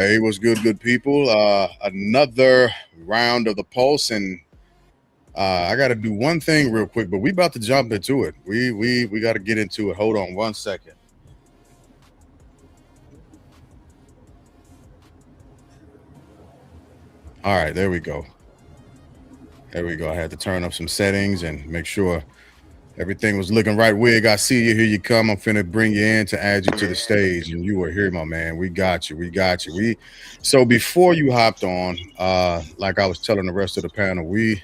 Hey, what's good people? Another round of the pulse, and I got to do one thing real quick, but we about to jump into it. We got to get into it. Hold on one second. All right, there we go. There we go. I had to turn up some settings and make sure everything was looking right. Wig, I see you. Here you come. I'm finna bring you in to add you to the stage, and you were here, my man. We got you. We got you. So before you hopped on, like I was telling the rest of the panel, we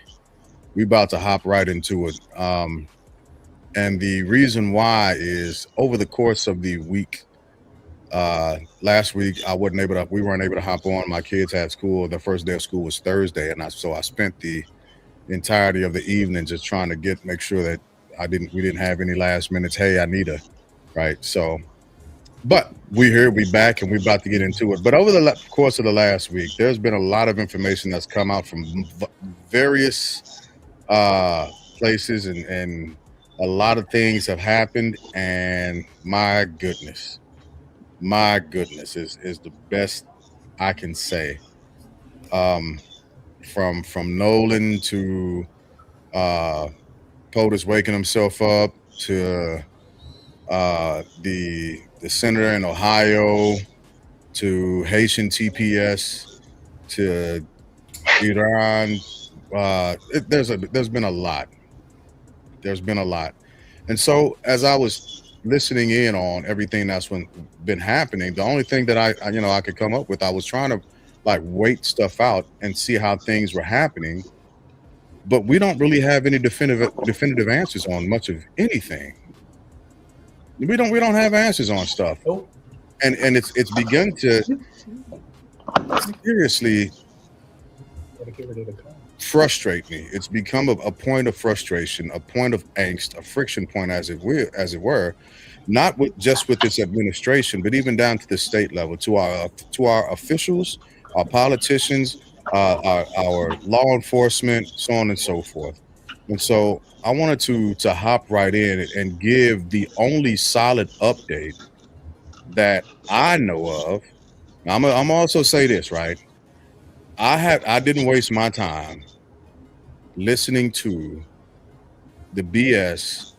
about to hop right into it. And the reason why is over the course of the week, last week I wasn't able to. We weren't able to hop on. My kids had school. The first day of school was Thursday, and I spent the entirety of the evening just trying to make sure that we didn't have any last minutes. Hey, I need a right. So, but we here, we back, and we about to get into it. But over the course of the last week, there's been a lot of information that's come out from various uh, places, and a lot of things have happened. And my goodness is the best I can say. Um, from Nolan to uh, POTUS waking himself up to the senator in Ohio to Haitian TPS to Iran. There's been a lot. There's been a lot, and so as I was listening in on everything been happening, the only thing that I could come up with, I was trying to like wait stuff out and see how things were happening, but we don't really have any definitive answers on much of anything. We don't have answers on stuff, Oh, and it's begun to seriously gotta get rid of the car. frustrate me. It's become a point of frustration, a point of angst, a friction point, as it were, not just with this administration, but even down to the state level, to our officials, our politicians, our law enforcement, so on and so forth. And so I wanted to hop right in and give the only solid update that I know of. Now, I'm also say this, right. I didn't waste my time listening to the BS,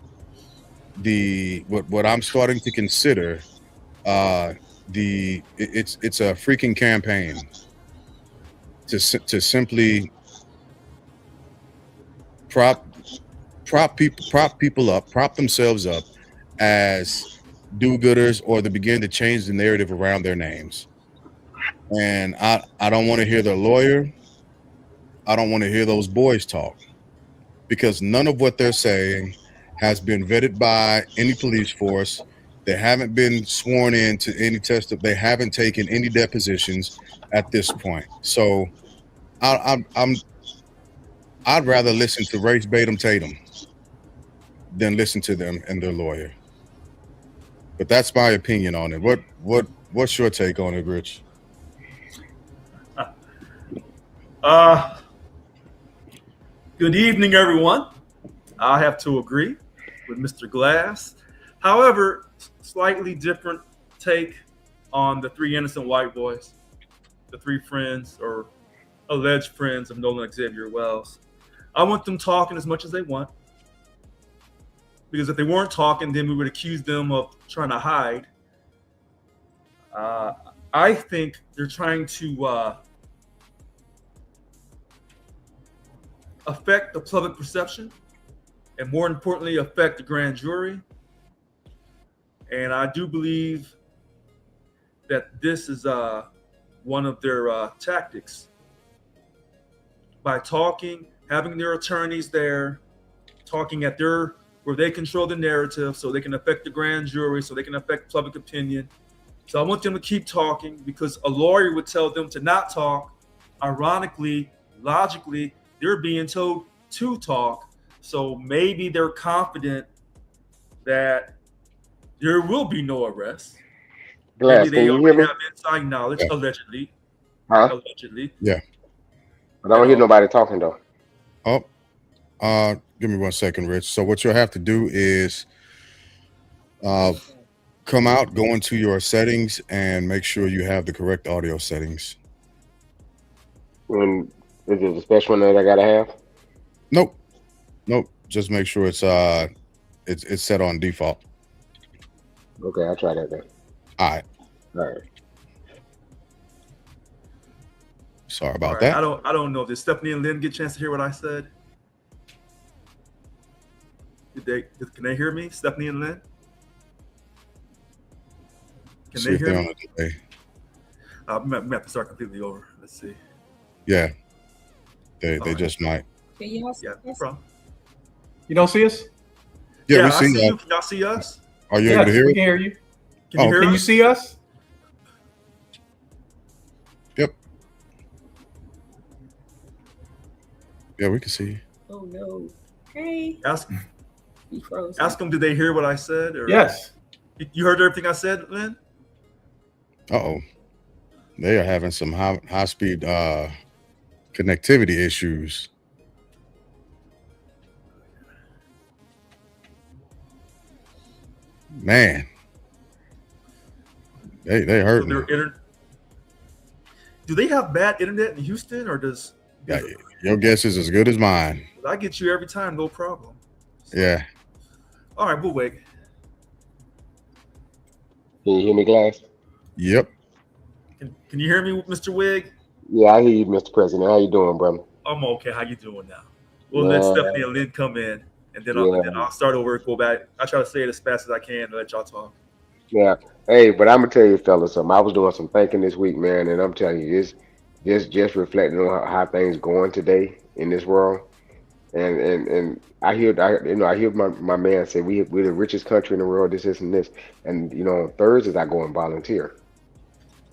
the what I'm starting to consider uh it's a freaking campaign to simply prop prop people up, prop themselves up as do-gooders, or to begin to change the narrative around their names. And I don't want to hear the lawyer. I don't want to hear those boys talk, because none of what they're saying has been vetted by any police force. They haven't been sworn in to any test. They haven't taken any depositions at this point. So I'm I'd rather listen to Race Batum Tatum than listen to them and their lawyer. But that's my opinion on it. What's your take on it, Rich? Uh, Good evening, everyone. I have to agree with Mr. Glass. However, slightly different take on the three innocent white boys, the three friends or alleged friends of Nolan Xavier Wells. I want them talking as much as they want, because if they weren't talking, then we would accuse them of trying to hide. Uh, I think they're trying to affect the public perception and, more importantly, affect the grand jury. And I do believe that this is one of their tactics, by talking, having their attorneys there, talking at their where they control the narrative, so they can affect the grand jury, so they can affect public opinion. So I want them to keep talking, because a lawyer would tell them to not talk. Ironically, logically, they're being told to talk. So maybe they're confident that there will be no arrest. Maybe Glass, can they you hear already me? have inside knowledge, Yeah, allegedly, Huh? allegedly, yeah. But I you don't hear know. nobody talking though. Oh, give me one second, Rich. So what you'll have to do is uh, come out, go into your settings, and make sure you have the correct audio settings. And is it a special one that I gotta have? Nope, nope. Just make sure it's set on default. Okay, I'll try that then. All right. All right. Sorry All about right. that. I don't know. Did Stephanie and Lynn get a chance to hear what I said? Can they hear me? Stephanie and Lynn? Can See they if hear they're on me? the delay. I'm gonna have to start completely over. Let's see. Yeah, they right. just might. Can you Yeah, no problem. You don't see us? Yeah, we I see see you. you. Can y'all see us? Are you able Yes, to hear we it? can hear you. Can you hear Can us? you see us? Yep. Yeah, we can see you. Oh no. Hey, Ask he froze. them. Did they hear what I said? Or Yes. You heard everything I said, Lynn? Uh-oh. They are having some high speed connectivity issues. Man. They hurt So me. do they have bad internet in Houston, or does Yeah, your guess is as good as mine. I get you every time? No problem. Yeah. All right, we'll wait. Can you hear me, Glass? Yep. Can you hear me, Mr. Wig? Yeah, I hear you, Mr. President. How you doing, brother? I'm okay. How you doing now? We'll let Yeah. Stephanie and Lynn come in, and then I'll start over and go back. I try to say it as fast as I can to let y'all talk. Yeah. Hey, but I'm gonna tell you, fellas, something. I was doing some thinking this week, man, and I'm telling you, this just reflecting on how things going today in this world. And I hear my man say we're the richest country in the world, this and this. And on Thursdays I go and volunteer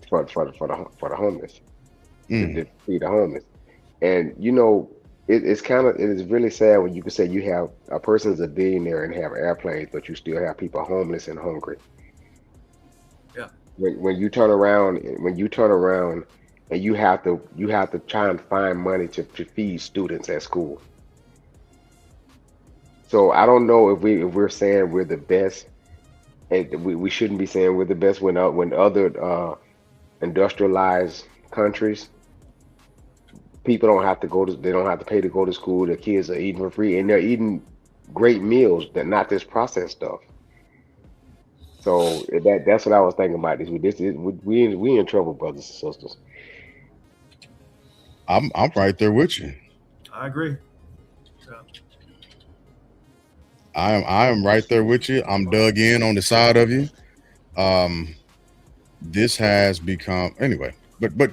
for the homeless, to feed the homeless. And it is really sad when you can say you have a person's a billionaire and have airplanes, but you still have people homeless and hungry. Yeah. When you turn around and you have to try and find money to feed students at school. So I don't know if we're saying we're the best, and we shouldn't be saying we're the best when other industrialized countries, people don't have to they don't have to pay to go to school. Their kids are eating for free, and they're eating great meals, that not this processed stuff. So that's what I was thinking about this. We in trouble, brothers and sisters. I'm right there with you. I agree. Yeah. I am right there with you. I'm dug in on the side of you. This has become anyway, but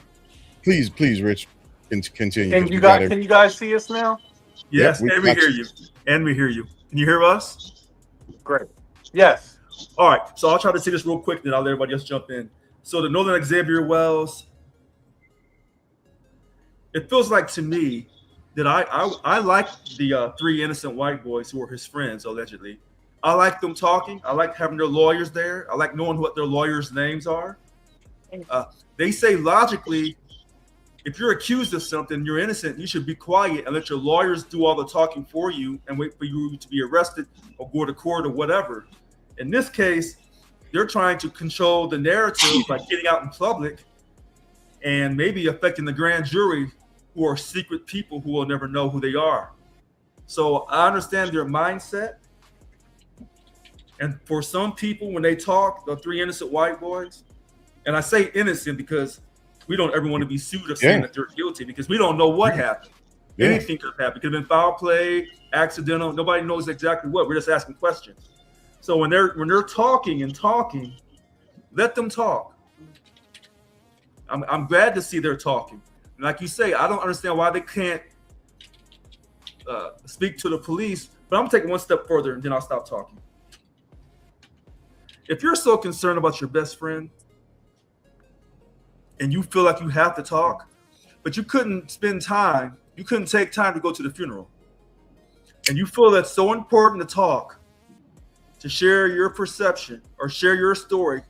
please, Rich, continue. Can you guys see us now? Yes, Yep, and we hear you. And we hear you. Can you hear us? Great. Yes. All right. So I'll try to say this real quick, then I'll let everybody else jump in. So the Nolan Xavier Wells, it feels like to me that I like the three innocent white boys who were his friends, allegedly. I like them talking. I like having their lawyers there. I like knowing what their lawyers' names are. They say logically, if you're accused of something, you're innocent, you should be quiet and let your lawyers do all the talking for you and wait for you to be arrested or go to court or whatever. In this case, they're trying to control the narrative by getting out in public and maybe affecting the grand jury, who are secret people who will never know who they are. So I understand their mindset. And for some people, when they talk, the three innocent white boys, and I say innocent because we don't ever want to be sued of saying that they're guilty, because we don't know what happened. Yeah. Anything could have happened. It could have been foul play, accidental. Nobody knows exactly what. We're just asking questions. So when they're talking, let them talk. I'm glad to see they're talking. And like you say, I don't understand why they can't speak to the police. But I'm taking one step further, and then I'll stop talking. If you're so concerned about your best friend, and you feel like you have to talk, but you couldn't take time to go to the funeral, and you feel that's so important to talk, to share your perception or share your story,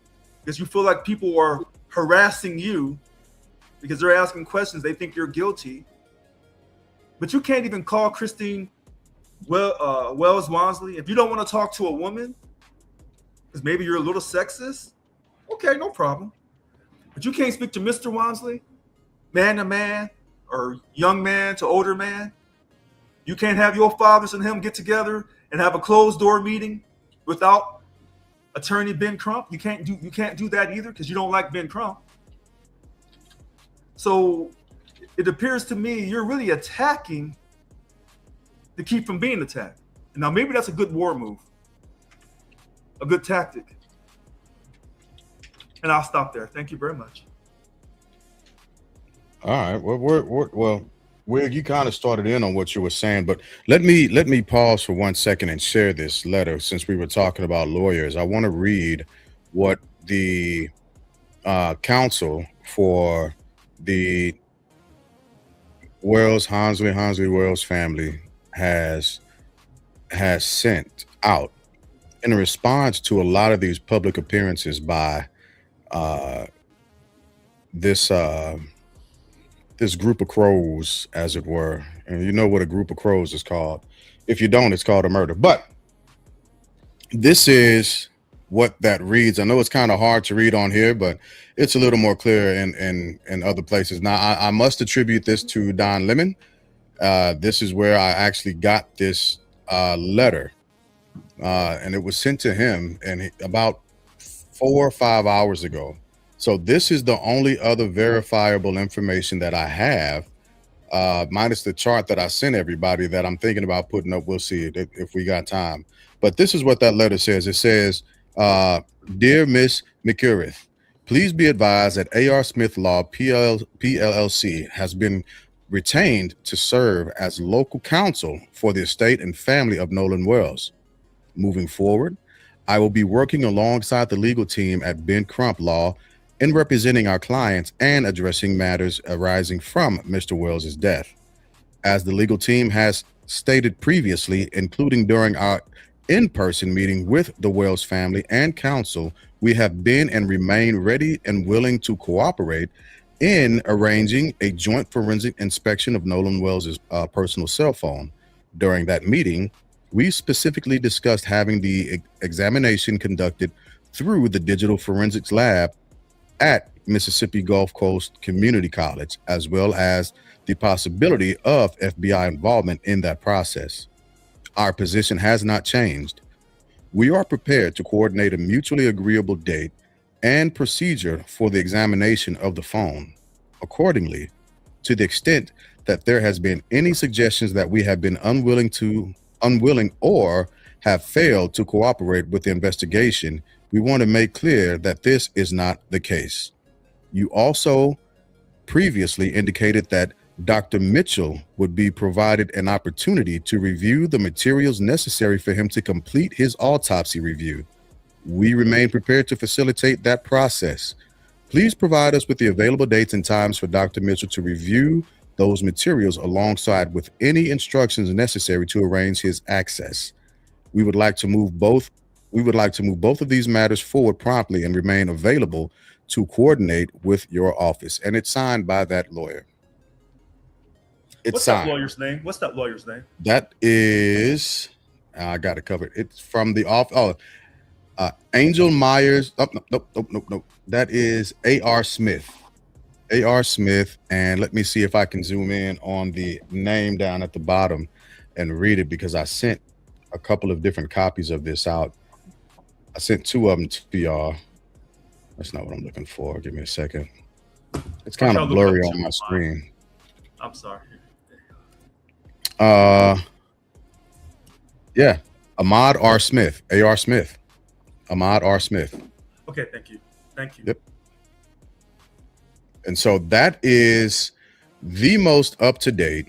because you feel like people are harassing you because they're asking questions, they think you're guilty, but you can't even call Christine Wells Wansley. If you don't want to talk to a woman, because maybe you're a little sexist. Okay, no problem. But you can't speak to Mr. Wansley, man to man, or young man to older man. You can't have your fathers and him get together and have a closed door meeting without attorney Ben Crump. You can't do that either because you don't like Ben Crump. So it appears to me you're really attacking to keep from being attacked. Now maybe that's a good war move, a good tactic. And I'll stop there. Thank you very much. All right. Well, Wig, you kind of started in on what you were saying, but let me pause for 1 second and share this letter since we were talking about lawyers. I want to read what the counsel for the Hansley Wells family has sent out in response to a lot of these public appearances by this group of crows, as it were. And you know what a group of crows is called. If you don't, it's called a murder. But this is what that reads. I know it's kind of hard to read on here, but it's a little more clear in other places. Now, I must attribute this to Don Lemon. This is where I actually got this letter. And it was sent to him about 4 or 5 hours ago. So this is the only other verifiable information that I have, minus the chart that I sent everybody that I'm thinking about putting up. We'll see if we got time. But this is what that letter says. It says, Dear Miss McCurith, please be advised that A.R. Smith Law PLLC has been retained to serve as local counsel for the estate and family of Nolan Wells. Moving forward, I will be working alongside the legal team at Ben Crump Law in representing our clients and addressing matters arising from Mr. Wells' death. As the legal team has stated previously, including during our in-person meeting with the Wells family and counsel, we have been and remain ready and willing to cooperate in arranging a joint forensic inspection of Nolan Wells' personal cell phone. During that meeting, we specifically discussed having the examination conducted through the digital forensics lab at Mississippi Gulf Coast Community College, as well as the possibility of FBI involvement in that process. Our position has not changed. We are prepared to coordinate a mutually agreeable date and procedure for the examination of the phone. Accordingly, to the extent that there has been any suggestions that we have been unwilling or have failed to cooperate with the investigation, we want to make clear that this is not the case. You also previously indicated that Dr. Mitchell would be provided an opportunity to review the materials necessary for him to complete his autopsy review. We remain prepared to facilitate that process. Please provide us with the available dates and times for Dr. Mitchell to review those materials alongside with any instructions necessary to arrange his access. We would like to move both of these matters forward promptly and remain available to coordinate with your office. And it's signed by that lawyer. What's that lawyer's name? That is, I got it covered. It's from the office. Angel Myers. Oh, nope. That is A.R. Smith. A.R. Smith. And let me see if I can zoom in on the name down at the bottom and read it, because I sent a couple of different copies of this out. I sent 2 of them to y'all. That's not what I'm looking for. Give me a second. It's kind of blurry on my screen. I'm sorry. Yeah. Ahmad R. Smith. A.R. Smith. Ahmad R. Smith. Okay, thank you. Yep. And so that is the most up-to-date,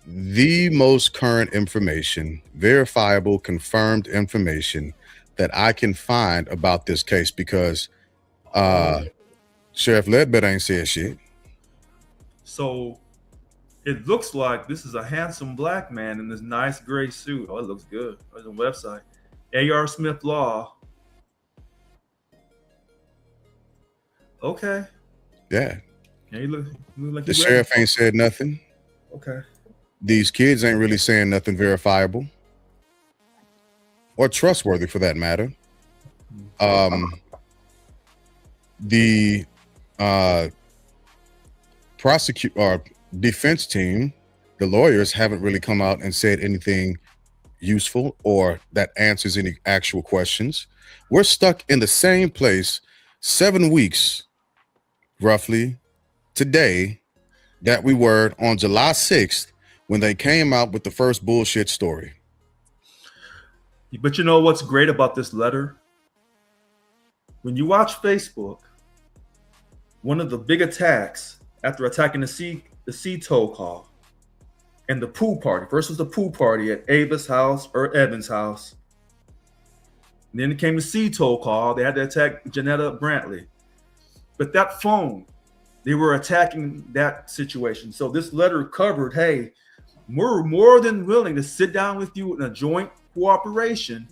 the most current information, verifiable, confirmed information that I can find about this case, because Sheriff Ledbetter ain't said shit. So it looks like this is a handsome black man in this nice gray suit. Oh, it looks good. There's a website. A.R. Smith Law. Okay. Yeah. Yeah, you look like the sheriff ain't said nothing. Okay. These kids ain't really saying nothing verifiable or trustworthy, for that matter. The prosecute or defense team, the lawyers haven't really come out and said anything useful or that answers any actual questions. We're stuck in the same place 7 weeks roughly today that we were on July 6th when they came out with the first bullshit story. But you know what's great about this letter? When you watch Facebook, one of the big attacks after attacking the sea toll call and the pool party. First was the pool party at Ava's house or Evan's house. And then it came the sea toll call. They had to attack Janetta Brantley. But that phone, they were attacking that situation. So this letter covered, hey, we're more than willing to sit down with you in a joint cooperation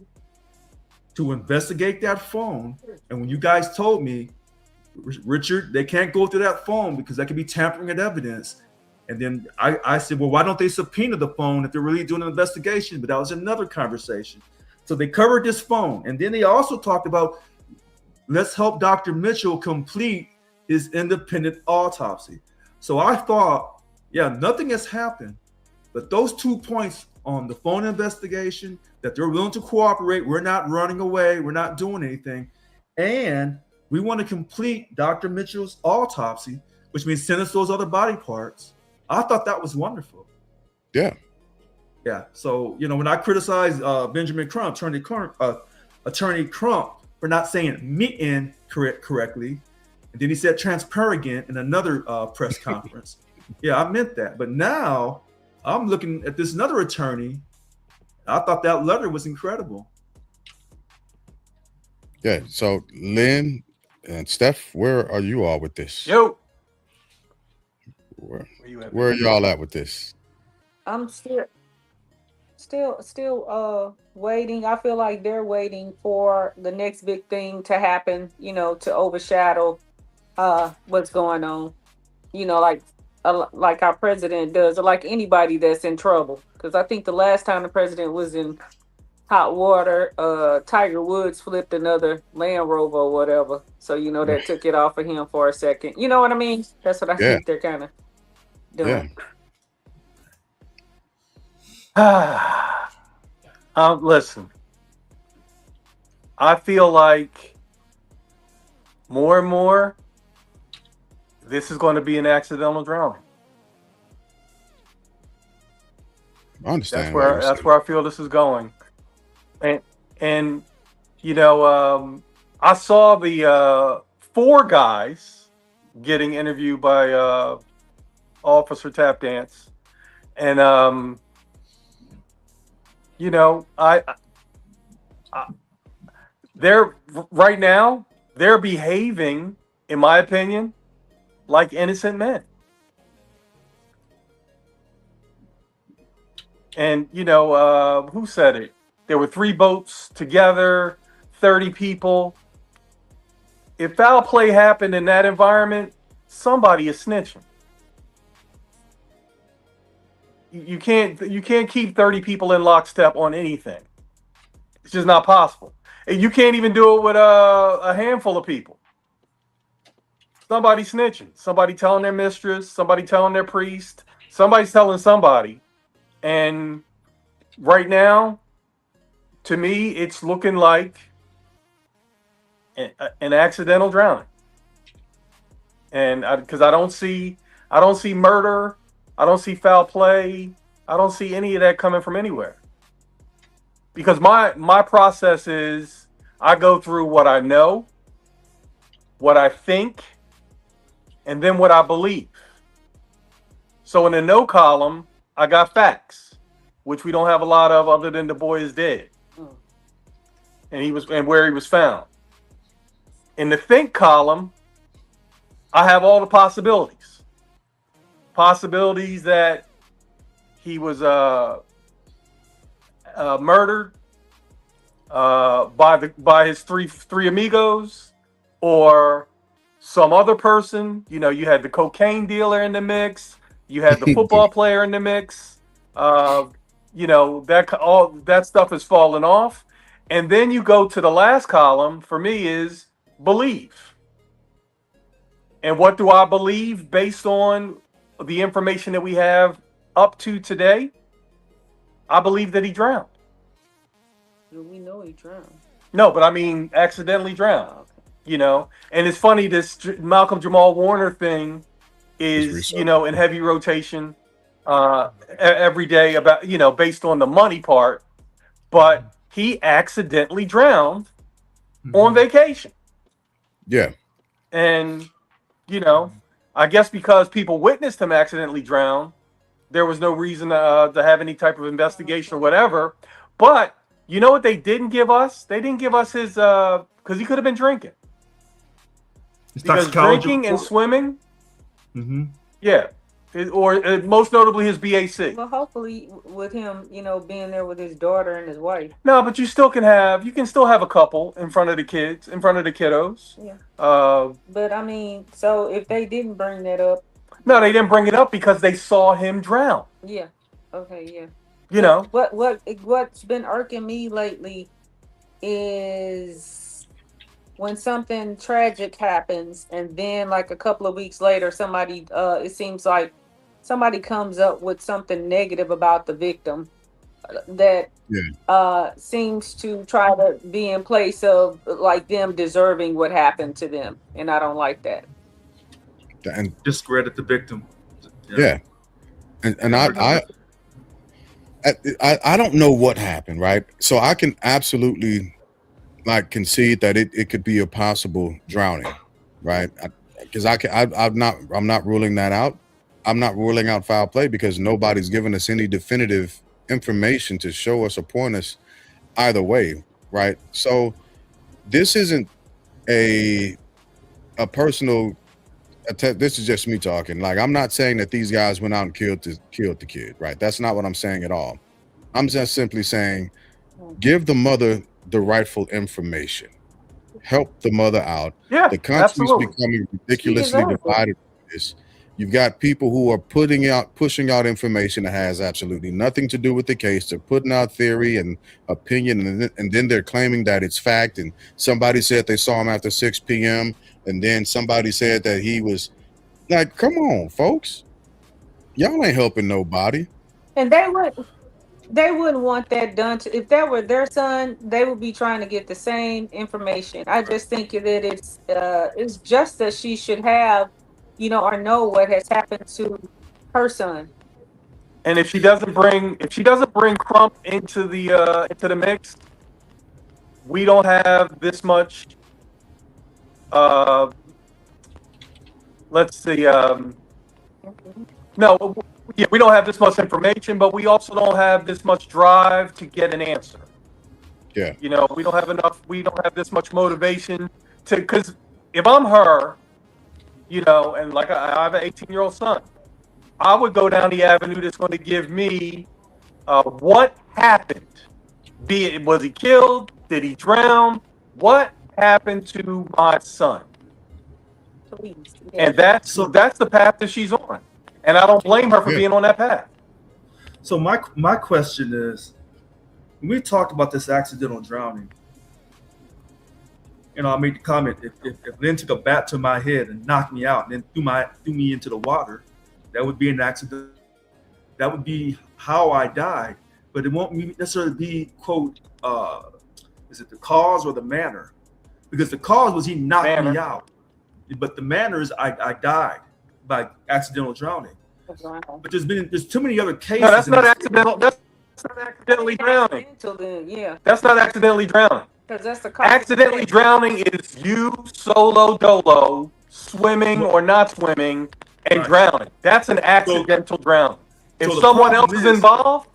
to investigate that phone. And when you guys told me, Richard, they can't go through that phone because that could be tampering of evidence. And then I said, well, why don't they subpoena the phone if they're really doing an investigation? But that was another conversation. So they covered this phone. And then they also talked about, let's help Dr. Mitchell complete his independent autopsy. So I thought, yeah, nothing has happened. But those 2 points on the phone investigation, that they're willing to cooperate, we're not running away, we're not doing anything. And we want to complete Dr. Mitchell's autopsy, which means send us those other body parts. I thought that was wonderful. Yeah. Yeah. So, when I criticize Benjamin Crump, Attorney Crump, for not saying meeting correctly, and then he said transparent in another press conference. Yeah, I meant that. But now I'm looking at this another attorney. I thought that letter was incredible. Yeah. So Lynn and Steph, where are you all with this? Yo. Where are y'all at with this? I'm still waiting. I feel like they're waiting for the next big thing to happen, to overshadow what's going on. Like our president does, or like anybody that's in trouble. Because I think the last time the president was in hot water, Tiger Woods flipped another Land Rover or whatever. So that took it off of him for a second. You know what I mean? That's what I think they're kind of doing. Listen, I feel like more and more this is going to be an accidental drowning. I understand. That's where I feel this is going. And I saw the 4 guys getting interviewed by Officer Tap Dance, and they're right now they're behaving, in my opinion, like innocent men. And who said it? There were 3 boats together, 30 people. If foul play happened in that environment, somebody is snitching. You can't keep 30 people in lockstep on anything. It's just not possible. And you can't even do it with a handful of people. Somebody snitching, somebody telling their mistress, somebody telling their priest, somebody's telling somebody. And right now, to me, it's looking like an accidental drowning. And because I don't see murder, I don't see foul play, I don't see any of that coming from anywhere. Because my process is, I go through what I know, what I think, and then what I believe. So in the no column, I got facts, which we don't have a lot of other than the boy is dead. And where he was found. In the think column, I have all the possibilities. Possibilities that he was murdered by his three amigos, or some other person. You had the cocaine dealer in the mix. You had the football player in the mix. That all that stuff has fallen off, And then you go to the last column for me is believe. And what do I believe based on the information that we have up to today? I believe that he drowned. We know he drowned. No, but I mean accidentally drowned. Oh, okay. You know, and it's funny, this Malcolm Jamal Warner thing It's is, research. in heavy rotation every day, about, based on the money part, but he accidentally drowned on vacation. Yeah. And, I guess because people witnessed him accidentally drown, there was no reason to have any type of investigation or whatever. But you know what they didn't give us? They didn't give us his, because he could have been drinking. His Because toxicology drinking and report. swimming, Mm-hmm. yeah, or most notably his BAC. Well, hopefully with him, being there with his daughter and his wife. No, but you can still have a couple in front of the kids, in front of the kiddos. Yeah. Uh, But I mean, so if they didn't bring that up, no, they didn't bring it up because they saw him drown. yeah, okay, yeah. You know, What's been irking me lately is when something tragic happens, and then like a couple of weeks later, somebody it seems like somebody comes up with something negative about the victim that seems to try to be in place of like them deserving what happened to them, and I don't like that. And Discredit the victim. yeah. And I don't know what happened, right? So I can absolutely like concede that it could be a possible drowning, right? Because I'm not ruling that out. I'm not ruling out foul play because nobody's given us any definitive information to show us or point us either way, right? So this isn't a personal this is just me talking. Like, I'm not saying that these guys went out and killed the kid, right? That's not what I'm saying at all. I'm just simply saying give the mother the rightful information. Help the mother out. yeah, The country's absolutely. becoming ridiculously Exactly. divided with this. You've got people who are pushing out information that has absolutely nothing to do with the case. They're putting out theory and opinion, and then they're claiming that it's fact. And somebody said they saw him after 6 p.m. And then somebody said that he was like, come on, folks. Y'all ain't helping nobody. And they wouldn't want that done to, if that were their son, they would be trying to get the same information. I just think that it's just that she should have, or know what has happened to her son. And if she doesn't bring Crump into the mix, we don't have this much. Let's see. No, yeah, we don't have this much information, but we also don't have this much drive to get an answer. Yeah. We don't have enough. We don't have this much motivation to. Because if I'm her, and like I have an 18-year-old son, I would go down the avenue that's going to give me what happened. Be it, was he killed? Did he drown? What happened to my son? Please. And that's the path that she's on. And I don't blame her for being on that path. So my question is, when we talked about this accidental drowning, I made the comment, if Lynn took a bat to my head and knocked me out and then threw me into the water, that would be an accident. That would be how I died. But it won't necessarily be, quote, is it the cause or the manner? Because the cause was he knocked me out. But the manner is I died by accidental drowning. But there's too many other cases. No, that's not accidental. That's not accidentally drowning. Yeah. That's not accidentally drowning. Because that's the Accidentally drowning is you solo dolo swimming or not swimming and drowning. That's an accidental drowning. If someone else is involved,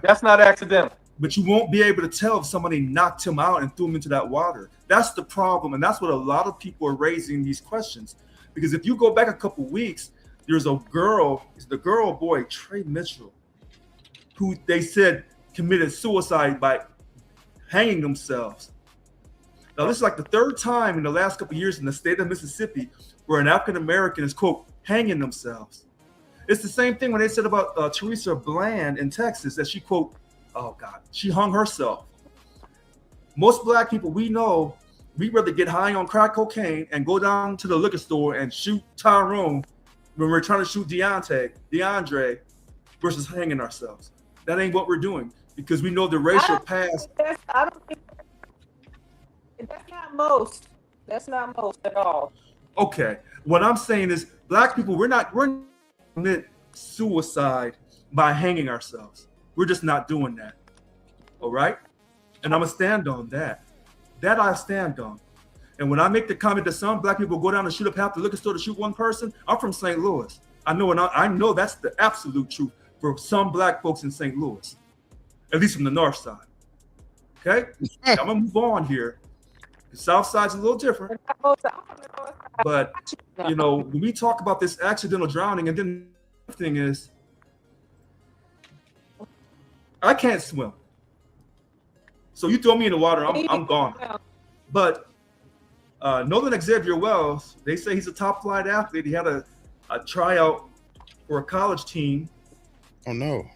that's not accidental. But you won't be able to tell if somebody knocked him out and threw him into that water. That's the problem, and that's what a lot of people are raising these questions. Because if you go back a couple weeks, there's a girl, the girl or boy, Trey Mitchell, who they said committed suicide by hanging themselves. Now, this is like the third time in the last couple of years in the state of Mississippi where an African American is, quote, hanging themselves. It's the same thing when they said about Teresa Bland in Texas that she, quote, oh God, she hung herself. Most black people we know, we'd rather get high on crack cocaine and go down to the liquor store and shoot Tyrone when we're trying to shoot DeAndre, versus hanging ourselves. That ain't what we're doing because we know the racial past. I don't think that's not most. That's not most at all. Okay, what I'm saying is, black people, we're not commit suicide by hanging ourselves. We're just not doing that. All right, and I'm gonna stand on that. That I stand on. And when I make the comment that some black people go down and shoot up half the liquor store to shoot one person, I'm from St. Louis. I know, and I know that's the absolute truth for some black folks in St. Louis, at least from the north side. Okay, I'm gonna move on here. The south side's a little different, but you know, when we talk about this accidental drowning, and then the thing is, I can't swim, so you throw me in the water, I'm gone. But Nolan Xavier Wells, they say he's a top flight athlete. He had a tryout for a college team. Oh no.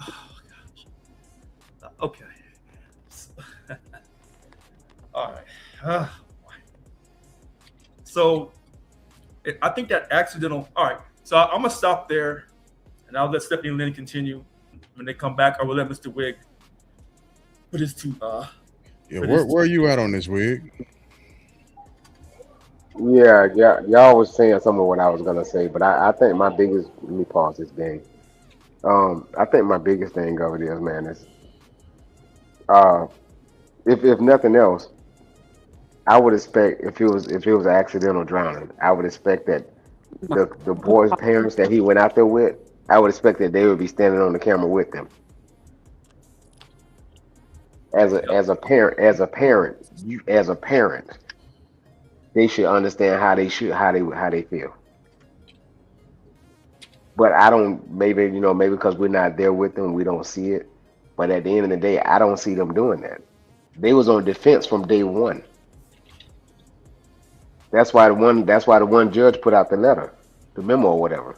Oh, gosh. Okay. All right. So I think that accidental. All right. So I'm gonna stop there, and I'll let Stephanie and Lynn continue when they come back, or we'll let Mr. Wig put his two. Yeah, where are you at on this, Wig? Yeah, y'all was saying some of what I was gonna say, but I think my biggest, let me pause this game. I think my biggest thing of it is, man, is uh, if nothing else, I would expect if it was accidental drowning, I would expect that the boy's parents that he went out there with, I would expect that they would be standing on the camera with them. As a parent, they should understand how they feel. But I don't, maybe because we're not there with them, we don't see it. But at the end of the day, I don't see them doing that. They was on defense from day one. That's why the one judge put out the letter, the memo or whatever.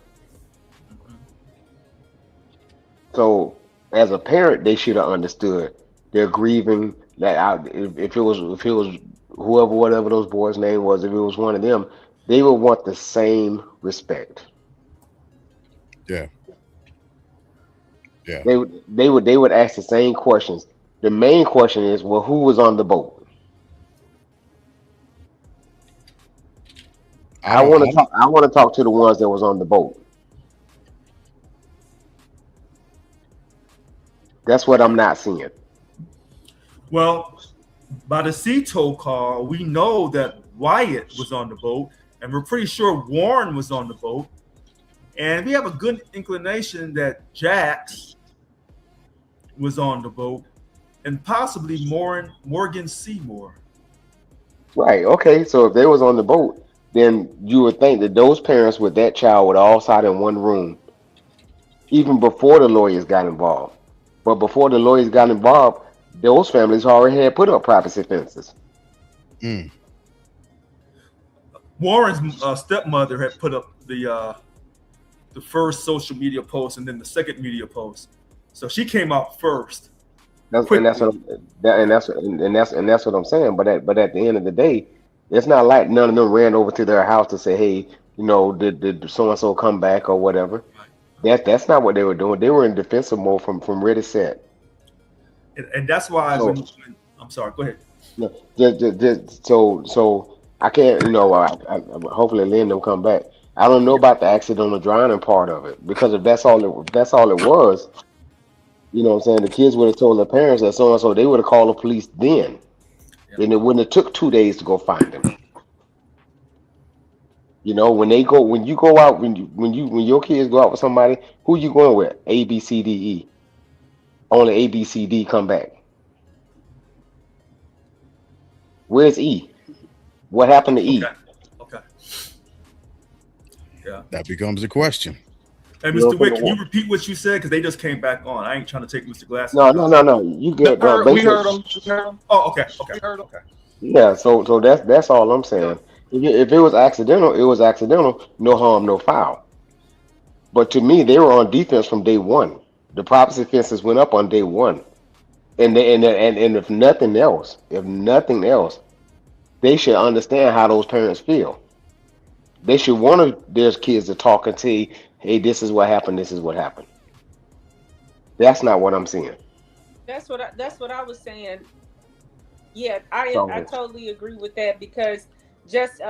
So as a parent, they should have understood. They're grieving that if it was whoever, whatever those boys' name was, if it was one of them, they would want the same respect. Yeah. Yeah. They would ask the same questions. The main question is, well, who was on the boat? I want to talk to the ones that was on the boat. That's what I'm not seeing. Well, by the Cito call, we know that Wyatt was on the boat, and we're pretty sure Warren was on the boat. And we have a good inclination that Jax was on the boat, and possibly Morgan Seymour. Right. Okay. So if they was on the boat, then you would think that those parents with that child would all sat in one room, even before the lawyers got involved. But before the lawyers got involved, those families already had put up privacy fences. Mm. Warren's stepmother had put up the first social media post and then the second media post, so she came out first. That's what I'm saying. But at the end of the day, it's not like none of them ran over to their house to say, hey, did so and so come back or whatever. That's not what they were doing. They were in defensive mode from ready set. And that's why I'm sorry. Go ahead. No, so I can't. Hopefully Lynn will come back. I don't know about the accidental drowning part of it, because if that's all it was, you know what I'm saying, the kids would have told their parents that so and so, they would have called the police then. Yep. Then it wouldn't have took 2 days to go find them. When you go out, when your kids go out with somebody, who you going with? A, B, C, D, E. Only A, B, C, D come back. Where's E? What happened to E? Okay. Yeah. That becomes a question. Hey, Mr. Wick, can you repeat what you said? Because they just came back on. I ain't trying to take Mr. Glass. No. You good, bro. We heard him. Oh, okay. We heard him. Okay. Yeah, so that's all I'm saying. If it was accidental, it was accidental. No harm, no foul. But to me, they were on defense from day one. The privacy fences went up on day one. And if nothing else, they should understand how those parents feel. They should want their kids to talk and say, "Hey, this is what happened. This is what happened." That's not what I'm seeing. That's what I was saying. Yeah, I So totally agree with that because just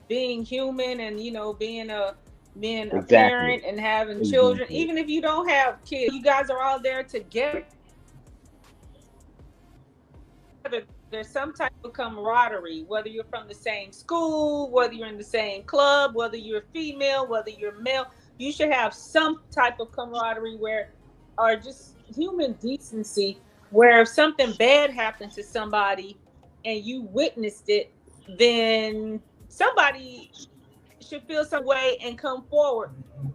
being human and being a exactly. parent and having children, Exactly. even if you don't have kids, you guys are all there together. There's some type of camaraderie, whether you're from the same school, whether you're in the same club, whether you're female, whether you're male. You should have some type of camaraderie or just human decency, where if something bad happened to somebody and you witnessed it, then somebody should feel some way and come forward.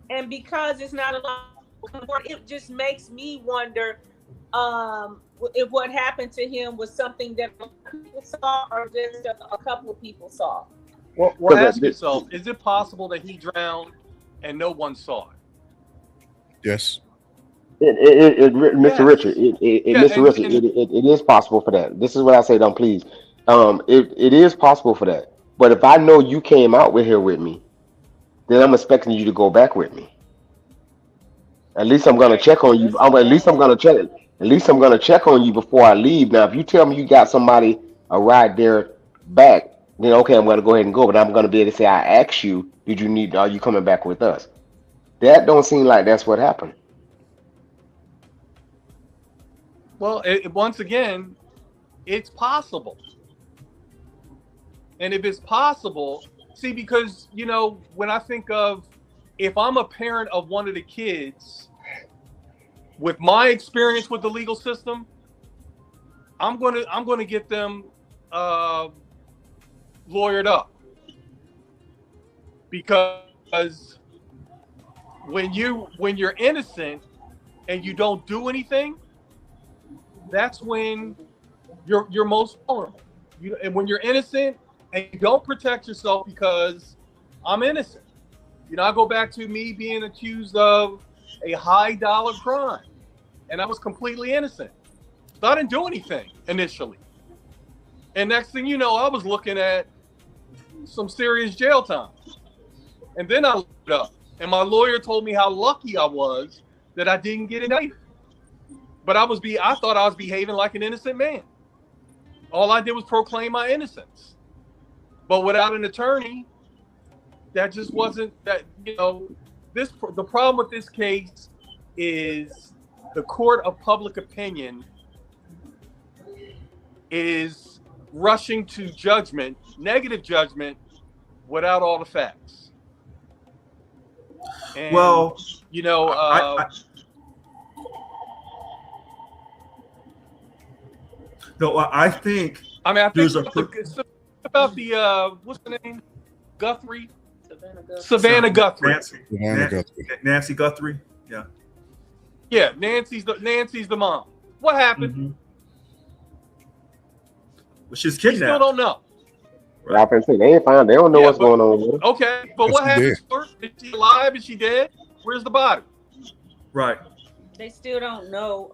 And because it's not a lot of come forward, it just makes me wonder if what happened to him was something that people saw or just a couple of people saw. Well, Because ask yourself: is it possible that he drowned and no one saw it? Yes. Mr. Yes. Richard, Yeah, Mr. Richard, it is possible for that. This is what I say. Don't please. It is possible for that. But if I know you came out with here with me, then I'm expecting you to go back with me. At least I'm gonna Right. check on you. That's a At least I'm fact. gonna check. At least I'm gonna check on you before I leave. Now, if you tell me you got somebody a ride there back, then okay, I'm gonna go ahead and go. But I'm gonna be able to say, I asked you, did you need? Are you coming back with us? That don't seem like that's what happened. Well, once again, it's possible. And if it's possible, see, because, when I think of if I'm a parent of one of the kids, with my experience with the legal system, I'm gonna get them uh, lawyered up, because when you're innocent and you don't do anything, that's when you're most vulnerable. And when you're innocent and you don't protect yourself, because I'm innocent. I go back to me being accused of a high dollar crime, and I was completely innocent. So I didn't do anything initially. And next thing you know, I was looking at some serious jail time. And then I looked it up, and my lawyer told me how lucky I was that I didn't get indicted. But I thought I was behaving like an innocent man. All I did was proclaim my innocence. But without an attorney, that just wasn't that. The problem with this case is the court of public opinion is rushing to judgment, negative judgment, without all the facts. And Well, you know, I no, I think I mean, I think there's a it's about the what's the name, Guthrie, Savannah Guthrie. Savannah Guthrie. Savannah Guthrie. Nancy Guthrie. Yeah. Yeah, Nancy's the mom. What happened? Mm-hmm. Well, she's We still kidnapped. don't know. I can say they ain't found. They don't know Yeah, what's going on with her. Okay, but Yes, what she happened to her? Is she alive? Is she dead? Where's the body? Right. They still don't know.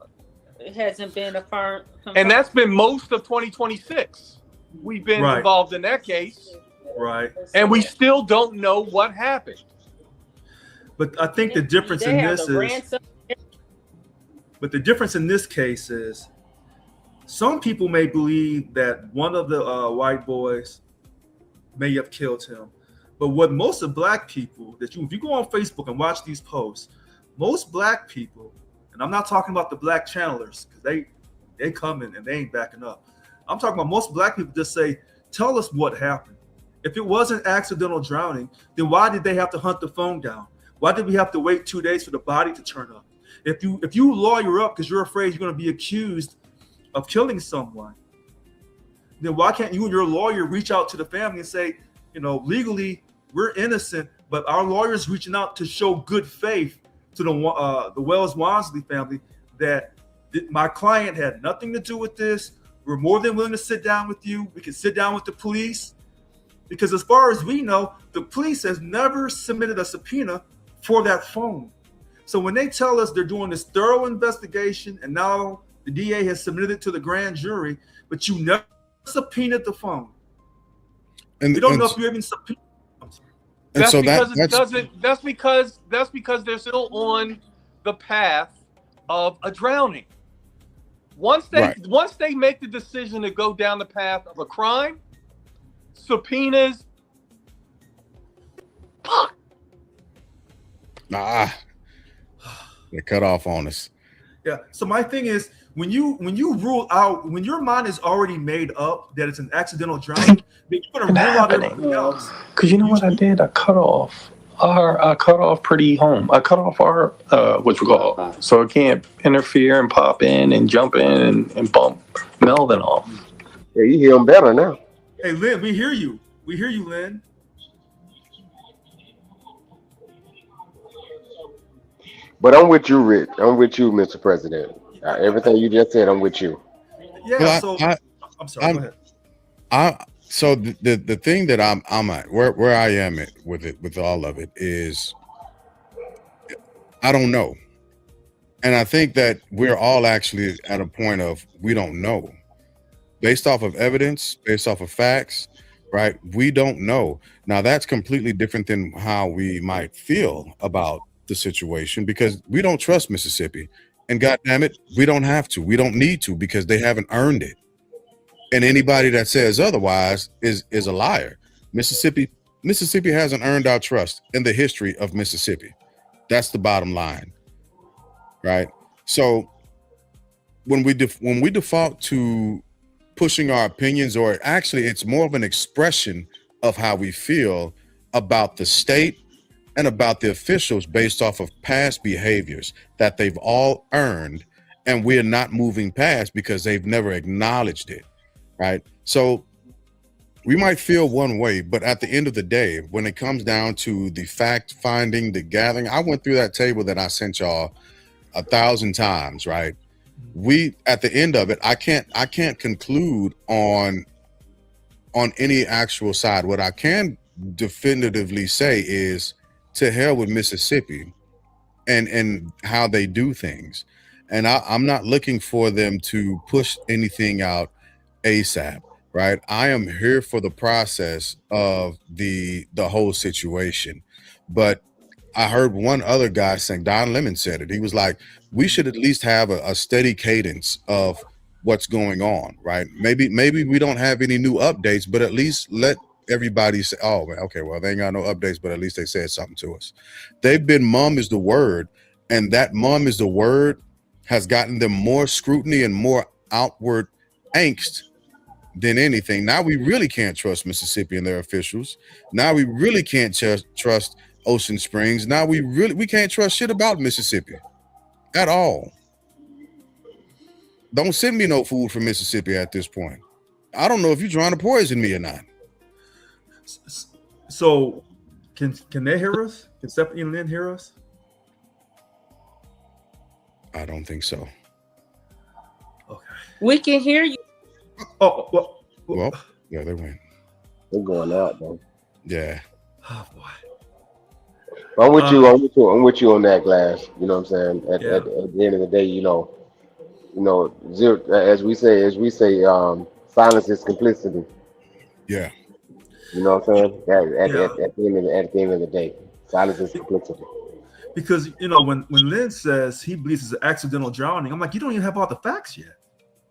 It hasn't been affirmed. And that's been most of 2026. We've been Right. involved in that case, Right. and we still don't know what happened. But I think the difference They in have this the is, ransom. but the difference in this case is, some people may believe that one of the white boys may have killed him. But what most of black people if you go on Facebook and watch these posts, most black people, and I'm not talking about the black channelers because they come in and they ain't backing up. I'm talking about most black people just say, tell us what happened. If it wasn't accidental drowning, then why did they have to hunt the phone down? Why did we have to wait 2 days for the body to turn up? If you lawyer up because you're afraid you're going to be accused of killing someone, then why can't you and your lawyer reach out to the family and say, legally we're innocent, but our lawyer's reaching out to show good faith to the Wells Wansley family that my client had nothing to do with this. We're more than willing to sit down with you. We can sit down with the police, because as far as we know, the police has never submitted a subpoena for that phone. So when they tell us they're doing this thorough investigation and now the DA has submitted it to the grand jury, but you never subpoenaed the phone. And We don't know if you even subpoenaed. I'm sorry. and That's so because it that's doesn't. That's because they're still on the path of a drowning. Once they make the decision to go down the path of a crime, subpoenas. Fuck. nah. They cut off on us. Yeah. So my thing is, when you rule out, when your mind is already made up that it's an accidental drowning, then you're gonna rule out everything else. Because you know what I did? I cut off pretty home. I cut off our what you call so it can't interfere and pop in and jump in and bump Melvin off. Yeah, you hear him better now. Hey Lynn, we hear you. We hear you, Lynn. But I'm with you, Rick. I'm with you, Mr. President. Everything you just said, I'm with you. Yeah. Well, So I'm sorry. Go ahead. So the thing that I'm at where I am at with all of it is I don't know. And I think that we're all actually at a point of we don't know. Based off of evidence, based off of facts, right? We don't know. Now that's completely different than how we might feel about the situation because we don't trust Mississippi. And God damn it, we don't have to. We don't need to because they haven't earned it. And anybody that says otherwise is a liar. Mississippi hasn't earned our trust in the history of Mississippi. That's the bottom line, right? So when we default to pushing our opinions, or actually it's more of an expression of how we feel about the state and about the officials based off of past behaviors that they've all earned, and we're not moving past because they've never acknowledged it. Right. So we might feel one way, but at the end of the day, when it comes down to the fact finding, the gathering, I went through that table that I sent y'all 1,000 times. Right. We at the end of it, I can't conclude on any actual side. What I can definitively say is to hell with Mississippi and how they do things. And I'm not looking for them to push anything out ASAP, right? I am here for the process of the whole situation. But I heard one other guy saying, Don Lemon said it. He was like, we should at least have a steady cadence of what's going on, right? Maybe we don't have any new updates, but at least let everybody say, oh, okay, well, they ain't got no updates, but at least they said something to us. They've been mum is the word, and that mum is the word has gotten them more scrutiny and more outward angst than anything. Now we really can't trust Mississippi and their officials. Now we really can't trust Ocean Springs. Now we can't trust shit about Mississippi at all. Don't send me no food from Mississippi at this point. I don't know if you're trying to poison me or not. So can they hear us? Can Stephanie and Lynn hear us? I don't think so. Okay. We can hear you. Oh, Well, yeah, they went. They're going out, though. Yeah. oh boy. I'm with you. I'm with you on that, Glass. You know what I'm saying? At the end of the day, zero, as we say, silence is complicity. Yeah. You know what I'm saying? At the end of the day, silence is complicity. Because when Lynn says he believes it's an accidental drowning, I'm like, you don't even have all the facts yet.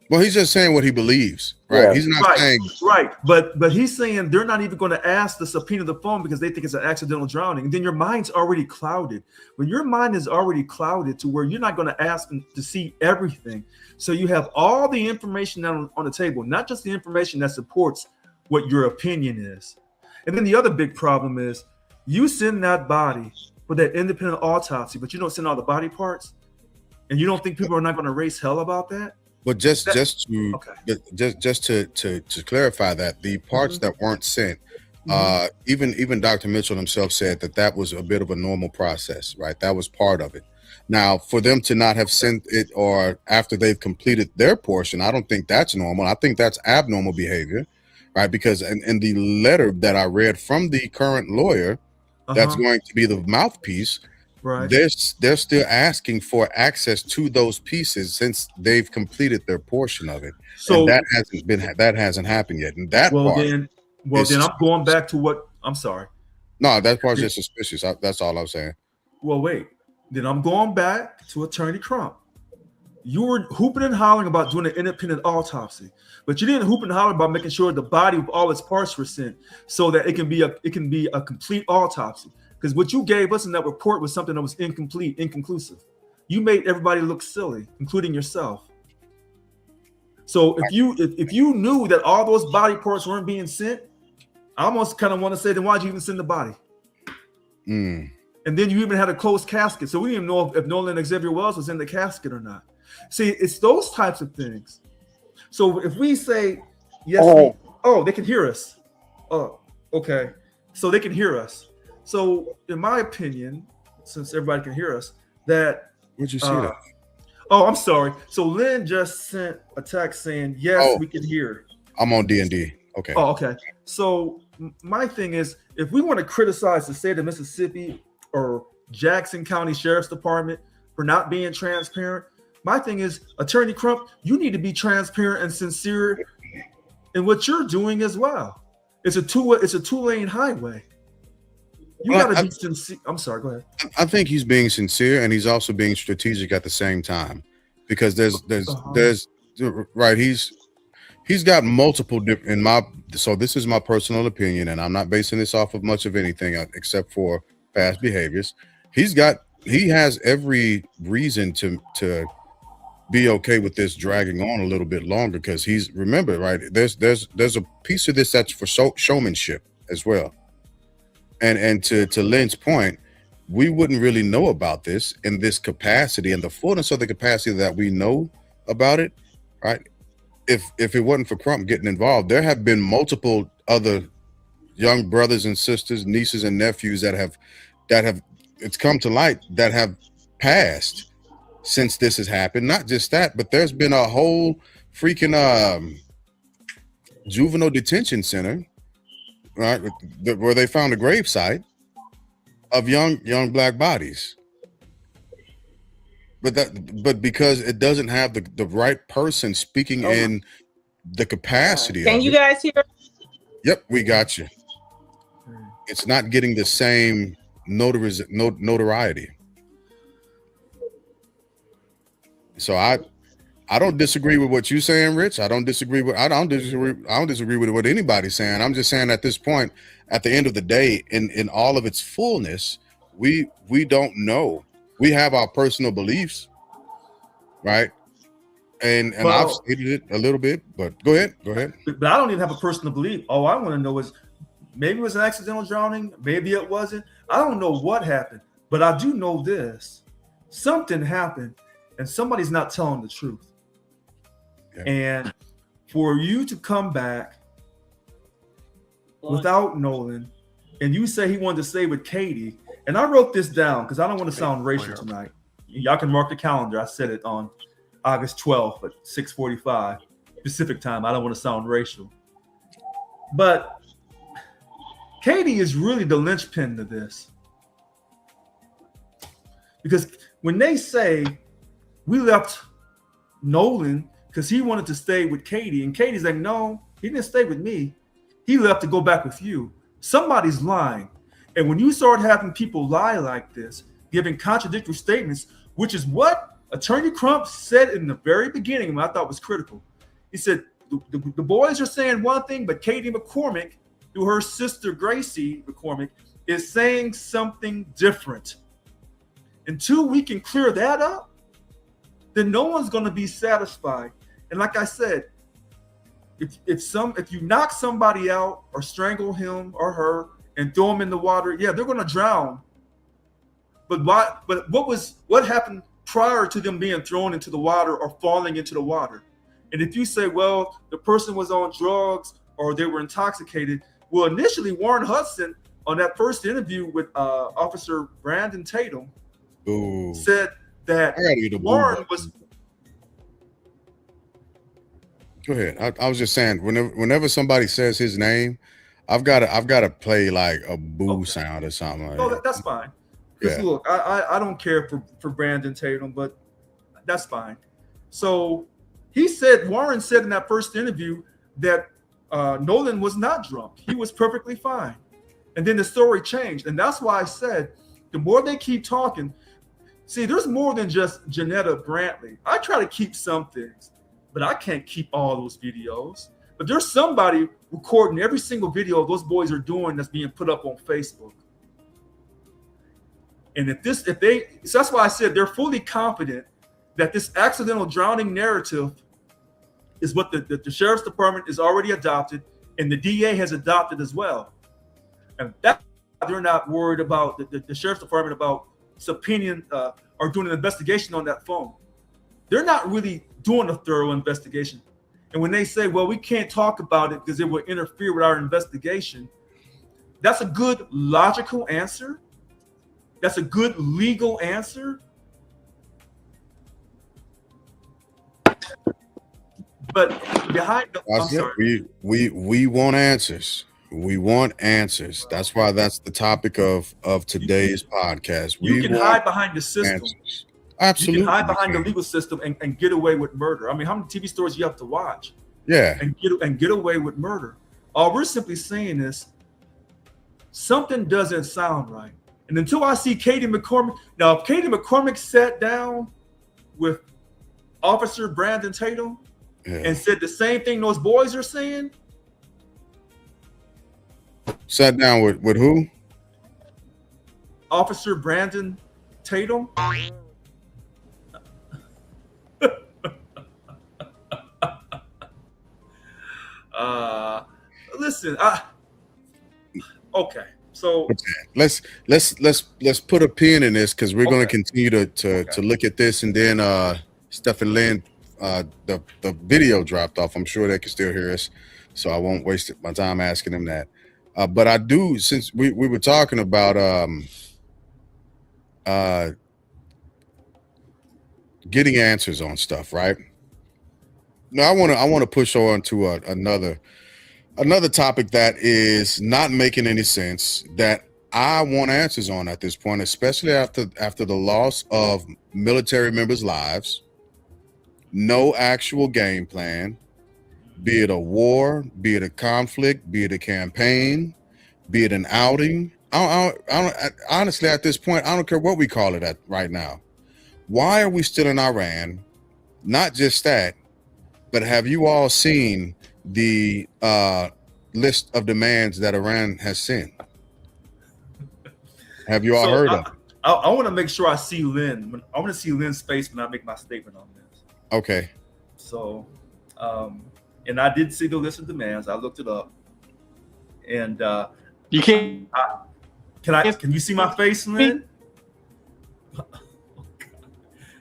Well, he's just saying what he believes, right? Yeah. He's not saying right. But he's saying they're not even going to ask the subpoena the phone because they think it's an accidental drowning. And then your mind's already clouded. When your mind is already clouded to where you're not going to ask them to see everything. So you have all the information on the table, not just the information that supports what your opinion is. And then the other big problem is you send that body for that independent autopsy, but you don't send all the body parts, and you don't think people are not going to raise hell about that? But just to clarify that the parts that weren't sent, even Dr. Mitchell himself said that was a bit of a normal process, right? That was part of it. Now, for them to not have sent it or after they've completed their portion, I don't think that's normal. I think that's abnormal behavior, right? Because in the letter that I read from the current lawyer, that's going to be the mouthpiece, Right. they're still asking for access to those pieces since they've completed their portion of it, and So that hasn't happened yet. And that well part then is I'm going suspicious. back to what I'm sorry. No, that part's just suspicious. That's all I'm saying. Well, wait. Then I'm going back to Attorney Crump. You were hooping and hollering about doing an independent autopsy, but you didn't hoop and holler about making sure the body with all its parts were sent so that it can be a complete autopsy. Because what you gave us in that report was something that was incomplete, inconclusive. You made everybody look silly, including yourself. So if you knew that all those body parts weren't being sent, I almost kind of want to say, then why'd you even send the body? Mm. And then you even had a closed casket, so we didn't even know if Nolan Xavier Wells was in the casket or not. See, it's those types of things. So if we say yes, they can hear us. Oh, okay. So they can hear us. So in my opinion, since everybody can hear us, that Where'd you see that? Oh, I'm sorry. So Lynn just sent a text saying, yes, we can hear. I'm on D&D. Okay. Oh, okay. So my thing is, if we want to criticize the state of Mississippi or Jackson County Sheriff's Department for not being transparent, my thing is, Attorney Crump, you need to be transparent and sincere in what you're doing as well. It's a two-lane highway. You got to be sincere. I'm sorry. Go ahead. I think he's being sincere, and he's also being strategic at the same time, because there's right. He's got multiple different. So this is my personal opinion, and I'm not basing this off of much of anything except for past behaviors. He has every reason to be okay with this dragging on a little bit longer, because remember, right, there's a piece of this that's for showmanship as well. And to Lynn's point, we wouldn't really know about this in this capacity and the fullness of the capacity that we know about it, right? If it wasn't for Crump getting involved, there have been multiple other young brothers and sisters, nieces and nephews that have it's come to light that have passed since this has happened. Not just that, but there's been a whole freaking juvenile detention center, right, where they found a gravesite of young black bodies. But because it doesn't have the right person speaking in the capacity Can of you it. guys hear? Yep, we got you. It's not getting the same notoriety. So I don't disagree with what you're saying, Rich. I don't disagree with what anybody's saying. I'm just saying at this point, at the end of the day, in all of its fullness, we don't know. We have our personal beliefs, right? And I've stated it a little bit, but go ahead. But I don't even have a personal belief. All I want to know is maybe it was an accidental drowning, maybe it wasn't. I don't know what happened, but I do know this. Something happened, and somebody's not telling the truth. Yeah. And for you to come back without Nolan, and you say he wanted to stay with Katie, and I wrote this down because I don't want to sound racial tonight. Y'all can mark the calendar. I said it on August 12th at 6:45 Pacific time. I don't want to sound racial. But Katie is really the linchpin to this. Because when they say we left Nolan because he wanted to stay with Katie, and Katie's like, no, he didn't stay with me. He left to go back with you. Somebody's lying. And when you start having people lie like this, giving contradictory statements, which is what Attorney Crump said in the very beginning, when I thought was critical. He said, the boys are saying one thing, but Katie McCormick, through her sister Gracie McCormick, is saying something different. Until we can clear that up, then no one's going to be satisfied. And like I said, if you knock somebody out or strangle him or her and throw them in the water, yeah, they're going to drown. But what happened prior to them being thrown into the water or falling into the water? And if you say, well, the person was on drugs or they were intoxicated, well, initially Warren Hudson on that first interview with Officer Brandon Tatum said that Warren was. Go ahead. I was just saying, whenever somebody says his name, I've got to play like a boo sound or something. Like that's fine. Because Yeah. look, I don't care for Brandon Tatum, but that's fine. So Warren said in that first interview that Nolan was not drunk. He was perfectly fine. And then the story changed. And that's why I said the more they keep talking, see, there's more than just Janetta Brantley. I try to keep some things, but I can't keep all those videos. But there's somebody recording every single video those boys are doing that's being put up on Facebook. And so that's why I said they're fully confident that this accidental drowning narrative is what the sheriff's department is already adopted, and the DA has adopted as well. And that they're not worried about the sheriff's department about subpoenaing or doing an investigation on that phone. They're not really doing a thorough investigation. And when they say, well, we can't talk about it because it will interfere with our investigation, that's a good logical answer. That's a good legal answer. But behind the, I'm sorry. We want answers. We want answers. That's why that's the topic of today's podcast. You can want hide behind the system. answers. Absolutely. You can hide behind the legal system and get away with murder. I mean, how many TV stories you have to watch? Yeah. And get away with murder. All we're simply saying is something doesn't sound right. And until I see Katie McCormick, now if Katie McCormick sat down with Officer Brandon Tatum and said the same thing those boys are saying. Sat down with who? Officer Brandon Tatum. Listen, okay. So let's put a pin in this because we're going to continue to look at this, and then Stephen Lynn, the video dropped off. I'm sure they can still hear us, so I won't waste my time asking them that. But I do, since we were talking about getting answers on stuff, right? Now I want to push on to another topic that is not making any sense, that I want answers on at this point, especially after the loss of military members' lives. No actual game plan, be it a war, be it a conflict, be it a campaign, be it an outing. I don't honestly, at this point, I don't care what we call it at right now. Why are we still in Iran? Not just that, but have you all seen the list of demands that Iran has sent? Have you all heard of? I want to make sure I see Lynn. I want to see Lynn's face when I make my statement on this. Okay. So, and I did see the list of demands. I looked it up, and you can't. Can you see my face, Lynn?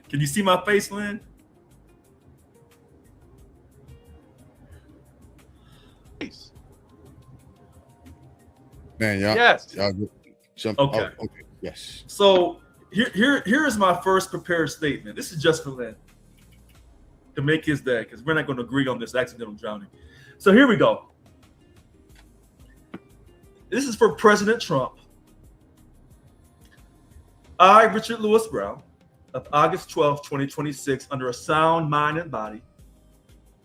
Can you see my face, Lynn? Man, y'all. Yes. Y'all jump. Okay. Oh, okay. Yes. So here is my first prepared statement. This is just for Lynn to make his day, because we're not going to agree on this accidental drowning. So here we go. This is for President Trump. I, Richard Lewis Brown, of August 12, 2026, under a sound mind and body,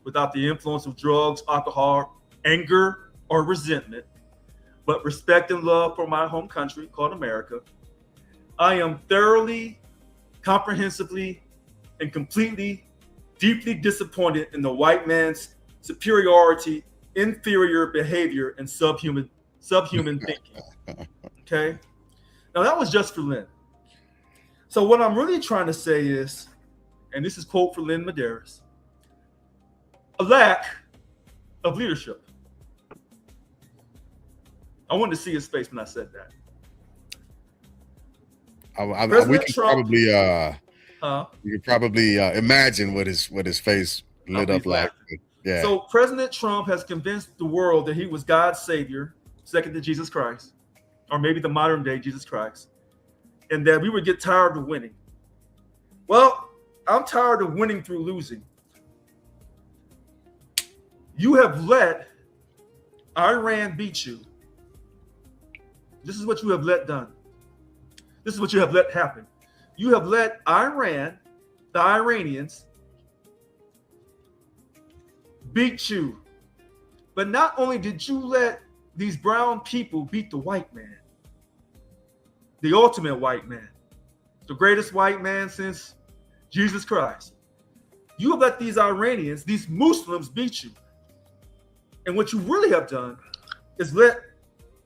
without the influence of drugs, alcohol, anger, or resentment, but respect and love for my home country called America, I am thoroughly, comprehensively, and completely, deeply disappointed in the white man's superiority, inferior behavior, and subhuman thinking. Okay? Now that was just for Lynn. So what I'm really trying to say is, and this is quote for Lynn Medeiros, a lack of leadership. I wanted to see his face when I said that. We can Trump, you can probably imagine what his face lit up like. Yeah. So President Trump has convinced the world that he was God's savior, second to Jesus Christ, or maybe the modern day Jesus Christ, and that we would get tired of winning. Well, I'm tired of winning through losing. You have let Iran beat you. This is what you have let done. This is what you have let happen. You have let Iran, the Iranians, beat you. But not only did you let these brown people beat the white man, the ultimate white man, the greatest white man since Jesus Christ. You have let these Iranians, these Muslims beat you. And what you really have done is let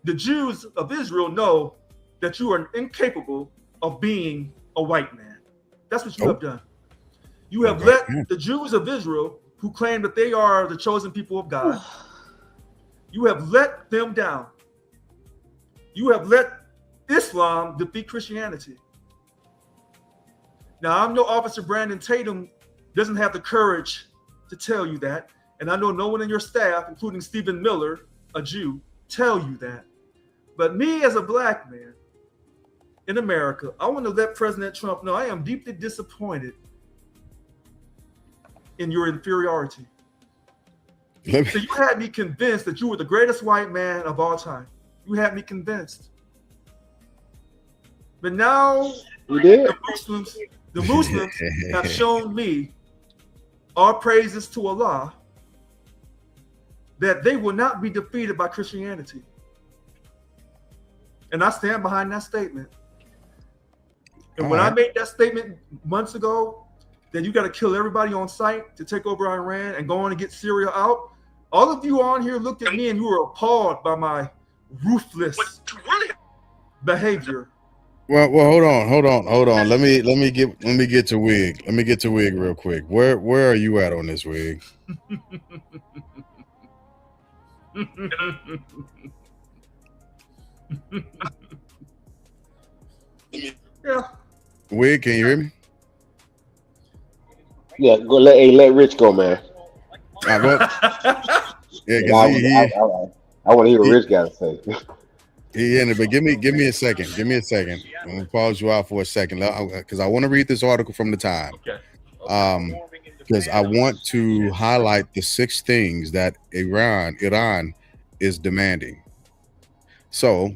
the Jews of Israel know that you are incapable of being a white man. That's what you have done. You have let the Jews of Israel, who claim that they are the chosen people of God, you have let them down. You have let Islam defeat Christianity. Now, I know Officer Brandon Tatum doesn't have the courage to tell you that. And I know no one in your staff, including Stephen Miller, a Jew, tell you that. But me as a black man in America, I want to let President Trump know I am deeply disappointed in your inferiority. So you had me convinced that you were the greatest white man of all time. You had me convinced. But now the Muslims have shown me, all praises to Allah, that they will not be defeated by Christianity. And I stand behind that statement. And when I made that statement months ago, that you got to kill everybody on sight to take over Iran and go on and get Syria out, all of you on here looked at me and you were appalled by my ruthless behavior. Well, hold on. Let me get to Wig. Let me get to Wig real quick. Where are you at on this, Wig? Yeah. Wig, can you hear me? Yeah, go let Rich go, man. Yeah, I want to hear what Rich got to say. He in it, but give me a second. Give me a second. I'm gonna pause you out for a second because I want to read this article from the Time. Okay. Because I want to highlight the 6 things that Iran is demanding. So,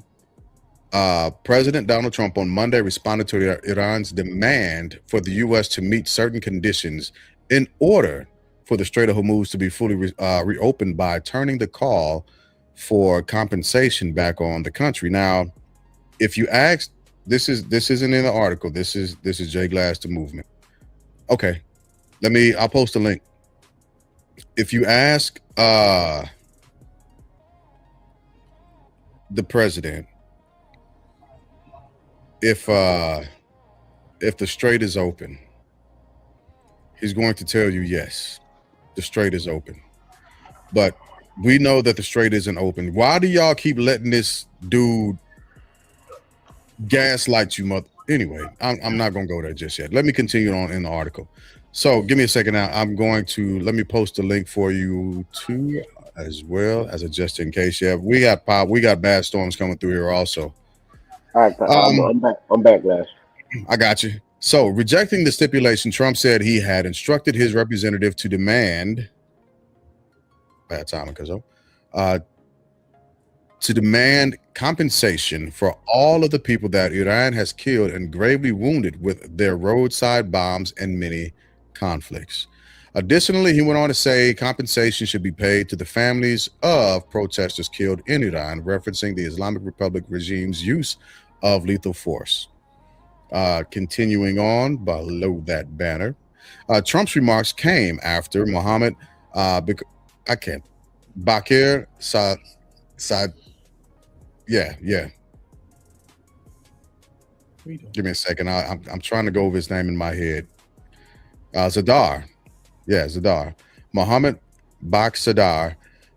President Donald Trump on Monday responded to Iran's demand for the U.S. to meet certain conditions in order for the Strait of Hormuz to be fully reopened by turning the call for compensation back on the country. Now, if you ask, this isn't in the article. This is Jay Glass, the movement. Okay, I'll post a link. If you ask the president if the strait is open, he's going to tell you yes, the strait is open. But we know that the strait isn't open. Why do y'all keep letting this dude gaslight you, mother? Anyway, I'm not gonna go there just yet. Let me continue on in the article. So give me a second now. I'm going to let me post a link for you too, as well as a just in case. Yeah, we got bad storms coming through here also. All right, I'm back. I'm back, Glass. I got you. So, rejecting the stipulation, Trump said he had instructed his representative to demand compensation for all of the people that Iran has killed and gravely wounded with their roadside bombs and many conflicts. Additionally, he went on to say compensation should be paid to the families of protesters killed in Iran, referencing the Islamic Republic regime's use of lethal force. Continuing on below that banner, Trump's remarks came after Mohammed Bakir Saad. Yeah. Give me a second. I'm trying to go over his name in my head. Zadar. Yeah, Zadar. Mohammed Sadr,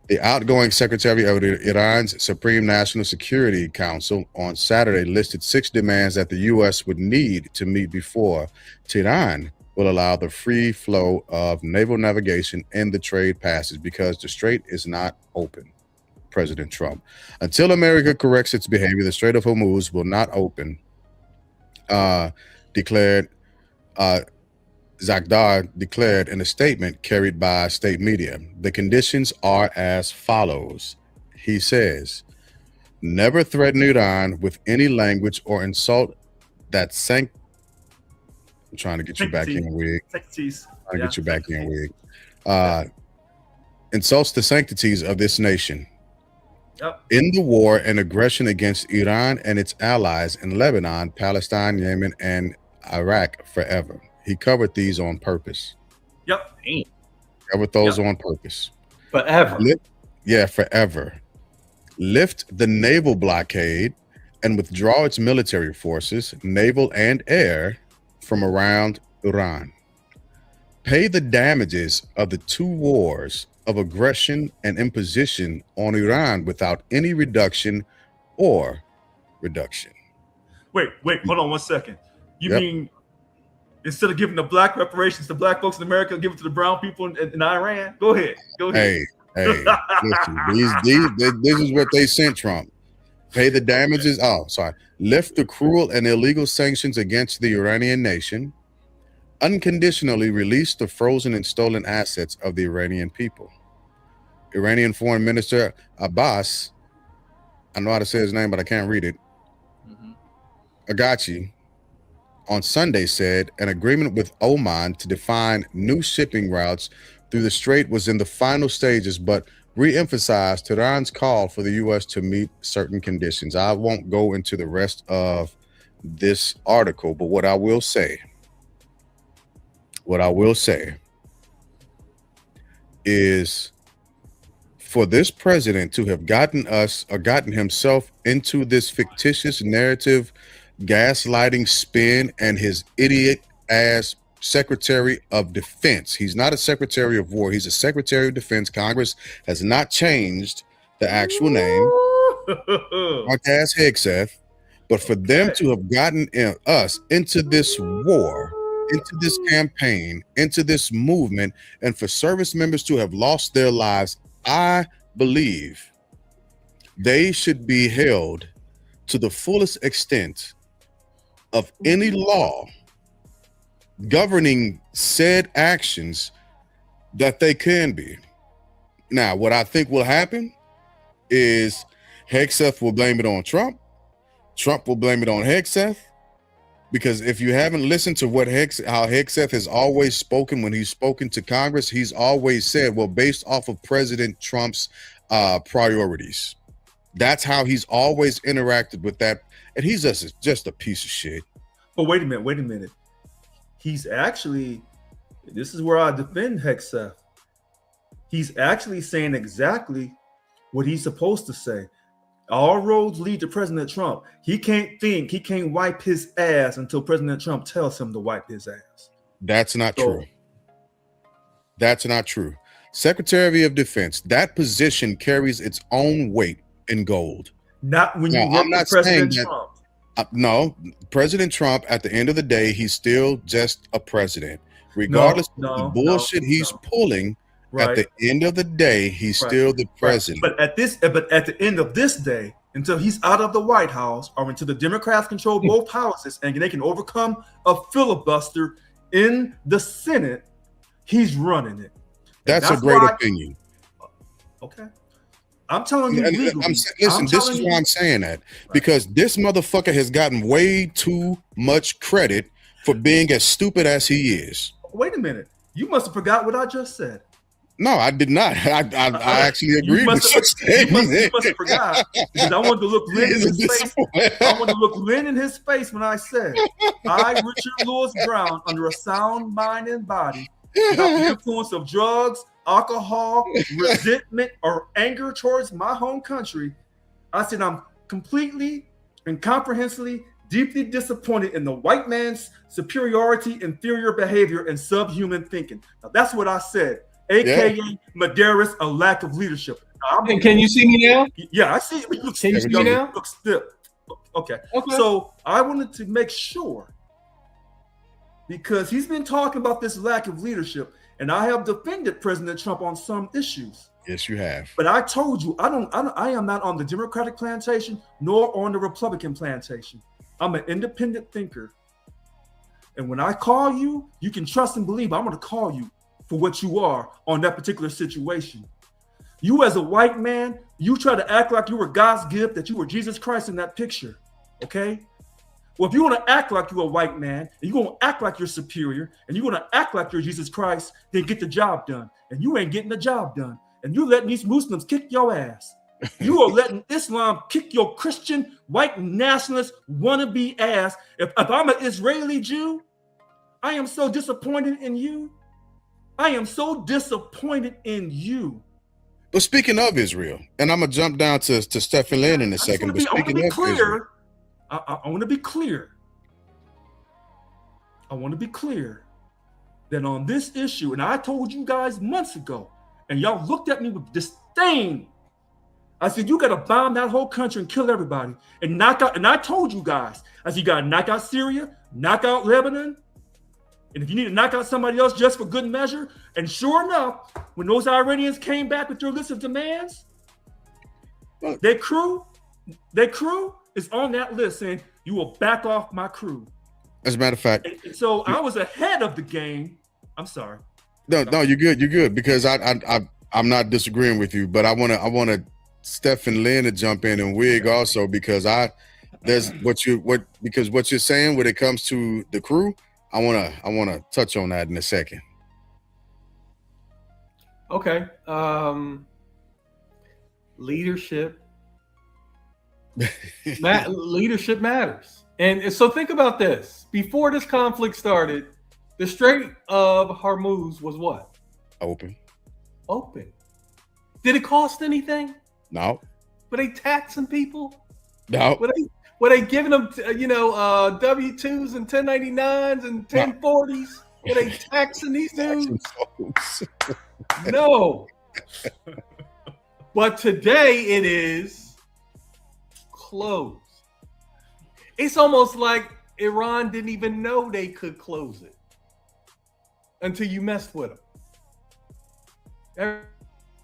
the outgoing secretary of Iran's Supreme National Security Council, on Saturday listed 6 demands that the U.S. would need to meet before Tehran will allow the free flow of naval navigation in the trade passage because the strait is not open. President Trump. Until America corrects its behavior, the Strait of Hormuz will not open, declared Zagdar declared in a statement carried by state media. The conditions are as follows. He says, never threaten Iran with any language or insult that I'm trying to get you back in, Wig. Sanctities. Trying to get you back in, Wig. Insults the sanctities of this nation. Yep. In the war and aggression against Iran and its allies in Lebanon, Palestine, Yemen, and Iraq forever. He covered these on purpose. Yep. Covered those on purpose. Forever. Forever. Lift the naval blockade and withdraw its military forces, naval and air, from around Iran. Pay the damages of the 2 wars of aggression and imposition on Iran without any reduction or reduction. Wait, hold on 1 second. You mean instead of giving the black reparations to black folks in America, give it to the brown people in Iran? Go ahead. Hey, listen, this is what they sent Trump. Pay the damages. Lift the cruel and illegal sanctions against the Iranian nation. Unconditionally release the frozen and stolen assets of the Iranian people. Iranian Foreign Minister Abbas, I know how to say his name, but I can't read it. Agachi, on Sunday said an agreement with Oman to define new shipping routes through the strait was in the final stages, but re-emphasized Tehran's call for the U.S. to meet certain conditions. I won't go into the rest of this article, but what I will say is, for this president to have gotten himself into this fictitious narrative, gaslighting spin, and his idiot ass Secretary of Defense. He's not a Secretary of War. He's a Secretary of Defense. Congress has not changed the actual name. Mark-ass Hegseth. But for them to have gotten us into this war, into this campaign, into this movement, and for service members to have lost their lives, I believe they should be held to the fullest extent of any law governing said actions that they can be. Now, what I think will happen is Hegseth will blame it on Trump. Trump will blame it on Hegseth. Because if you haven't listened to how Hegseth has always spoken when he's spoken to Congress, he's always said, well, based off of President Trump's priorities. That's how he's always interacted with that. And he's just a piece of shit. But wait a minute. He's actually, this is where I defend Hegseth. He's actually saying exactly what he's supposed to say. All roads lead to President Trump. He can't wipe his ass until President Trump tells him to wipe his ass. That's not true. That's not true. Secretary of Defense, that position carries its own weight in gold. Not when you work with President Trump. No, President Trump, at the end of the day, he's still just a president. Regardless of the bullshit he's pulling, at the end of the day, he's still the president. But at the end of this day, until he's out of the White House or until the Democrats control both houses and they can overcome a filibuster in the Senate, he's running it. That's a great opinion. Okay. I'm telling you legally. Listen, this is why I'm saying that. Because this motherfucker has gotten way too much credit for being as stupid as he is. Wait a minute. You must have forgot what I just said. No, I did not. I actually agree with your statement. You must have forgot. Because I wanted to look Lynn in his face. I wanted to look Lynn in his face when I said, I, Richard Lewis Brown, under a sound mind and body, without the influence of drugs, alcohol, resentment, or anger towards my home country, I said I'm completely and comprehensively deeply disappointed in the white man's superiority, inferior behavior, and subhuman thinking. Now that's what I said, aka Madeiras, a lack of leadership. And can you see me now? Yeah, I see you. Can you see me now? Look still. Okay. So I wanted to make sure, because he's been talking about this lack of leadership, and I have defended President Trump on some issues. Yes, you have. But I told you, I am not on the Democratic plantation nor on the Republican plantation. I'm an independent thinker. And when I call you, you can trust and believe I'm going to call you for what you are on that particular situation. You as a white man, you try to act like you were God's gift, that you were Jesus Christ in that picture. Okay? Well, if you want to act like you're a white man, and you're going to act like you're superior, and you're going to act like you're Jesus Christ, then get the job done. And you ain't getting the job done. And you letting these Muslims kick your ass. You are letting Islam kick your Christian, white nationalist, wannabe ass. If I'm an Israeli Jew, I am so disappointed in you. I am so disappointed in you. But speaking of Israel, and I'm gonna jump down to Stephen Lynn in a second. I want to be clear. I want to be clear. I want to be clear that on this issue, and I told you guys months ago, and y'all looked at me with disdain. I said, you got to bomb that whole country and kill everybody and knock out. And I told you guys, I said, you got to knock out Syria, knock out Lebanon. And if you need to knock out somebody else just for good measure, and sure enough, when those Iranians came back with their list of demands, their crew is on that list saying, you will back off my crew. As a matter of fact. And so I was ahead of the game. I'm sorry. No, you're good. You're good, because I'm not disagreeing with you, but I want Stephen Lynn to jump in and Wig also, because what you're saying when it comes to the crew, I wanna touch on that in a second. Okay. Leadership. Leadership matters. And so think about this. Before this conflict started, the Strait of Hormuz was what? Open. Did it cost anything? No. Were they taxing people? No. Were they giving them, W-2s and 1099s and 1040s? Were they taxing these dudes? No. But today it is closed. It's almost like Iran didn't even know they could close it until you messed with them.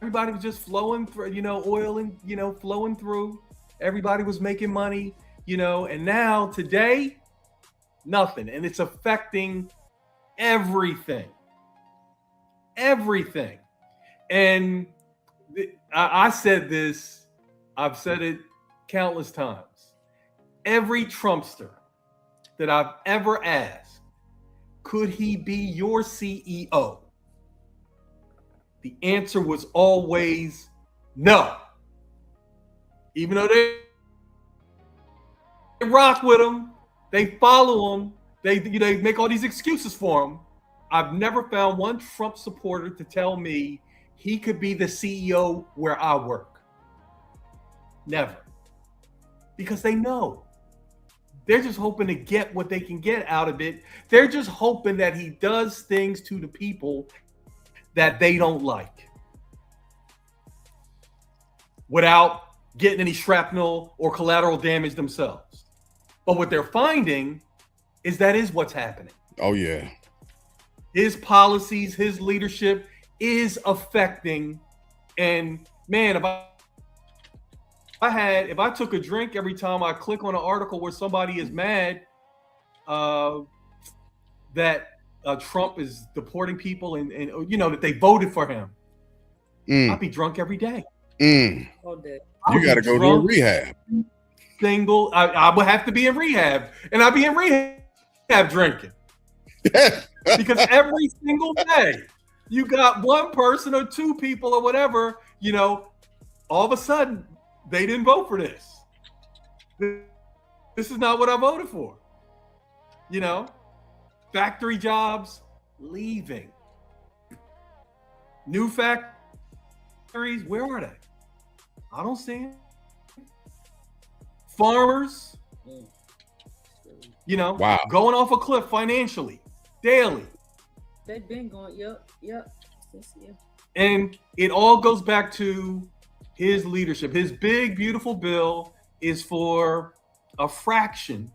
Everybody was just flowing through, oil and, flowing through. Everybody was making money, and now today, nothing. And it's affecting everything. Everything. And I said this, I've said it countless times. Every Trumpster that I've ever asked, could he be your CEO? The answer was always no. Even though they rock with him, they follow him, they make all these excuses for him. I've never found one Trump supporter to tell me he could be the CEO where I work. Never. Because they know. They're just hoping to get what they can get out of it. They're just hoping that he does things to the people that they don't like without getting any shrapnel or collateral damage themselves. But what they're finding is that is what's happening. Oh, yeah. His policies, his leadership is affecting. And man, if I took a drink every time I click on an article where somebody is mad that Trump is deporting people and that they voted for him, I'd be drunk every day. All day. You got to go to a rehab. I would have to be in rehab, and I'd be in rehab drinking because every single day you got one person or two people or whatever, all of a sudden they didn't vote for this. This is not what I voted for. Factory jobs leaving. New factories, where are they? I don't see them. Farmers, wow, going off a cliff financially, daily. They've been going, yep. And it all goes back to his leadership. His big, beautiful bill is for a fraction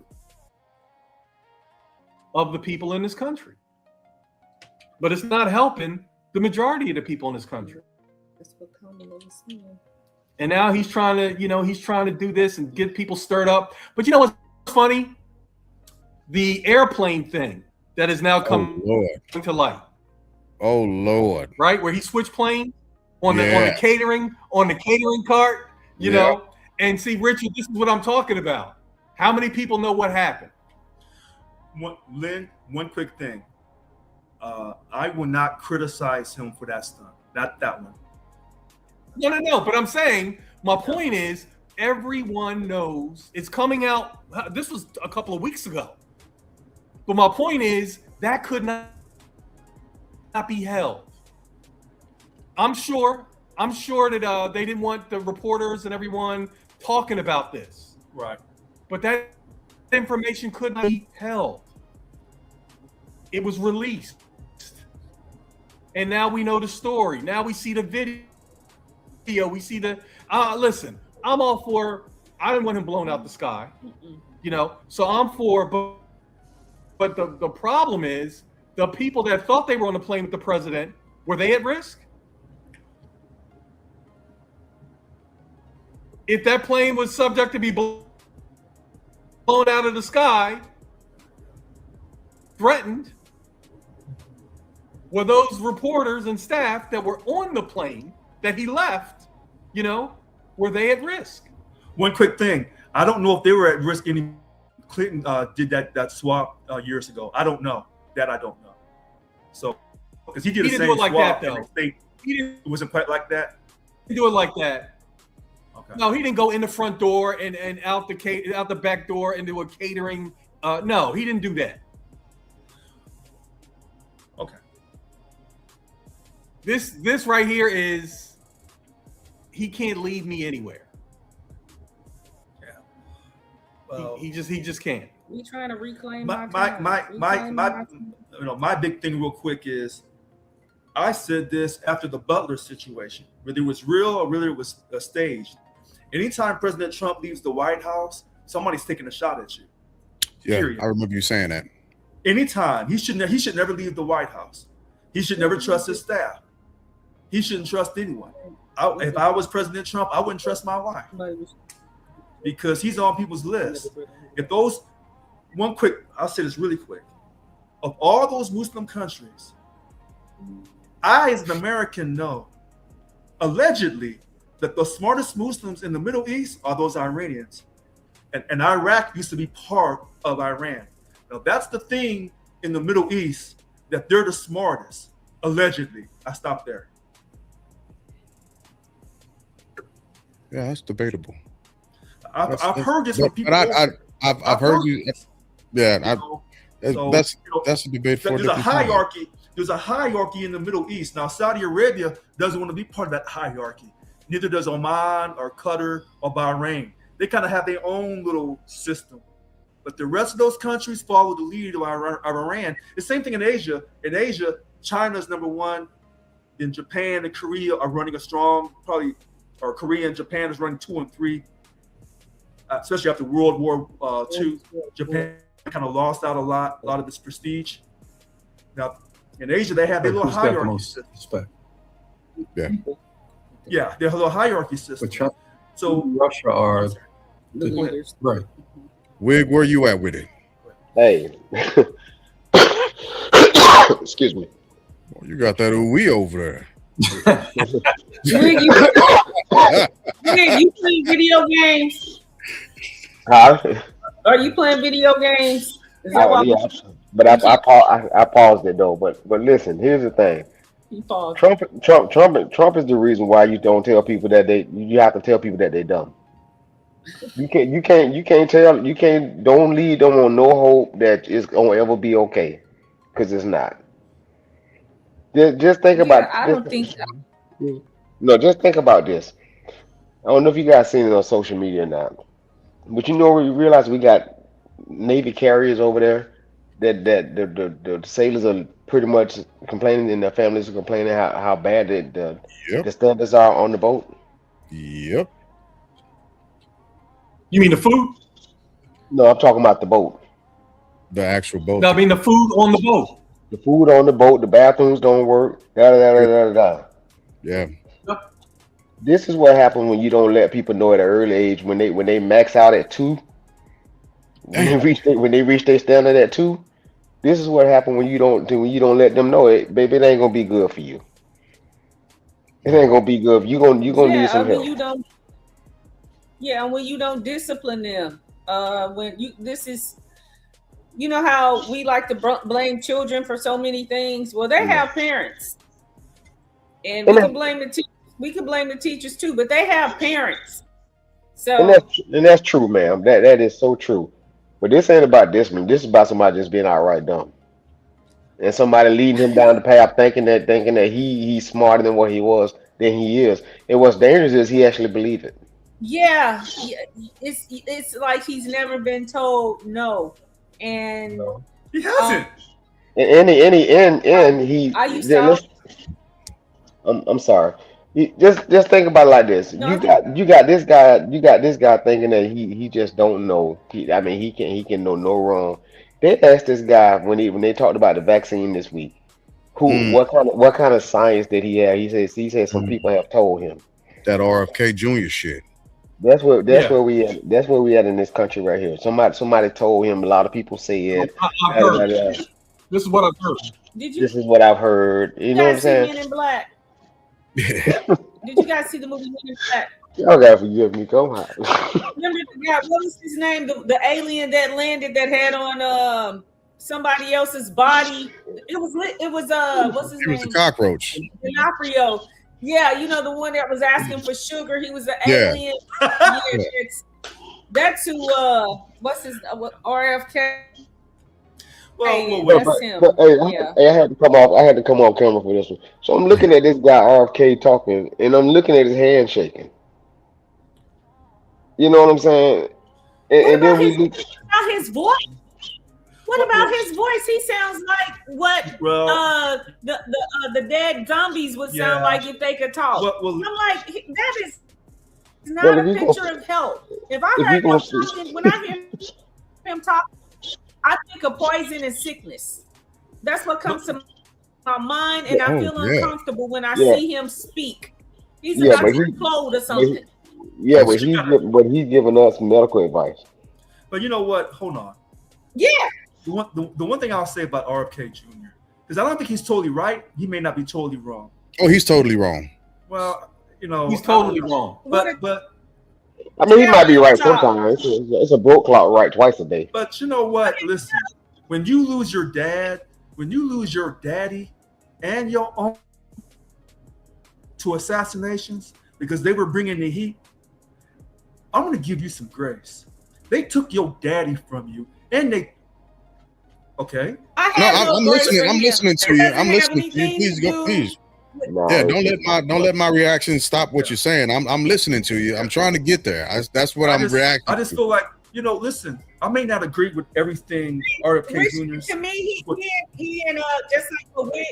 of the people in this country. But it's not helping the majority of the people in this country. That's what Kamala was saying. And now he's trying to do this and get people stirred up. But what's funny? The airplane thing that is now coming to light. Oh Lord! Right, where he switched planes on the catering cart, and see, Richard, this is what I'm talking about. How many people know what happened? One quick thing. I will not criticize him for that stunt. Not that one. No. But I'm saying my point is everyone knows it's coming out. This was a couple of weeks ago. But my point is that could not be held. I'm sure that they didn't want the reporters and everyone talking about this. Right. But that information could not be held. It was released. And now we know the story. Now we see the video. We see the listen, I'm all for I didn't want him blown out the sky. So I'm for but the problem is the people that thought they were on the plane with the president, were they at risk? If that plane was subject to be blown out of the sky, threatened, were those reporters and staff that were on the plane that he left, were they at risk? One quick thing. I don't know if they were at risk any. Clinton did that swap years ago. I don't know. That I don't know. So, because he did the same do it like swap. that, though. It wasn't quite like that. He do it like that. Okay. No, he didn't go in the front door and out the back door and do a catering. No, he didn't do that. Okay. This right here is he can't lead me anywhere. Yeah. Well, he just can't. We trying to reclaim my time. my big thing real quick is I said this after the Butler situation, whether it was real or whether it was staged. Anytime President Trump leaves the White House, somebody's taking a shot at you. Yeah, Period. I remember you saying that. Anytime he should never leave the White House. He should never trust his staff. He shouldn't trust anyone. If I was President Trump, I wouldn't trust my wife because he's on people's list. If those I'll say this really quick. Of all those Muslim countries, I as an American know allegedly that the smartest Muslims in the Middle East are those Iranians. And Iraq used to be part of Iran. Now that's the thing in the Middle East, that they're the smartest, allegedly. I stopped there. Yeah, that's debatable. I've heard this from people. But I've heard you. Yeah, that's a debate for there's a hierarchy. There's a hierarchy in the Middle East. Now, Saudi Arabia doesn't want to be part of that hierarchy. Neither does Oman or Qatar or Bahrain. They kind of have their own little system. But the rest of those countries follow the lead of Iran. The same thing in Asia. In Asia, China's number one. In Japan and Korea are running a strong, or Korea and Japan is running 2 and 3. Especially after World War II, Japan kind of lost out a lot of its prestige. Now, in Asia, they have their little hierarchy system. Yeah, they have a little hierarchy system. But So Russia are The leaders. right. Wig, where you at with it? Hey, excuse me. Well, you got that ooh-wee over there. Wig, you playing video games? Huh? Are you playing video games? Is that why Yeah, but I paused it though. But listen, here's the thing. you paused? Trump is the reason why you don't tell people that you have to tell people that they're dumb. You can't don't lead them on no hope that it's gonna ever be okay, because it's not. Just think about. I don't think. No, just think about this. I don't know if you guys seen it on social media or not, but we realize we got Navy carriers over there that the sailors are pretty much complaining, and their families are complaining how bad the standards are on the boat. Yep. You mean the food? No, I'm talking about the boat. The actual boat. No, I mean the food on the boat. The food on the boat, the bathrooms don't work. Yeah. This is what happens when you don't let people know at an early age, when they max out at 2. When they reach their standard at 2, this is what happens when you don't let them know it, baby. It ain't gonna be good for you. It ain't gonna be good. You gonna need some help. And when you don't discipline them, you know how we like to blame children for so many things. Well, they have parents, and And we can that, blame the teachers. We can blame the teachers too, but they have parents. and So that's true, ma'am. That is so true. But this ain't about this man. This is about somebody just being outright dumb. And somebody leading him down the path thinking that he's smarter than what he was than he is. And what's dangerous is he actually believe it. yeah, yeah, it's like he's never been told no, and No. He um, hasn't. And he I used then to. let's I'm sorry. Just think about it like this. No, You got this guy thinking that he just don't know. I mean he can know no wrong. They asked this guy when they talked about the vaccine this week. Who Mm, what kind of science did he have? He said some mm. people have told him. That RFK Jr. shit. That's where that's Yeah, where we at. That's where we at in this country right here. Somebody told him. A lot of people said. I've Da, da, heard. da, da. This is what I've heard. did you This is what I've heard. You know what I'm guys see saying? Men in Black? Yeah. Did you guys see the movie Men in Black? Y'all gotta forgive me. Come on. Remember the guy? What was his name? The alien that landed that had on somebody else's body. It was what's his He was a name? cockroach. DiCaprio. Yeah, you know the one that was asking for sugar. He was an Yeah. alien. Yeah, Yeah. that's who. What's his RFK? well, But, wait. but, That's him. but hey, Yeah. I had to come off. I had to come off camera for this one. So I'm looking at this guy RFK talking, and I'm looking at his hand shaking. You know what I'm saying? And, What and then about we his look. voice? What Well, about well, his voice? He sounds like what well, the dead zombies would sound yeah. like if they could talk. Well, I'm like, that is Well, not a if you picture go, of health. If I if you heard go, him talking, when I hear him talk, I think of poison and sickness. That's what well, comes to my mind, yeah, and I Oh feel yeah. uncomfortable when I yeah, see him speak. He's yeah, about but to implode or but he, something. yeah, That's but but you gotta. he's giving us medical advice. But you know what? Hold on. Yeah, The one thing I'll say about RFK Jr. because I don't think he's totally right. He may not be totally wrong. oh, he's totally wrong. Well, He's I don't totally know. wrong. what a But I mean, he might be terrible right job. sometimes. It's a broke clock right twice a day. but you know what? Listen, when you lose your dad, when you lose your daddy and your uncle to assassinations because they were bringing the heat, I'm gonna give you some grace. They took your daddy from you, and they okay. I No, have no I'm grace listening. for I'm him. listening to It you. doesn't I'm have listening to you. anything Please to go. do Please. with No, Yeah. it's Don't let just, my reaction stop what Yeah, you're saying. I'm listening to you. I'm trying to get there. That's what I I'm just I reacting just to. feel like listen. I may not agree with everything RFK Rich. Jr.'s. To me, But he and just like a wig,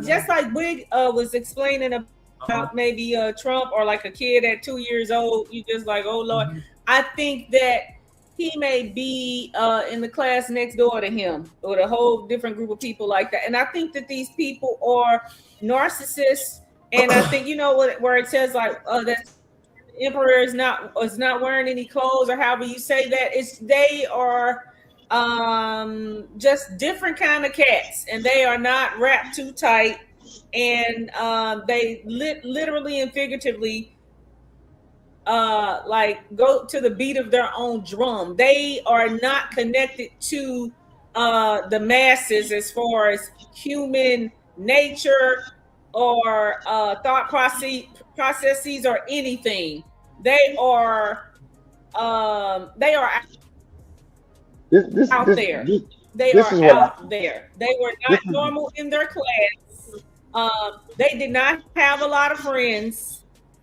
just like Wig was explaining uh-huh. about maybe Trump or like a kid at 2 years old. You just like, oh Lord. Mhm. I think that he may be in the class next door to him with a whole different group of people like that. And I think that these people are narcissists. And I think where it says like that the emperor is not wearing any clothes or however you say that. They are just different kind of cats, and they are not wrapped too tight, and they literally and figuratively like go to the beat of their own drum. They are not connected to the masses as far as human nature or thought processes or anything. They are this out this there. this They this are is what I out there. They were this not is normal in their class. They did not have a lot of friends.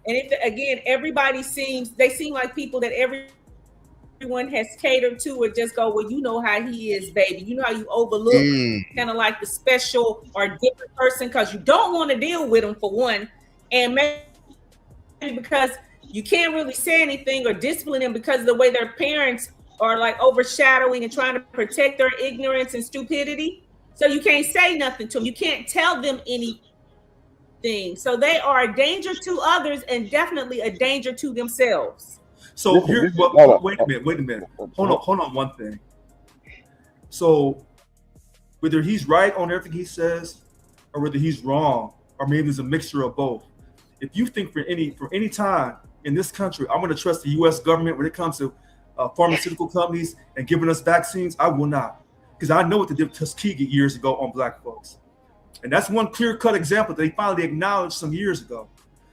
And again, they seem like people that everyone has catered to or just go, well, you know how he is, baby. You know how you overlook Mm, kind of like the special or different person because you don't want to deal with them for one. And maybe because you can't really say anything or discipline them because of the way their parents are like overshadowing and trying to protect their ignorance and stupidity. So you can't say nothing to them. You can't tell them anything. So they are a danger to others and definitely a danger to themselves. So this is here, this is well, hold wait a minute, wait a minute. on. Hold on one thing. So whether he's right on everything he says, or whether he's wrong, or maybe it's a mixture of both. If you think for any time in this country, I'm going to trust the U.S. government when it comes to pharmaceutical companies and giving us vaccines, I will not, because I know what they did with Tuskegee years ago on black folks, and that's one clear-cut example that they finally acknowledged some years ago.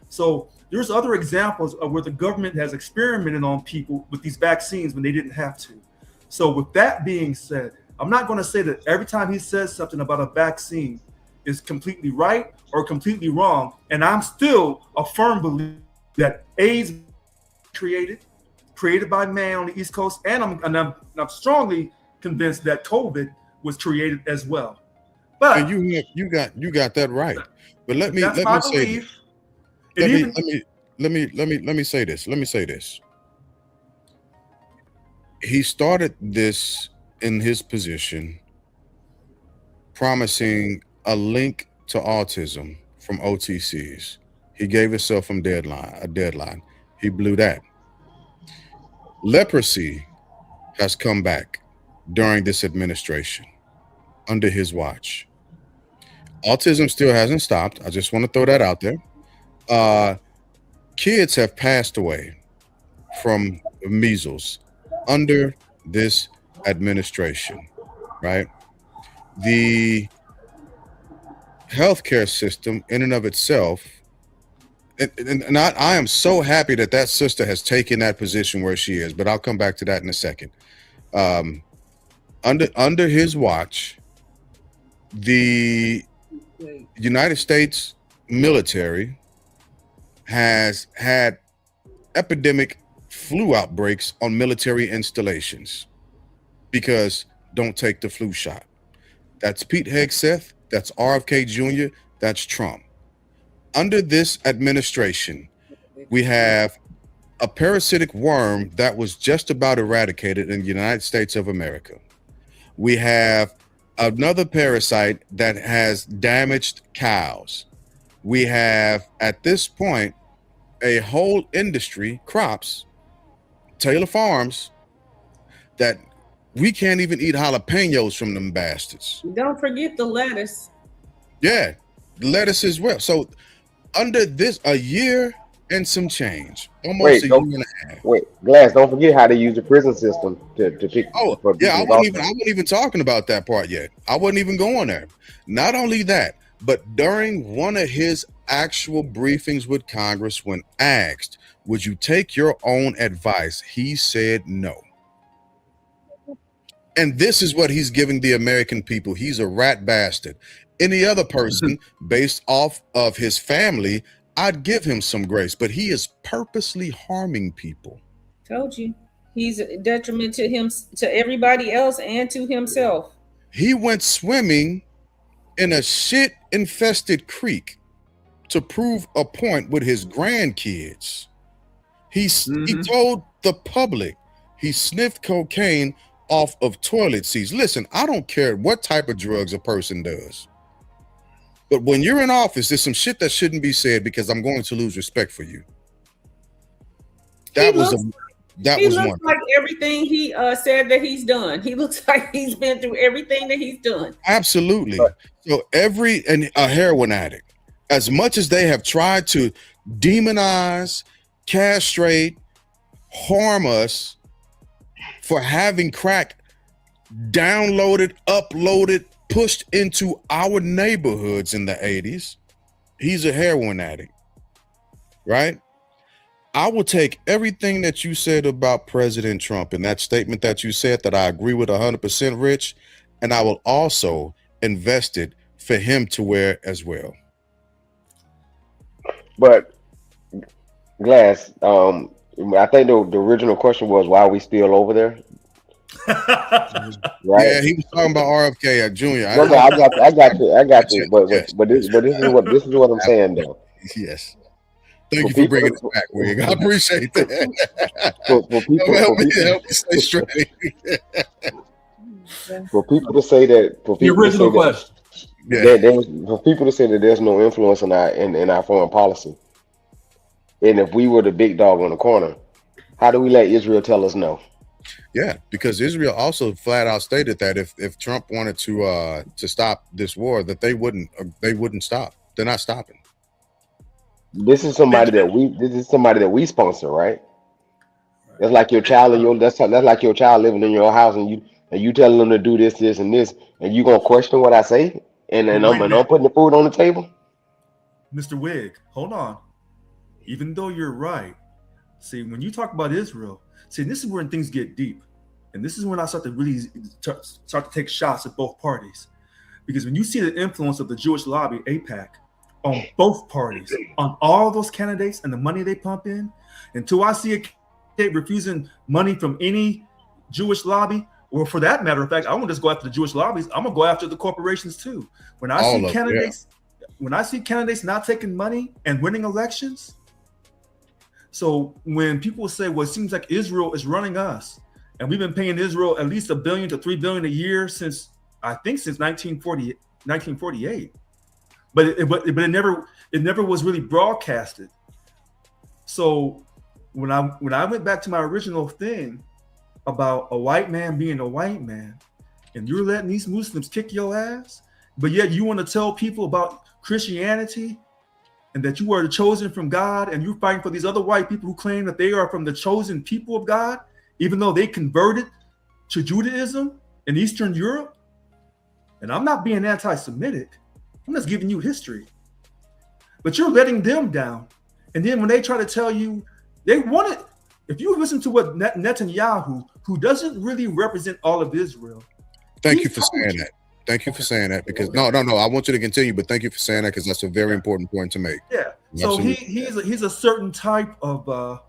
So there's other examples of where the government has experimented on people with these vaccines when they didn't have to. So with that being said, I'm not going to say that every time he says something about a vaccine is completely right or completely wrong. And I'm still a firm believer that AIDS created by man on the East Coast, and I'm strongly convinced that COVID was created as well. But And you got that right. But let me that's my say this. belief. And even Let me say this. Let me say this. He started this in his position, promising a link to autism from OTCs. He gave himself a deadline. He blew that. Leprosy has come back during this administration under his watch. Autism still hasn't stopped. I just want to throw that out there. Kids have passed away from measles under this administration, right? The healthcare system in and of itself, and I am so happy that that sister has taken that position where she is, but I'll come back to that in a second. Under his watch, the United States military has had epidemic flu outbreaks on military installations because don't take the flu shot. That's Pete Hegseth, that's RFK Jr., that's Trump. Under this administration, we have a parasitic worm that was just about eradicated in the United States of America. We have another parasite that has damaged cows. We have, at this point, a whole industry, crops, Taylor Farms, that we can't even eat jalapenos from them bastards. Don't forget the lettuce. Yeah, lettuce as well. So under this, a year and some change, almost a year and a half. Wait, Glass, don't forget how they use the prison system to pick. Oh, yeah, I wasn't even talking about that part yet. I wasn't even going there. Not only that, but during one of his actual briefings with Congress, when asked, would you take your own advice? He said no. And this is what he's giving the American people. He's a rat bastard. Any other person, based off of his family, I'd give him some grace, but he is purposely harming people. Told you. He's a detriment to him, to everybody else, and to himself. He went swimming in a shit-infested creek to prove a point with his grandkids. He told the public he sniffed cocaine off of toilet seats. Listen, I don't care what type of drugs a person does, but when you're in office, there's some shit that shouldn't be said because I'm going to lose respect for you. That was one. He looks like everything he said that he's done. He looks like he's been through everything that he's done. Absolutely. So a heroin addict, as much as they have tried to demonize, castrate, harm us for having crack downloaded, uploaded, pushed into our neighborhoods in the 80s, he's a heroin addict, right? I will take everything that you said about President Trump and that statement that you said that I agree with 100%, Rich, and I will also invest it for him to wear as well. But Glass, I think the original question was, why are we still over there? Right? Yeah, he was talking about RFK Jr. No, I got you. But this is what I'm saying though. Yes. Thank you for bringing it back, Wig. I appreciate that. Help me stay straight. For people to say that, the original question. For people to say that there's no influence in our foreign policy, and if we were the big dog on the corner, how do we let Israel tell us no? Yeah, because Israel also flat out stated that if Trump wanted to stop this war, that they wouldn't stop. They're not stopping. This is somebody that we sponsor, right? That's like your child and your that's like your child living in your house and you telling them to do this, this, and this, and you gonna question what I say, But and wait a I'm minute, putting the food on the table. Mr. Wig, hold on. Even though you're right, see, when you talk about Israel, see, this is when things get deep. And this is when I start to really start to take shots at both parties. Because when you see the influence of the Jewish lobby, APAC, on both parties, on all those candidates and the money they pump in, until I see a candidate refusing money from any Jewish lobby, or for that matter of fact, I won't just go after the Jewish lobbies, I'm gonna go after the corporations too. When I see All of them, yeah. candidates, when I see candidates not taking money and winning elections, so when people say, well, it seems like Israel is running us, and we've been paying Israel at least $1 billion to $3 billion a year since 1948. But it never was really broadcasted. So when I went back to my original thing about a white man being a white man, and you're letting these Muslims kick your ass, but yet you want to tell people about Christianity and that you are the chosen from God, and you're fighting for these other white people who claim that they are from the chosen people of God, even though they converted to Judaism in Eastern Europe. And I'm not being anti-Semitic. I'm just giving you history. But you're letting them down. And then when they try to tell you, they want it. If you listen to what Netanyahu, who doesn't really represent all of Israel. Thank you for saying that. Thank you for saying that, because no, I want you to continue, but thank you for saying that, because that's a very important point to make. Yeah. So he's a certain type of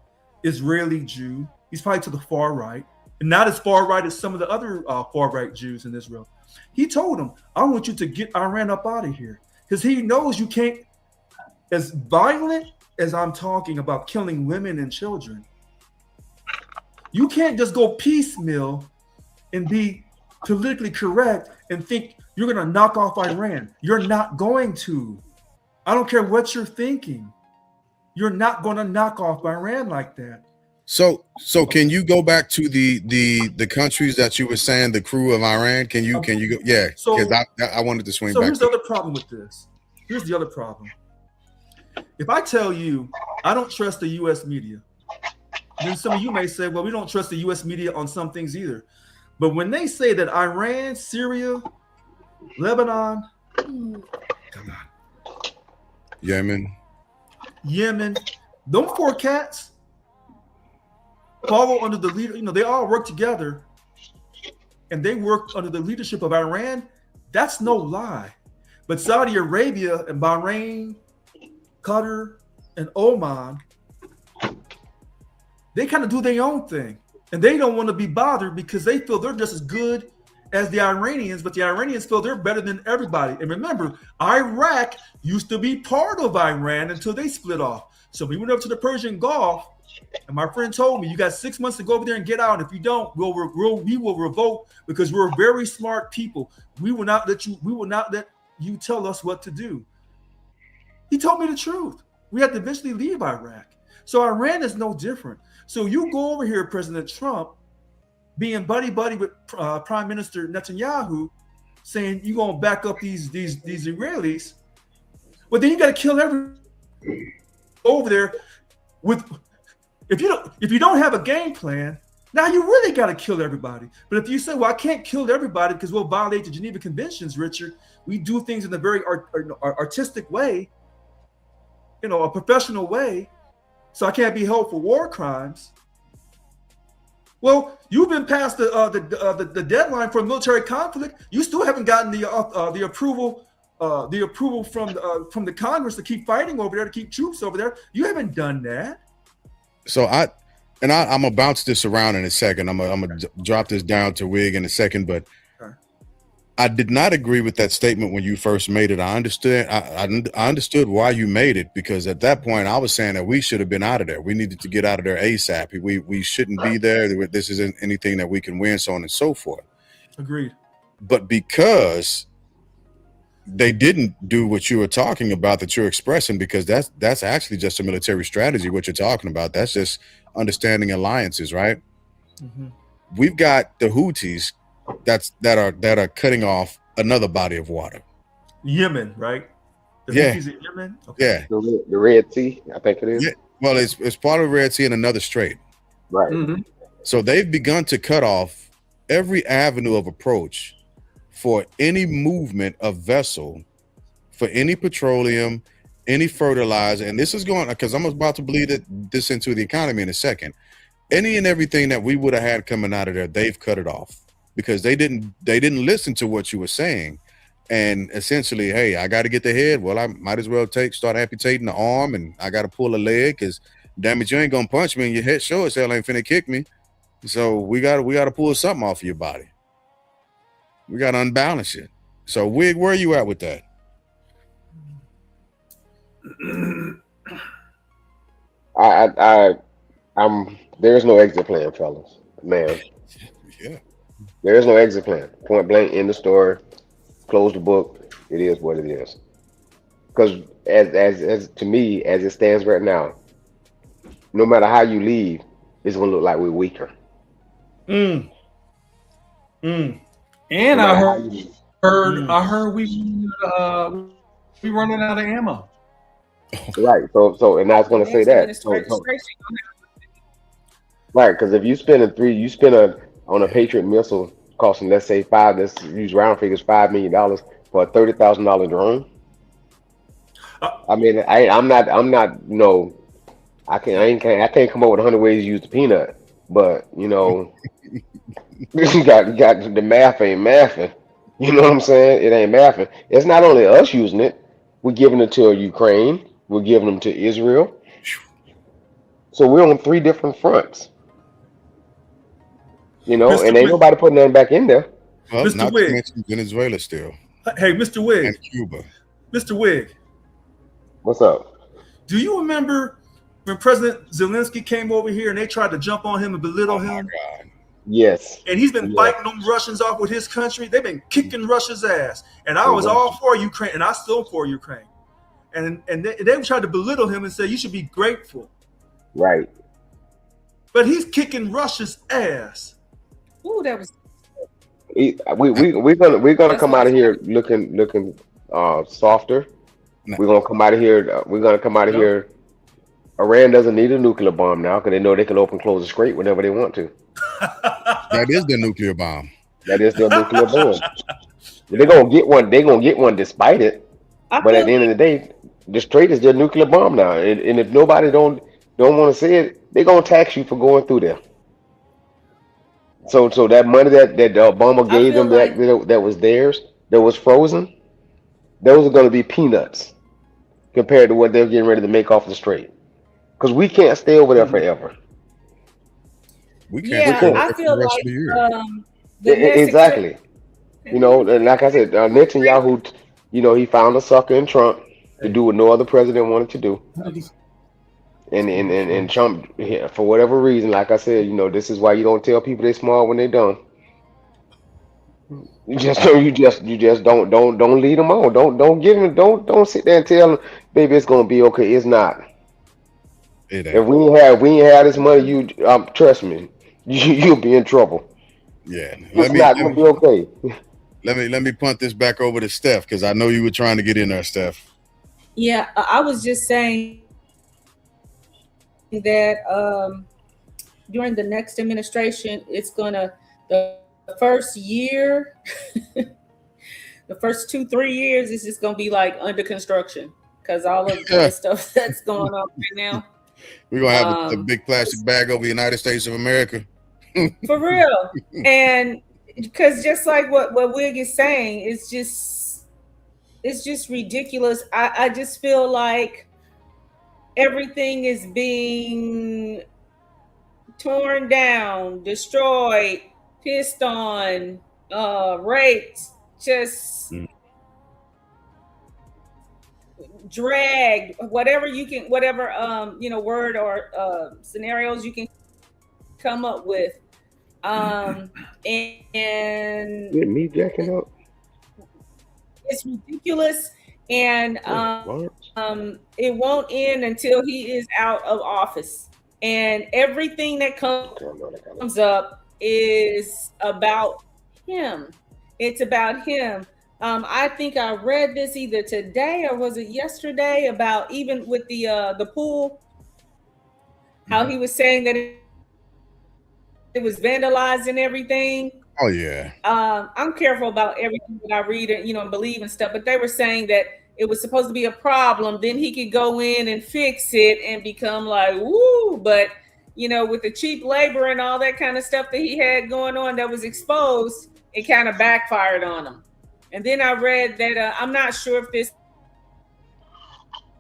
Israeli Jew. He's probably to the far right, and not as far right as some of the other far right Jews in Israel. He told him, I want you to get Iran up out of here, because he knows you can't, as violent as I'm talking about killing women and children, you can't just go piecemeal and be politically correct and think you're going to knock off Iran. You're not going to. I don't care what you're thinking. You're not going to knock off Iran like that. So can you go back to the countries that you were saying, the crew of Iran? Can you go? Yeah, because I wanted to swing back. So here's the other problem with this. Here's the other problem. If I tell you I don't trust the U.S. media, then some of you may say, well, we don't trust the U.S. media on some things either. But when they say that Iran, Syria, Lebanon, Yemen, those four cats follow under the leader, they all work together and they work under the leadership of Iran. That's no lie. But Saudi Arabia and Bahrain, Qatar, and Oman, they kind of do their own thing. And they don't want to be bothered because they feel they're just as good as the Iranians, but the Iranians feel they're better than everybody. And remember, Iraq used to be part of Iran until they split off. So we went up to the Persian Gulf, and my friend told me, you got 6 months to go over there and get out. And if you don't, we will revolt, because we're very smart people. We will not let you tell us what to do. He told me the truth. We have to eventually leave Iraq. So Iran is no different. So you go over here, President Trump, being buddy-buddy with Prime Minister Netanyahu, saying you're going to back up these Israelis. But then you got to kill everyone over there. If you don't have a game plan, now you really got to kill everybody. But if you say, well, I can't kill everybody because we'll violate the Geneva Conventions, Richard. We do things in a very artistic way, a professional way. So I can't be held for war crimes. Well, you've been past the deadline for a military conflict. You still haven't gotten the approval from the Congress to keep fighting over there, to keep troops over there. You haven't done that. So I'm gonna bounce this around in a second. I'm gonna drop this down to Wig in a second, but I did not agree with that statement when you first made it. I understood. I understood why you made it, because at that point I was saying that we should have been out of there. We needed to get out of there ASAP. We shouldn't be there. This isn't anything that we can win, so on and so forth. Agreed. But because they didn't do what you were talking about, that you're expressing, because that's actually just a military strategy. What you're talking about, that's just understanding alliances, right? Mm-hmm. We've got the Houthis that are cutting off another body of water. Yemen, right? Houthis in Yemen? Okay. Yeah. The Red Sea, I think it is. Yeah. Well, it's part of the Red Sea and another strait. Right. Mm-hmm. So they've begun to cut off every avenue of approach for any movement of vessel, for any petroleum, any fertilizer. And this is going, because I'm about to bleed this into the economy in a second. Any and everything that we would have had coming out of there, they've cut it off because they didn't listen to what you were saying. And essentially, hey, I got to get the head. Well, I might as well start amputating the arm, and I got to pull a leg because damn it, you ain't gonna punch me and your head sure as hell ain't finna kick me. So we gotta pull something off of your body. We gotta unbalance it. So Wig, where are you at with that? I'm there's no exit plan, fellas. Man, Yeah. there is no exit plan. Point blank in the story. Close the book. It is what it is. Because as to me, as it stands right now, no matter how you leave, it's gonna look like we're weaker. Mm, mm, No And I matter how heard, you leave. mm. I heard we running out of ammo. Right. And I was gonna say Next that. administration. Right, because if you spend on a Patriot missile costing, let's say let's use round figures, $5 million for a $30,000 drone. Uh, I mean, I'm not, I can't come up with 100 ways to use the peanut, but you got the math ain't mathing. You know what I'm saying? It ain't mathing. It's not only us using it. We're giving it to Ukraine. We're giving them to Israel. So we're on three different fronts. Mr. And ain't Wig, nobody putting nothing back in there. Well, Mr. not to Wig. mention Venezuela still Hey, Mr. and Wig, Cuba. Mr. Wig. What's up? Do you remember when President Zelensky came over here and they tried to jump on him and belittle Oh my him? God. Yes. And he's been Yes. fighting them Russians off with his country. They've been kicking Russia's ass. And I It was was. all for Ukraine, and I still for Ukraine. And they tried to belittle him and say you should be grateful. Right. But he's kicking Russia's ass. Ooh, that was We're gonna that's come why out of it's here looking softer. Nah, We're gonna come out of here. We're gonna come out of Yep. here. Iran doesn't need a nuclear bomb now because they know they can open close the strait whenever they want to. that is the nuclear bomb. That is their nuclear bomb. They're gonna get one. They're gonna get one despite it. I But at feel the end of the day, the strait is their nuclear bomb now. And if nobody don't want to say it, they're gonna tax you for going through there. So that money that Obama I gave feel them like that was theirs, that was frozen, those are gonna be peanuts compared to what they're getting ready to make off the strait. Because we can't stay over there Mhm. forever. We can't We stay yeah, over can't. I there for the feel rest of like the year. the next Exactly. And like I said, Netanyahu, he found a sucker in Trump to Hey, do what no other president wanted to do. And Trump, yeah, for whatever reason, like I said, this is why you don't tell people they smart when they done. You just don't lead them on. Don't give them. Don't sit there and tell them, baby, it's gonna be okay. It's not. It If ain't. we ain't have this money, trust me, you'll be in trouble. Yeah. It's not gonna be okay. Let me punt this back over to Steph because I know you were trying to get in there, Steph. yeah, I was just saying that during the next administration, it's gonna the first year, the first 2-3 years is just gonna be like under construction because all of the stuff that's going on right now. We're gonna have a Um, big plastic bag over the United States of America. for real, and because just like what Wig is saying, it's just ridiculous. I just feel like everything is being torn down, destroyed, pissed on, raped, just Mm. dragged, whatever word or scenarios you can come up with. And Get me jacking up. it's ridiculous, and Lawrence. it won't end until he is out of office. And everything that Okay, I know that kind of- comes up is about him. It's about him. I think I read this either today or was it yesterday about even with the pool, how he was saying that it was vandalized and everything. Oh yeah. I'm careful about everything that I read and and believe and stuff, but they were saying that it was supposed to be a problem. Then he could go in and fix it and become like, woo. But with the cheap labor and all that kind of stuff that he had going on that was exposed, it kind of backfired on him. And then I read that I'm not sure if this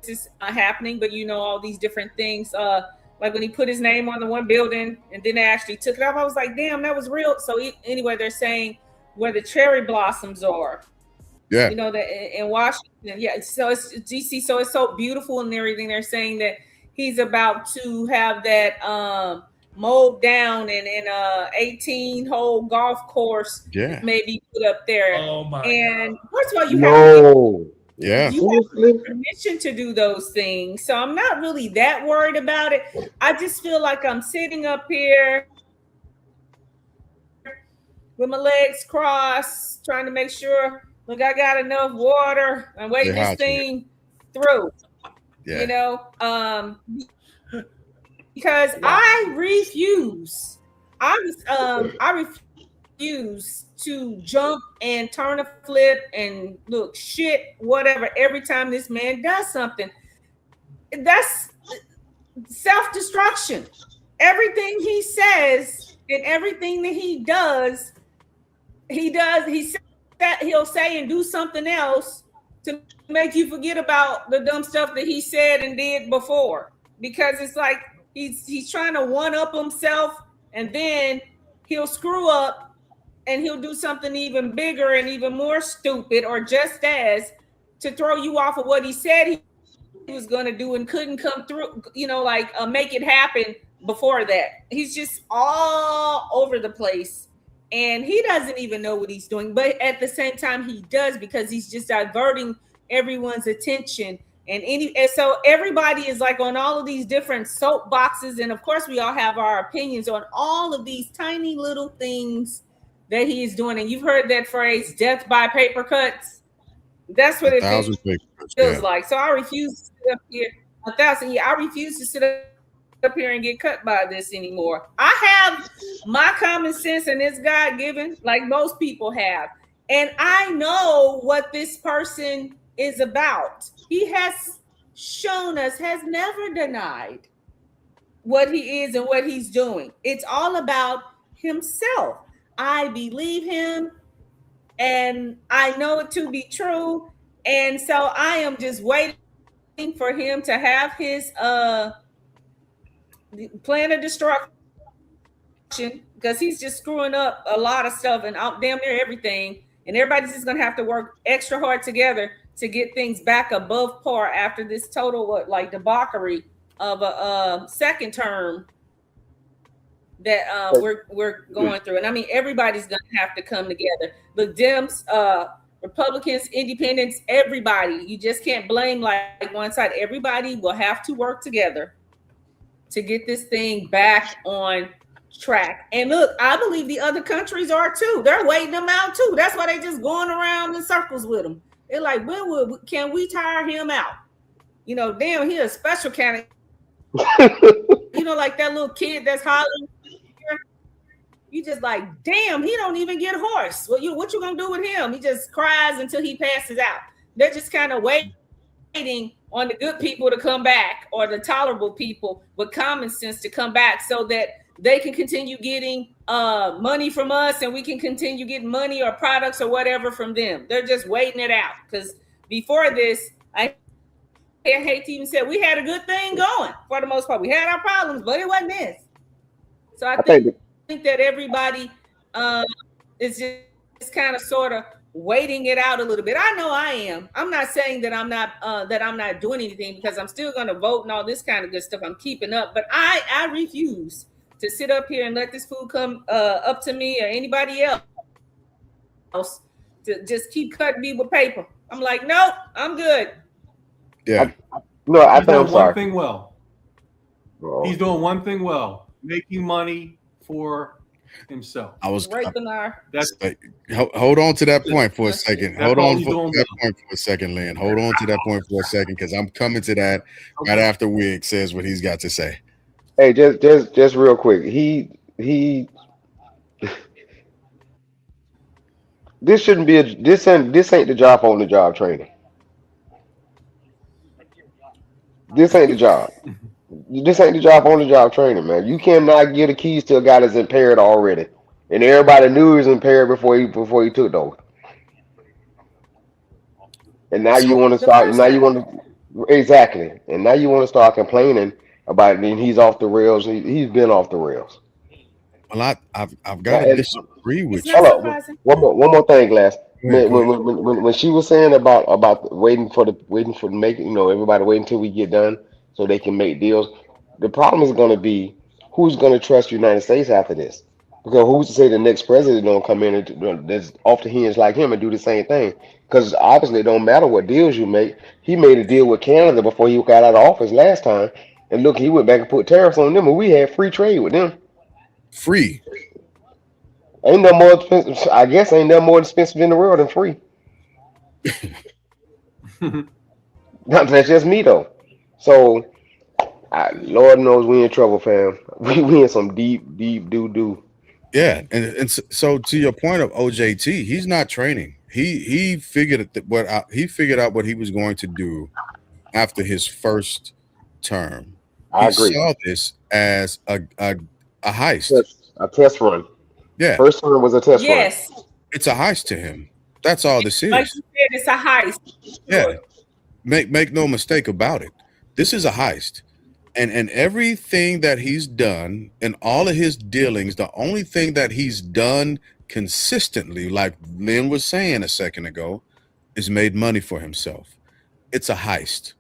is happening, but all these different things. Like when he put his name on the one building and then they actually took it off, I was like, damn, that was real. So anyway, they're saying where the cherry blossoms are. Yeah. That in Washington. Yeah. So it's DC. So it's so beautiful and everything. They're saying that he's about to have that mowed down and in a 18-hole golf course. Yeah. Maybe put up there. Oh my and God. first of all, you No. Yeah. you have permission to do those things. So I'm not really that worried about it. I just feel like I'm sitting up here with my legs crossed, trying to make sure, look, I got enough water. I'm waiting this thing through. Yeah. Because I refuse. I refuse to jump and turn a flip and look shit, whatever, every time this man does something. That's self-destruction. Everything he says and everything that he does, he'll say and do something else to make you forget about the dumb stuff that he said and did before. Because it's like he's trying to one-up himself, and then he'll screw up and he'll do something even bigger and even more stupid or just as to throw you off of what he said he was going to do and couldn't come through, make it happen before that. He's just all over the place and he doesn't even know what he's doing. But at the same time, he does, because he's just diverting everyone's attention. And so everybody is like on all of these different soapboxes. And of course, we all have our opinions on all of these tiny little things that he is doing. And you've heard that phrase, death by paper cuts. That's what it feels like. So I refuse to sit up here. I refuse to sit up here and get cut by this anymore. I have my common sense, and it's God-given, like most people have. And I know what this person is about. He has shown us, has never denied what he is and what he's doing. It's all about himself. I believe him and I know it to be true. And so I am just waiting for him to have his plan of destruction, because he's just screwing up a lot of stuff and damn near everything. And everybody's just going to have to work extra hard together to get things back above par after this total debauchery of a second term that we're going through. And I mean, everybody's going to have to come together. The Dems, Republicans, Independents, everybody. You just can't blame like one side. Everybody will have to work together to get this thing back on track. And look, I believe the other countries are too. They're waiting them out too. That's why they just going around in circles with them. They're like, can we tire him out? Damn, he a special kind of, like that little kid that's hollering. You just like, damn, he don't even get hoarse. What you gonna do with him? He just cries until he passes out. They're just kind of waiting on the good people to come back, or the tolerable people with common sense to come back, so that they can continue getting money from us, and we can continue getting money or products or whatever from them. They're just waiting it out, because before this, I hate to even say, we had a good thing going for the most part. We had our problems, but it wasn't this. So I think that everybody is just kind of sort of waiting it out a little bit. I know I am. I'm not saying that I'm not doing anything, because I'm still going to vote and all this kind of good stuff. I'm keeping up, but I refuse to sit up here and let this food come up to me or anybody else to just keep cutting me with paper. I'm like, nope, I'm good. Yeah. I think doing one thing well. He's doing one thing well, making money for himself. Hold on to that point for a second. Hold on to that point for a second, Lynn. Hold on to that point for a second, because I'm coming to that right after Wig says what he's got to say. Hey, just real quick. He This shouldn't be this ain't the job for on the job training. This ain't the job. This ain't the job on the job training, man. You cannot give the keys to a guy that's impaired already, and everybody knew he was impaired before he took those. And now you So want to The start. first Now you time. want to exactly, and now you want to start complaining about it. And he's off the rails. He's been off the rails. well, I've got Now, to and disagree It's with not you. hold up, surprising. one more thing, Glass. Go ahead, go ahead. When she was saying about waiting for the make, everybody waiting until we get done so they can make deals. The problem is going to be who's going to trust the United States after this, because who's to say the next president don't come in and that's off the hinge like him and do the same thing? Because obviously it don't matter what deals you make. He made a deal with Canada before he got out of office last time, and look, he went back and put tariffs on them, and we had free trade with them. Free. Ain't no more expensive. I guess ain't no more expensive in the world than free. That's just me though. So, Lord knows we in trouble, fam. We in some deep, deep doo doo. Yeah, and so to your point of OJT, he's not training. He figured what out, he figured out what he was going to do after his first term. I He agree. saw this as a heist. A test run. Yeah, First one was a test run. Yes, it's a heist to him. That's all this like is. you said, it's a heist. Yeah, Sure. make no mistake about it. This is a heist. And everything that he's done in all of his dealings, the only thing that he's done consistently, like Lynn was saying a second ago, is made money for himself. It's a heist.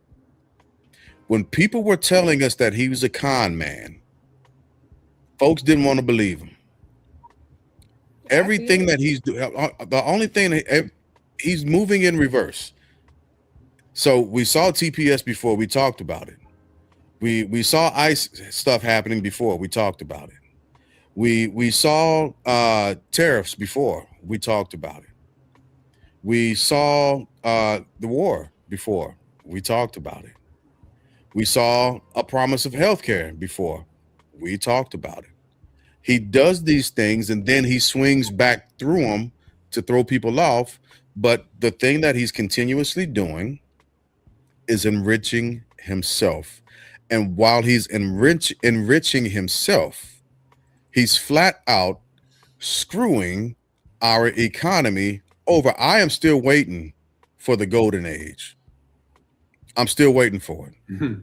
When people were telling us that he was a con man, folks didn't want to believe him. I Everything did. that he's doing, the only thing he's moving in reverse. So we saw TPS before, we talked about it. We saw ICE stuff happening before, we talked about it. We saw tariffs before, we talked about it. We saw the war before, we talked about it. We saw a promise of health care before, we talked about it. He does these things and then he swings back through them to throw people off. But the thing that he's continuously doing is enriching himself. And while he's enriching himself, he's flat out screwing our economy over. I am still waiting for the golden age. I'm still waiting for it.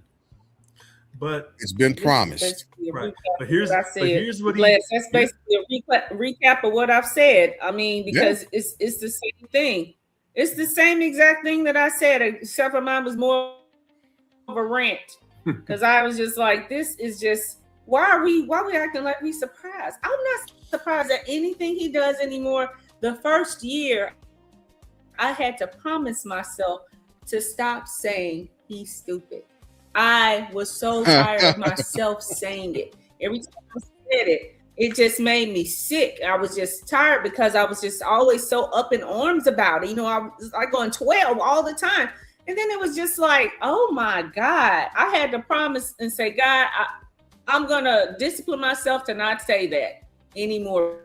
But It's been This is promised. basically a right. recap But of what I said. here's what Glass, he that's here, basically a recap of what I've said. I mean, Yeah. because it's the same thing. It's the same exact thing that I said, except for mine was more of a rant. Because I was just like, this is just why we acting like we surprised? I'm not surprised at anything he does anymore. The first year, I had to promise myself to stop saying he's stupid. I was so tired of myself saying it. Every time I said it, it just made me sick. I was just tired because I was just always so up in arms about it. I was like going 12 all the time. And then it was just like, oh my God. I had to promise and say, God, I'm going to discipline myself to not say that anymore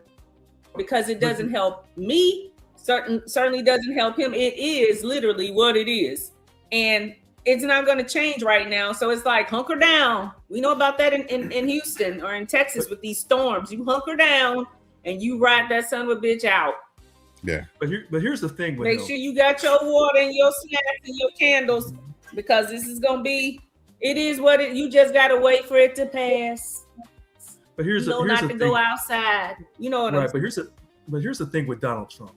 because it doesn't help me. Certainly doesn't help him. It is literally what it is. And it's not going to change right now. So it's like, hunker down. We know about that in Houston or in Texas with these storms. You hunker down and you ride that son of a bitch out. Yeah. but here's the thing with Make him. sure you got your water and your snacks and your candles because this is going to be, it is what it, you just got to wait for it to pass. But here's You know here's not the to thing. go outside. You know what I'm Right, saying? but here's the thing with Donald Trump.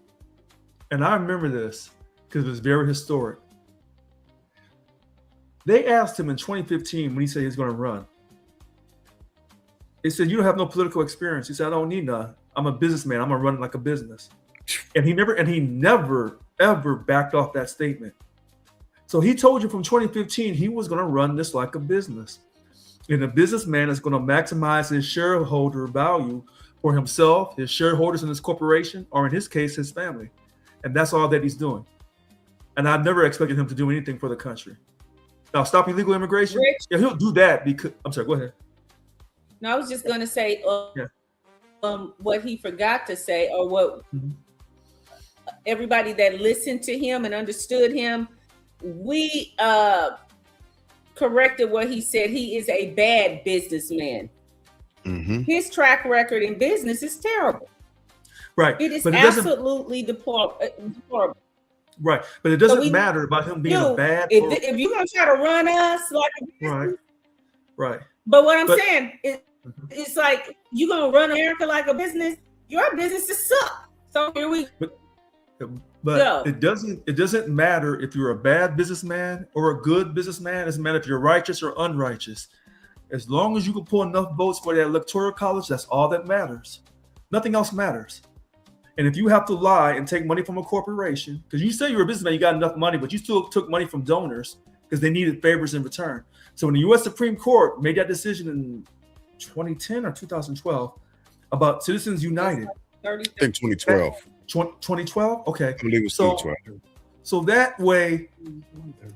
And I remember this because it was very historic. They asked him in 2015 when he said he was going to run. They said, "You don't have no political experience." He said, "I don't need none. I'm a businessman. I'm gonna run like a business." And he never ever backed off that statement. So he told you from 2015 he was going to run this like a business. And a businessman is going to maximize his shareholder value for himself, his shareholders in his corporation, or in his case, his family. And that's all that he's doing. And I never expected him to do anything for the country. Now, stop illegal immigration. Rich. Yeah, he'll do that because I'm sorry, go ahead. No, I was just going to say, Yeah. what he forgot to say, or what everybody that listened to him and understood him, we corrected what he said. He is a bad businessman. His track record in business is terrible. Right. It is but absolutely deplorable. Right. But it doesn't matter about him being a bad if you're gonna try to run us like a business, right. But what I'm saying is, it's like you're gonna run America like a business. Your businesses suck. So here we But it doesn't matter if you're a bad businessman or a good businessman. It doesn't matter if you're righteous or unrighteous. As long as you can pull enough votes for the electoral college, that's all that matters. Nothing else matters. And if you have to lie and take money from a corporation, because you say you're a businessman, you got enough money, but you still took money from donors because they needed favors in return. So when the U.S. Supreme Court made that decision in 2010 or 2012 about Citizens United. I think 2012. 2012? Okay. I believe it was 2012. So that way,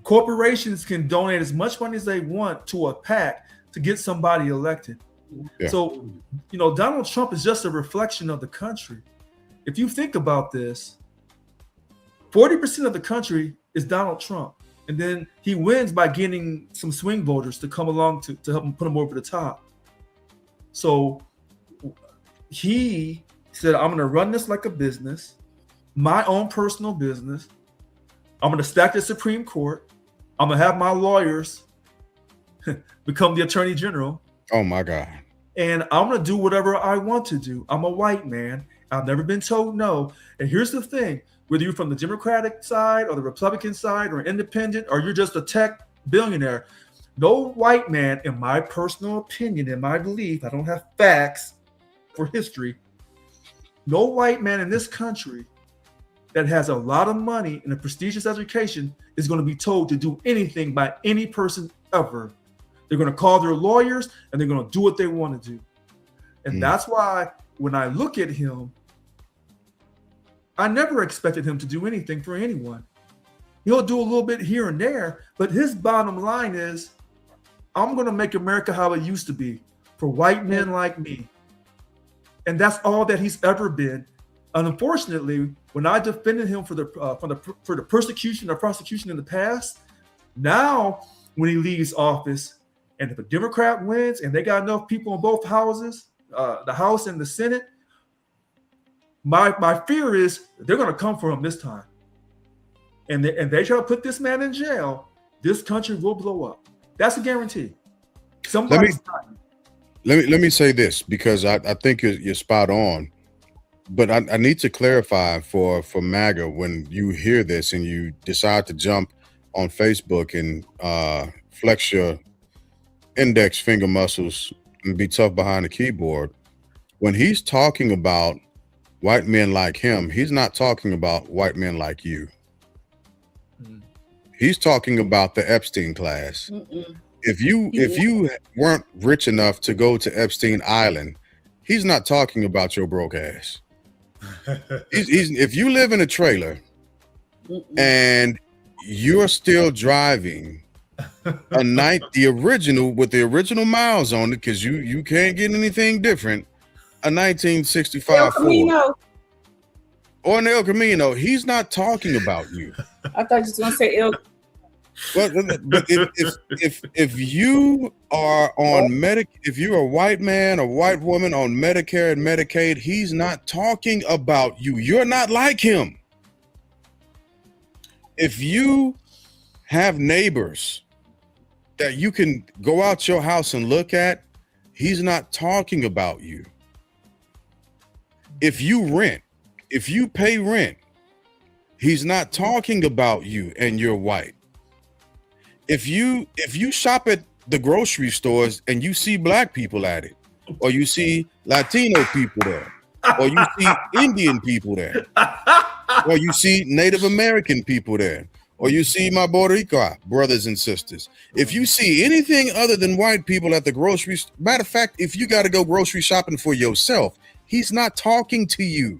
corporations can donate as much money as they want to a PAC to get somebody elected. Yeah. So, Donald Trump is just a reflection of the country. If you think about this, 40% of the country is Donald Trump. And then he wins by getting some swing voters to come along to help him put him over the top. So he said, I'm going to run this like a business, my own personal business. I'm going to stack the Supreme Court. I'm going to have my lawyers become the attorney general. Oh, my God. And I'm going to do whatever I want to do. I'm a white man. I've never been told no. And here's the thing. Whether you're from the Democratic side or the Republican side or independent, or you're just a tech billionaire, no white man, in my personal opinion, in my belief, I don't have facts for history, no white man in this country that has a lot of money and a prestigious education is going to be told to do anything by any person ever. They're going to call their lawyers and they're going to do what they want to do. And that's why when I look at him, I never expected him to do anything for anyone. He'll do a little bit here and there, but his bottom line is, I'm going to make America how it used to be for white men like me. And that's all that he's ever been. And unfortunately, when I defended him for the persecution or prosecution in the past, now when he leaves office, and if a Democrat wins and they got enough people in both houses, the House and the Senate, my fear is they're going to come for him this time. And they try to put this man in jail, this country will blow up. That's a guarantee. Let me say this, because I think you're spot on. But I need to clarify for MAGA, when you hear this and you decide to jump on Facebook and flex your index finger muscles and be tough behind the keyboard, when he's talking about white men like him, he's not talking about white men like you. He's talking about the Epstein class. If you weren't rich enough to go to Epstein Island, he's not talking about your broke ass. If you live in a trailer and you're still driving the original miles on it, because you can't get anything different, a 1965 Ford or an El Camino, he's not talking about you. I thought you was gonna say El. But if you are on if you're a white man or white woman on Medicare and Medicaid, he's not talking about you. You're not like him. If you have neighbors that you can go out your house and look at, he's not talking about you. If you pay rent, he's not talking about you and you're white. If you shop at the grocery stores and you see black people at it, or you see Latino people there, or you see Indian people there, or you see Native American people there, or you see my Puerto Rico brothers and sisters. If you see anything other than white people at the grocery store, matter of fact, if you got to go grocery shopping for yourself, he's not talking to you.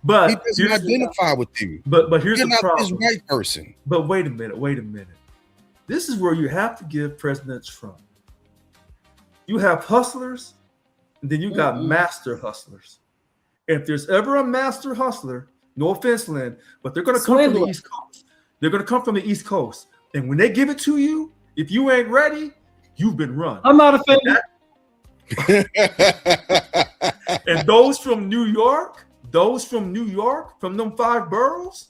But he doesn't identify with you. But here's You're the not problem. this white person. But wait a minute. This is where you have to give President Trump. You have hustlers and then you got master hustlers. If there's ever a master hustler, no offense, Lynn, but they're going to come from the East Coast. They're going to come from the East Coast. And when they give it to you, if you ain't ready, you've been run. I'm not offended. And those from New York, from them 5 boroughs,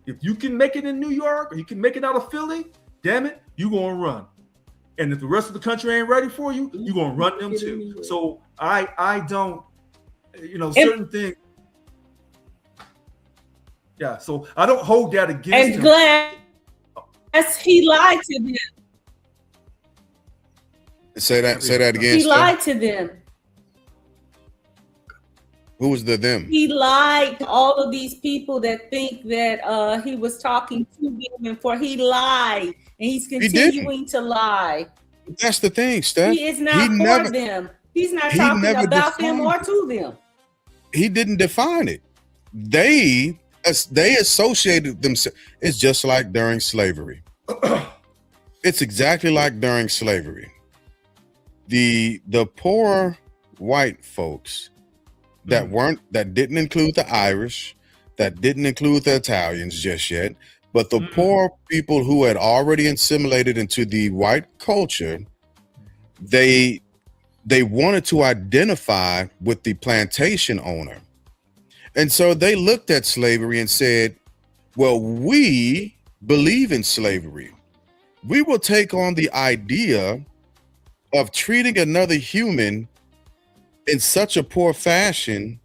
if you can make it in New York or you can make it out of Philly, damn it, you going to run. And if the rest of the country ain't ready for you, you're going to run them too. So I don't, certain things. Yeah, so I don't hold that against him. And Glass, he lied to them. Say that again. He lied to them. Who was the them? He lied to all of these people that think that he was talking to them, and he lied, and he's continuing to lie. That's the thing, Steph. He is not for them. He's not talking about them or to them. He didn't define it. They associated themselves. It's just like during slavery. It's exactly like during slavery. The poor white folks that didn't include the Irish, that didn't include the Italians just yet, but the poor people who had already assimilated into the white culture, they wanted to identify with the plantation owner. And so they looked at slavery and said, well, we believe in slavery. We will take on the idea of treating another human in such a poor fashion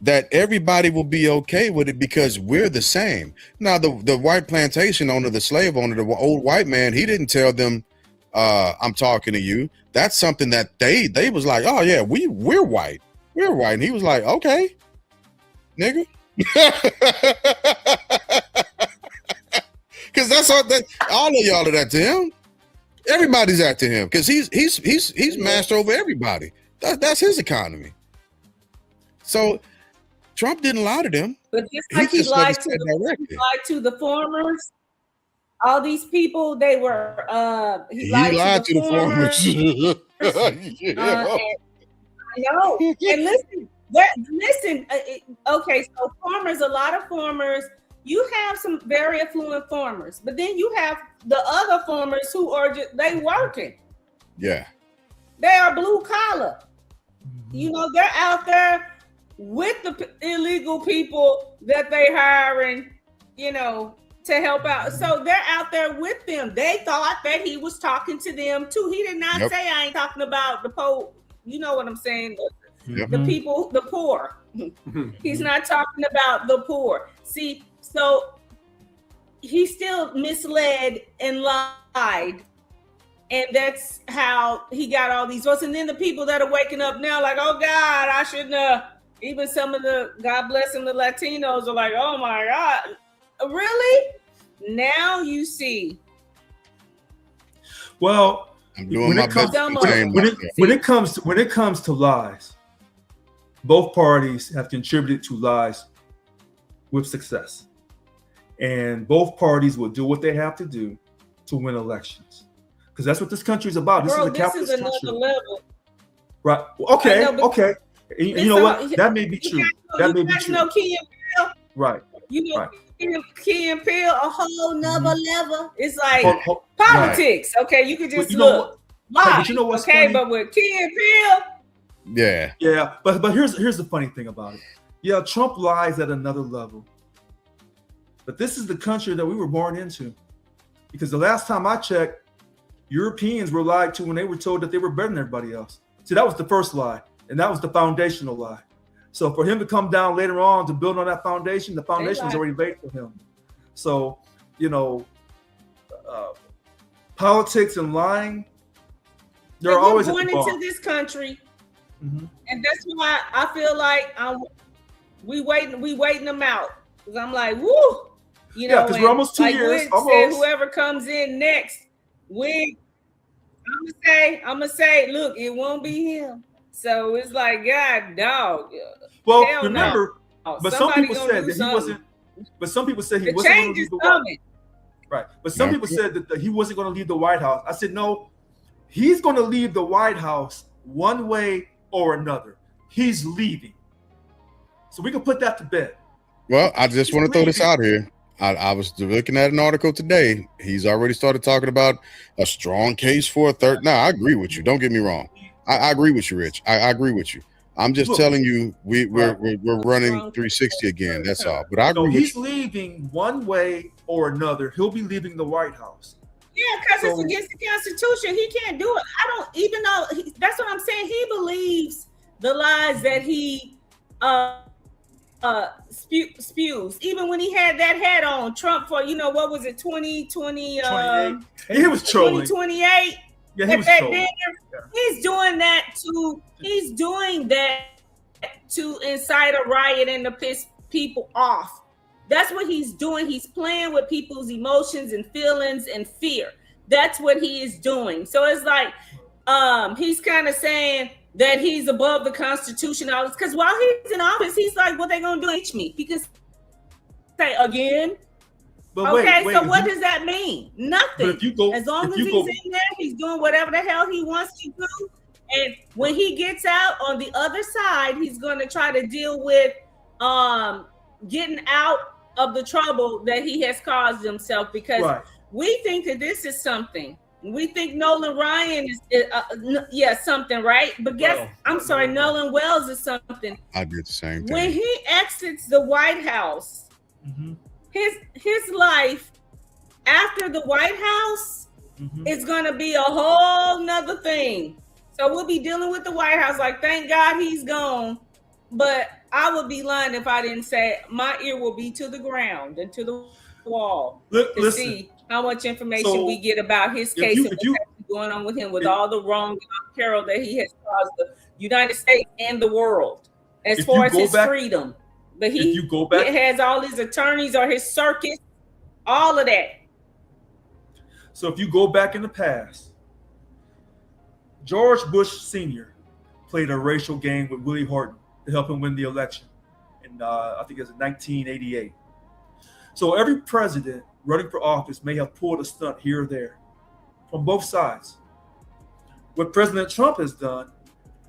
that everybody will be okay with it because we're the same. Now, the white plantation owner, the slave owner, the old white man, he didn't tell them, I'm talking to you. That's something that they was like, oh yeah, we're white. We're white. And he was like, okay, nigga. Because that's all of y'all are that to him. Everybody's that to him because he's master over everybody. That's his economy. So Trump didn't lie to them. But just like he lied to the farmers, all these people, they were he lied to the farmers. No, and listen. Okay, so farmers, a lot of farmers. You have some very affluent farmers, but then you have the other farmers who are they working. Yeah, they are blue collar. They're out there with the illegal people that they hiring, to help out. So they're out there with them. They thought that he was talking to them too. He did not say, I ain't talking about the poor. You know what I'm saying? The people, the poor. He's not talking about the poor. See, so he still misled and lied. And that's how he got all these votes. And then the people that are waking up now like, oh God, I shouldn't have. Even some of the, God bless them, the Latinos are like, oh my God, really? Now you see. Well, I'm doing my best. When it comes to lies, both parties have contributed to lies with success. And both parties will do what they have to do to win elections. Because that's what this country is about. This is a capitalist country. This is another level. Right. Okay. Okay. You know what? That may be true. That may be true. Know Key and Peele? Right. Right. Key and Peele, a whole nother level. It's like politics. Right. Okay, you could just look. But you know what's funny? But with Key and Peele. Yeah. Yeah. But here's the funny thing about it. Yeah, Trump lies at another level. But this is the country that we were born into. Because the last time I checked, Europeans were lied to when they were told that they were better than everybody else. See, that was the first lie, and that was the foundational lie. So for him to come down later on to build on that foundation, the foundation is already laid for him. So, politics and lying, they're always born into this country, and that's why I feel like we waiting them out. Because I'm like, woo, because we're almost 2 years. Almost. Whoever comes in next, I'm gonna say, look, it won't be him. So it's like, God, dog. Well, remember, but some people said that he wasn't. But some people said he wasn't going to leave the White House. Right. But some people said that he wasn't going to leave the White House. I said, no, he's going to leave the White House one way or another, he's leaving. So we can put that to bed. Well, I just want to throw this out here. I was looking at an article today. He's already started talking about a strong case for a third. Now, I agree with you. Don't get me wrong. I agree with you, Rich. I agree with you. I'm just Look, telling you, we're running Strong 360 again. That's all. But I So agree with he's leaving one way or another. He'll be leaving the White House. Yeah, because So- it's against the Constitution. He can't do it. I don't even know. That's what I'm saying. He believes the lies that he spews. Even when he had that hat on, Trump for what was it, 2020? 28. He was trolling. 2028. Yeah, he At was that trolling. dinner, he's doing that to incite a riot and to piss people off. That's what he's doing. He's playing with people's emotions and feelings and fear. That's what he is doing. So it's like he's kind of saying that he's above the Constitution. Because while he's in office, he's like, what they gonna do? Impeach me. He can say again. But Okay, wait, so what does that mean? Nothing. But if you go, As long if as you he's go, in there, he's doing whatever the hell he wants to do. And when he gets out on the other side, he's going to try to deal with getting out of the trouble that he has caused himself, because right. we think that this is something. We think Nolan Ryan is something, right? But Nolan Wells is something. I did the same When thing. he exits the White House, Mm-hmm. his life after the White House Mm-hmm. is going to be a whole nother thing. So we'll be dealing with the White House like, thank God he's gone. But I would be lying if I didn't say my ear will be to the ground and to the wall to see how much information we get about his case and what's actually going on with him, with all the wrong peril that he has caused the United States and the world as far as his freedom. But he has all his attorneys or his circuit, all of that. So if you go back in the past, George Bush Sr. played a racial game with Willie Horton to help him win the election. And I think it was in 1988. So every president running for office may have pulled a stunt here or there from both sides. What President Trump has done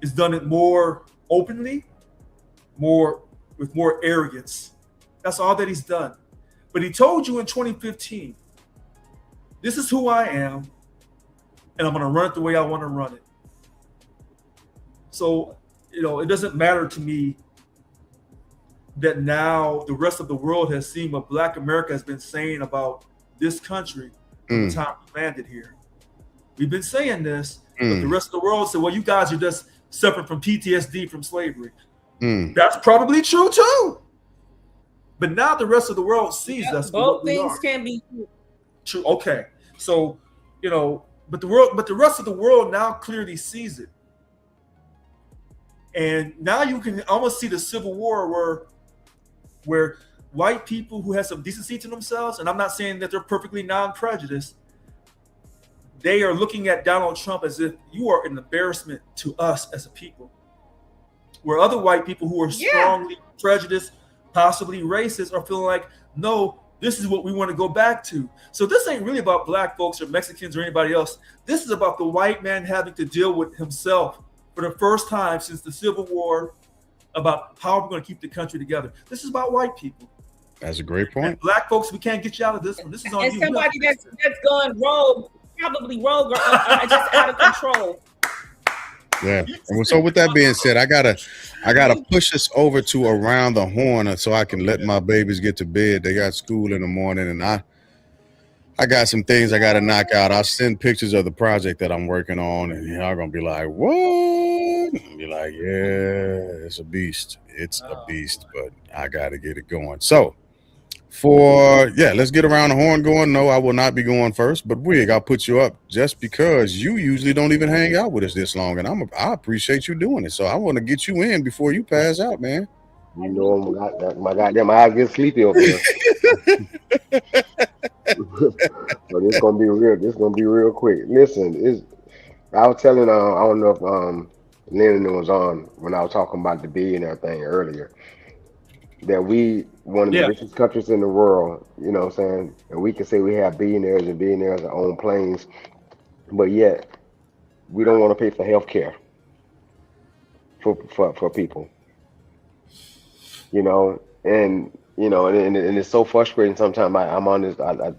is done it more openly, with more arrogance. That's all that he's done. But he told you in 2015, this is who I am, and I'm going to run it the way I want to run it. So, it doesn't matter to me that now the rest of the world has seen what Black America has been saying about this country from the time we landed here. We've been saying this, but the rest of the world said, well, you guys are just suffering from PTSD from slavery. That's probably true too. But now the rest of the world sees us. Both things can be true. Okay. So, but the rest of the world now clearly sees it. And now you can almost see the Civil War where white people who have some decency to themselves, and I'm not saying that they're perfectly non-prejudiced, they are looking at Donald Trump as if you are an embarrassment to us as a people. Where other white people who are strongly prejudiced, possibly racist, are feeling like, no, this is what we want to go back to. So this ain't really about Black folks or Mexicans or anybody else. This is about the white man having to deal with himself for the first time since the Civil War, about how we're going to keep the country together. This is about white people. That's a great point. And Black folks, we can't get you out of this one. This is on you. And somebody that's gone rogue, probably rogue or just out of control. Yeah. And so with that being said, I gotta push us over to Around the Horn so I can let my babies get to bed. They got school in the morning, and I got some things I gotta knock out. I'll send pictures of the project that I'm working on, and y'all gonna be like, what? And be like, yeah, it's a beast. It's a beast, but I gotta get it going. So let's get Around the Horn going. No, I will not be going first, but Wig, I'll put you up just because you usually don't even hang out with us this long, and I appreciate you doing it. So I want to get you in before you pass out, man. You know, my goddamn eyes get sleepy over here. So this gonna be real. This gonna be real quick. Listen, I was telling I don't know if Lennon was on when I was talking about the billionaire thing earlier, that we one of the richest countries in the world, you know what I'm saying? And we can say we have billionaires and billionaires that own planes, but yet we don't want to pay for health care for people, you know, and it's so frustrating. Sometimes I'm on this,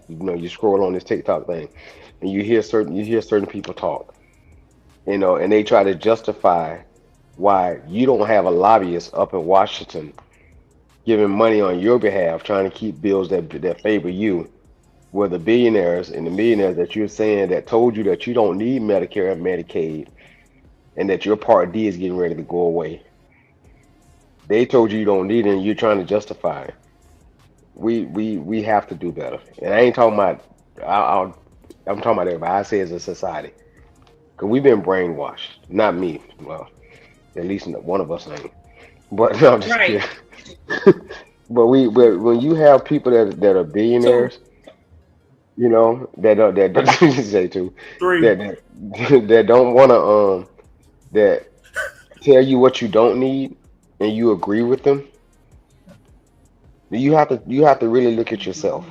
you scroll on this TikTok thing, and you hear certain people talk, and they try to justify why you don't have a lobbyist up in Washington giving money on your behalf, trying to keep bills that favor you. Where the billionaires and the millionaires that you're saying that told you that you don't need Medicare and Medicaid, and that your Part D is getting ready to go away. They told you don't need it, and you're trying to justify it. We have to do better. And I ain't talking about. I'm talking about everybody. I say as a society, because we've been brainwashed. Not me. Well, at least one of us ain't. But no, I'm just Right. kidding. But when you have people that are Two. billionaires, that say too, Three. that don't want to that tell you what you don't need, and you agree with them, you have to really look at yourself.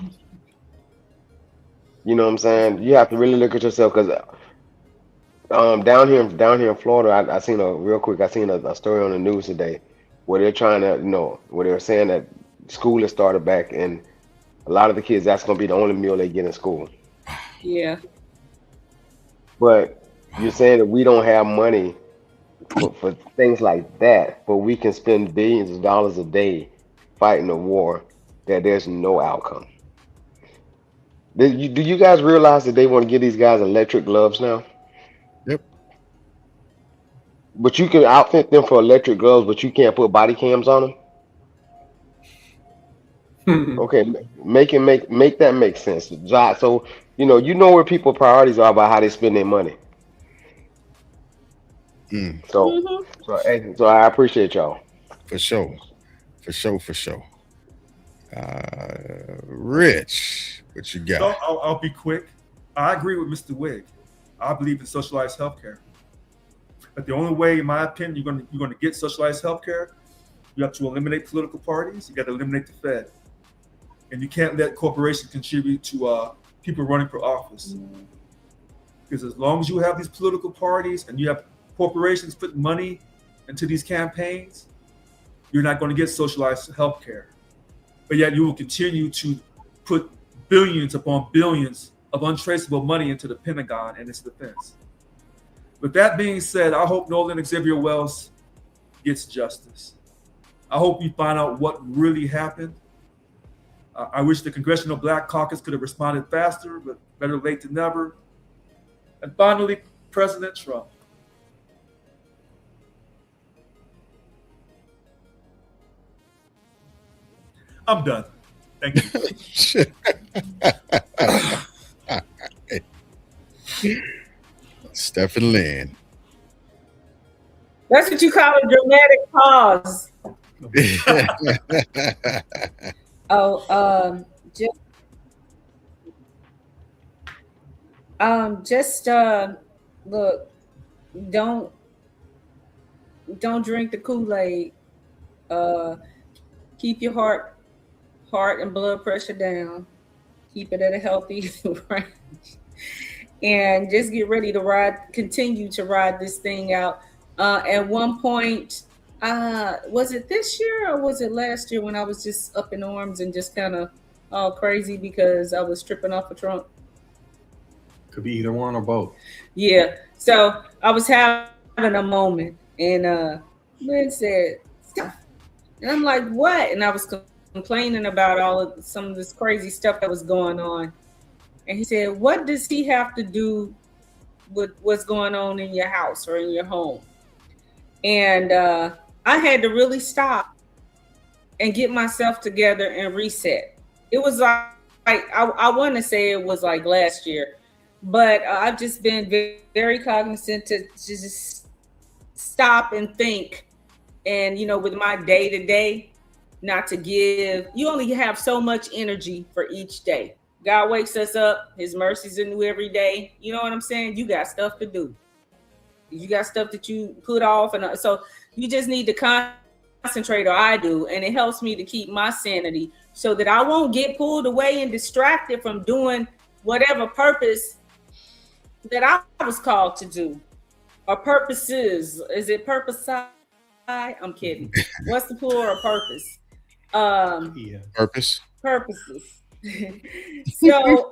You know what I'm saying? You have to really look at yourself because down here in Florida, I seen a story on the news today where they're trying to where they're saying that school has started back, and a lot of the kids, that's gonna be the only meal they get in school. Yeah. But you're saying that we don't have money for things like that, but we can spend billions of dollars a day fighting a war that there's no outcome. Do you guys realize that they want to give these guys electric gloves now? Yep. But you can outfit them for electric gloves, but you can't put body cams on them. Okay, make that make sense. So you know where people priorities are about how they spend their money. Mm, So Hmm. so I appreciate y'all. for sure. For sure. For sure. Rich, what you got? So I'll be quick. I agree with Mr. Wig. I believe in socialized healthcare. But the only way, in my opinion, you're going to get socialized healthcare, you have to eliminate political parties. You got to eliminate the Fed, and you can't let corporations contribute to people running for office. Because as long as you have these political parties and you have corporations putting money into these campaigns, you're not going to get socialized healthcare. But yet you will continue to put billions upon billions of untraceable money into the Pentagon and its defense. With that being said, I hope Nolan Xavier Wells gets justice. I hope we find out what really happened. I wish the Congressional Black Caucus could have responded faster, but better late than never. And finally, President Trump. I'm done. Thank you. Stephen Lynn. That's what you call a dramatic pause. Oh, just look, don't don't drink the Kool-Aid. Uh, keep your heart and blood pressure down. Keep it at a healthy range, and just get ready to continue to ride this thing out. At one point, was it this year or was it last year when I was just up in arms and just kind of all crazy because I was tripping off a trunk? Could be either one or both. Yeah. So I was having a moment, and Lynn said, "Stop." And I'm like, "What?" And I was complaining about some of this crazy stuff that was going on. And he said, "What does he have to do with what's going on in your house or in your home?" And I had to really stop and get myself together and reset. It was I want to say it was like last year, but I've just been very cognizant to just stop and think. And with my day to day, not to give. You only have so much energy for each day. God wakes us up. His mercies are new every day. You know what I'm saying? You got stuff to do. You got stuff that you put off, and so you just need to concentrate, or I do, and it helps me to keep my sanity so that I won't get pulled away and distracted from doing whatever purpose that I was called to do, or purposes. Is it purpose? I'm kidding. What's the plural purpose? Yeah. Purpose. Purposes. So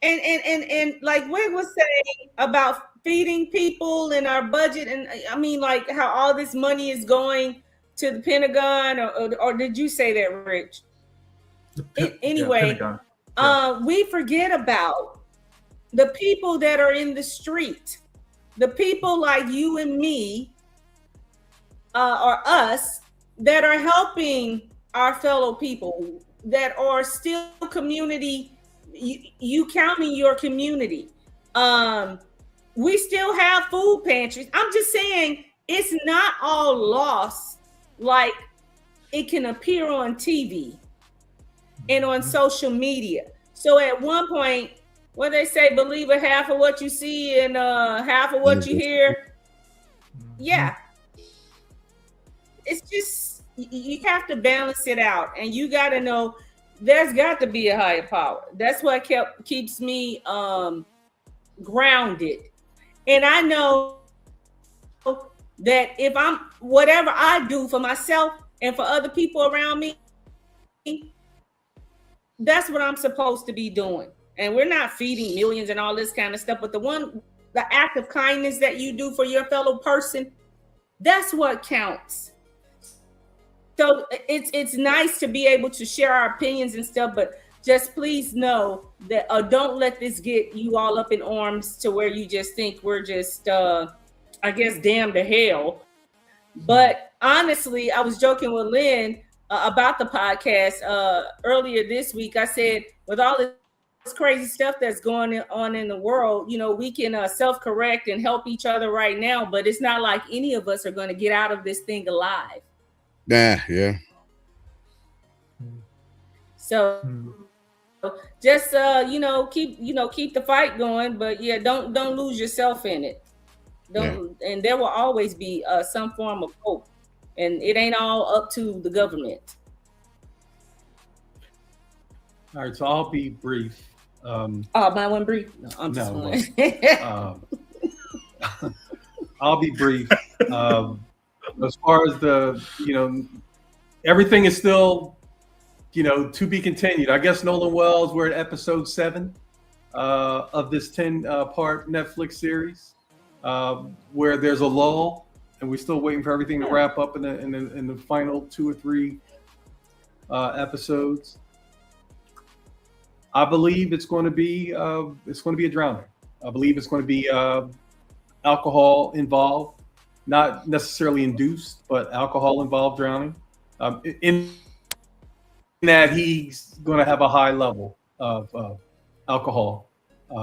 and like Wig was saying about feeding people and our budget, and I mean like how all this money is going to the Pentagon, or did you say that, Rich? Anyway, Pentagon. we forget about the people that are in the street, the people like you and me, or us, that are helping our fellow people, that are still community. You counting your community. We still have food pantries. I'm just saying it's not all lost like it can appear on TV and on social media. So at one point, when they say believe a half of what you see and half of what you hear, yeah, it's just you have to balance it out, and you got to know there's got to be a higher power. That's what keeps me grounded, and I know that if I'm whatever I do for myself and for other people around me, that's what I'm supposed to be doing. And we're not feeding millions and all this kind of stuff, but the act of kindness that you do for your fellow person, that's what counts. So it's nice to be able to share our opinions and stuff, but just please know that don't let this get you all up in arms to where you just think we're just I guess damned to hell. But honestly, I was joking with Lynn about the podcast earlier this week. I said, with all this crazy stuff that's going on in the world, we can self-correct and help each other right now, but it's not like any of us are going to get out of this thing alive. Yeah. So just keep the fight going, but yeah, don't lose yourself in it. And there will always be some form of hope, and it ain't all up to the government. All right, so I'll be brief. My one brief. No, I'm just I'll be brief. As far as everything is still, to be continued. I guess Nolan Wells, we're at episode 7 of this 10-part Netflix series, where there's a lull, and we're still waiting for everything to wrap up in the final 2 or 3 episodes. I believe it's going to be a drowning. I believe it's going to be alcohol involved, not necessarily induced, but alcohol involved drowning. In that he's going to have a high level of alcohol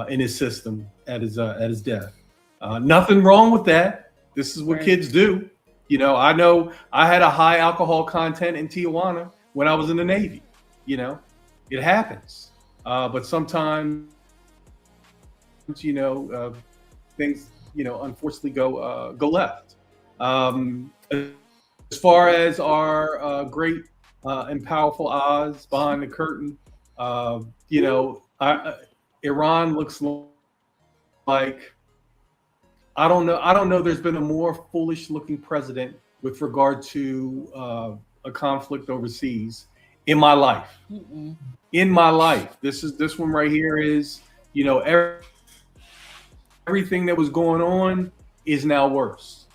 in his system at his death. Nothing wrong with that. This is what kids do. I know I had a high alcohol content in Tijuana when I was in the Navy. It happens. But sometimes, things, unfortunately go left. As far as our great and powerful Oz behind the curtain, Iran looks like, I don't know. There's been a more foolish looking president with regard to a conflict overseas in my life. Mm-mm. In my life, this one right here is, everything that was going on is now worse,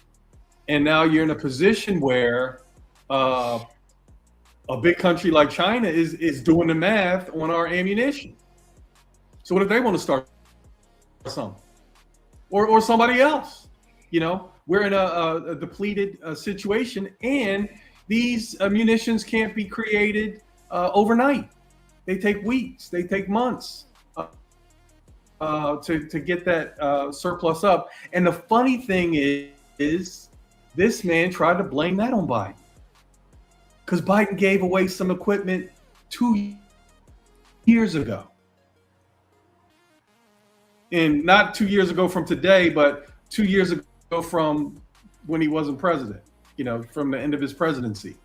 and now you're in a position where a big country like China is doing the math on our ammunition. So what if they want to start something, or somebody else? We're in a depleted situation, and these munitions can't be created overnight. They take weeks, they take months to get that surplus up. And the funny thing is this man tried to blame that on Biden, because Biden gave away some equipment 2 years ago. And not 2 years ago from today, but 2 years ago from when he wasn't president, from the end of his presidency.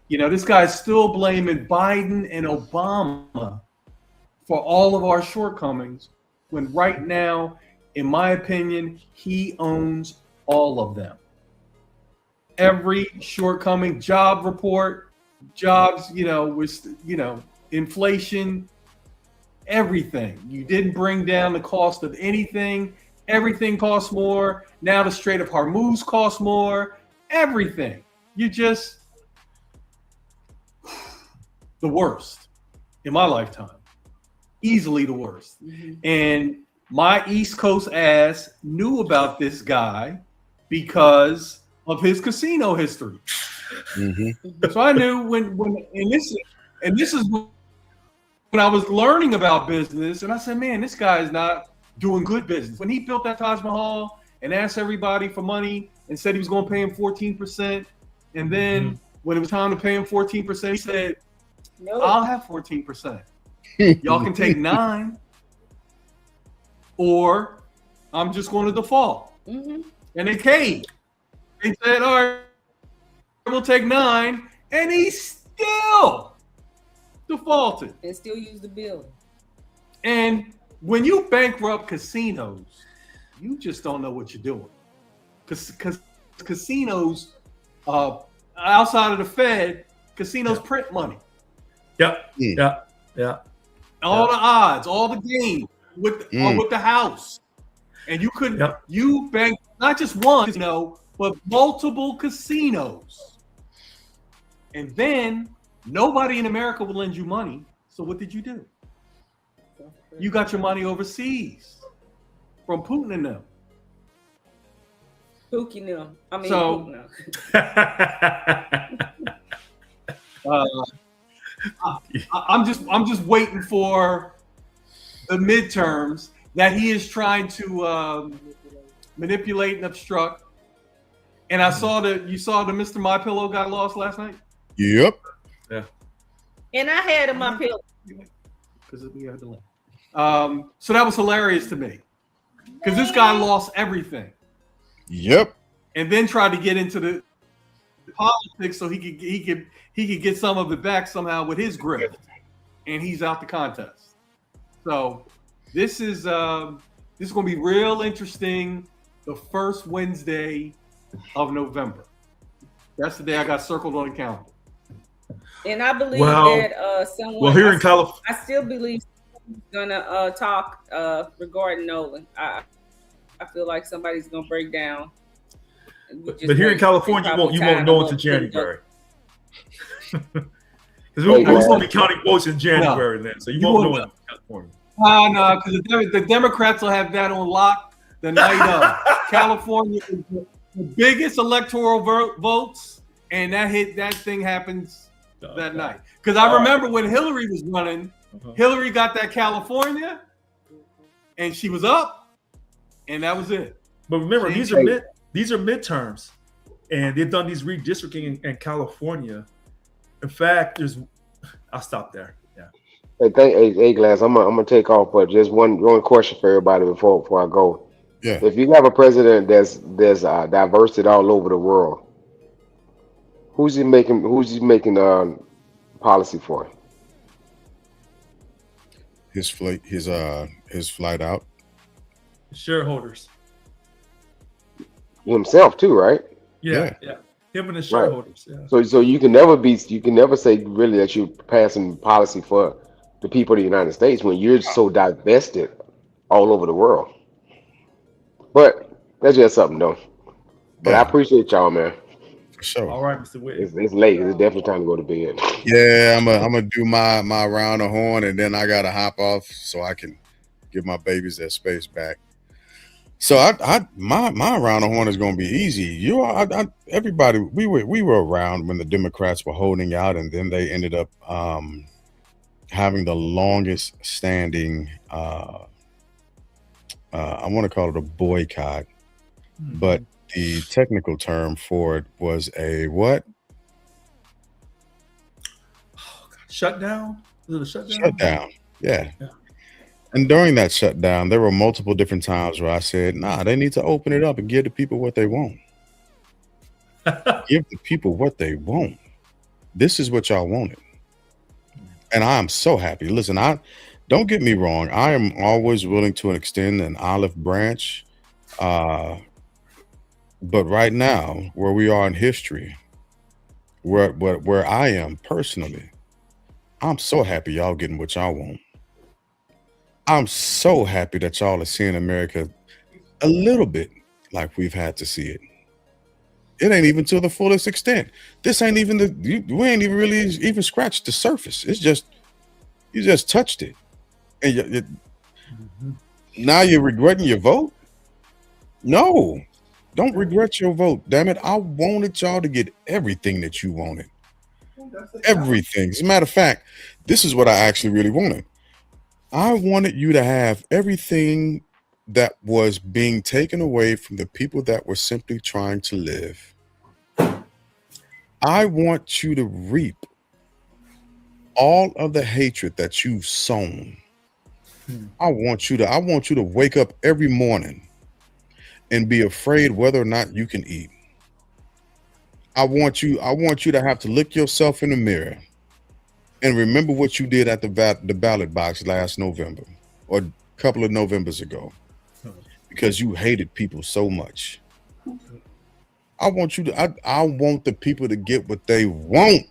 This guy's still blaming Biden and Obama for all of our shortcomings, when right now, in my opinion, he owns all of them. every shortcoming. Job report, jobs, inflation, everything. You didn't bring down the cost of anything. Everything costs more. Now the Strait of Hormuz costs more. Everything. You just the worst in my lifetime. Easily the worst. Mm-hmm. And my East Coast ass knew about this guy because of his casino history. Mm-hmm. So I knew when this is when I was learning about business, and I said, man, this guy is not doing good business. When he built that Taj Mahal and asked everybody for money and said he was going to pay him 14%, and then when it was time to pay him 14%, he said, no, I'll have 14%. Y'all can take 9%, or I'm just going to default. Mm-hmm. And they caved. They said, all right, we'll take 9%, and he still defaulted. And still use the building. And when you bankrupt casinos, you just don't know what you're doing. Because casinos, outside of the Fed, casinos print money. Yep. All the odds, all the games with the house. And you could you bank not just one, but multiple casinos. And then nobody in America will lend you money. So what did you do? You got your money overseas from Putin and them. Putin them. I mean, so, I'm just waiting for the midterms that he is trying to manipulate and obstruct. And you saw the Mr. My Pillow got lost last night. Yep. Yeah. And I had in my pillow. Because we had to. So that was hilarious to me, because this guy lost everything. Yep. And then tried to get into the politics so he could get some of it back somehow with his grip, and he's out the contest. So this is going to be real interesting. The first Wednesday of November. That's the day I got circled on the calendar. And I believe that someone. Well, here in California, I still believe someone's gonna talk regarding Nolan. I feel like somebody's gonna break down. But here in California, you won't know until January. Because we're going to be counting votes in January then, so you won't know in California. No, because the Democrats will have that on lock the night of. California is the biggest electoral votes, and that thing happens that night. Because I remember when Hillary was running, Hillary got that California, and she was up, and that was it. But remember, these are midterms, and they've done these redistricting in California. In fact, I'll stop there. Yeah. Hey, Glass, I'm gonna take off, but just one question for everybody before I go. Yeah. If you have a president that's diversity all over the world, who's he making policy for? His flight out. Shareholders. Himself too, right? Yeah. Him and the shareholders. Right. Yeah. So you can never say really that you're passing policy for the people of the United States when you're so divested all over the world. But that's just something though. But I appreciate y'all, man. For sure. All right, Mr. Witt. It's late. It's definitely time to go to bed. Yeah, I'm gonna do my round of horn, and then I gotta hop off so I can give my babies their space back. So my round of horn is gonna be easy. Everybody, we were around when the Democrats were holding out, and then they ended up having the longest standing. I want to call it a boycott, but the technical term for it was a what? Oh, God. Shutdown? Was it a shutdown? Shutdown. Yeah. And during that shutdown, there were multiple different times where I said, nah, they need to open it up and give the people what they want. Give the people what they want. This is what y'all wanted. And I am so happy. Listen, don't get me wrong. I am always willing to extend an olive branch But right now, where we are in history, where I am personally, I'm so happy y'all getting what y'all want. I'm so happy that y'all are seeing America a little bit like we've had to see it. It ain't even to the fullest extent. This ain't even we ain't even really even scratched the surface. It's just you just touched it, and now you're regretting your vote. No, don't regret your vote. Damn it, I wanted y'all to get everything that you wanted. Everything. As a matter of fact, this is what I actually really wanted. I wanted you to have everything that was being taken away from the people that were simply trying to live. I want you to reap all of the hatred that you've sown. I want you to wake up every morning and be afraid whether or not you can eat. I want you to have to look yourself in the mirror and remember what you did at the ballot box last November or a couple of Novembers ago because you hated people so much. I want the people to get what they want.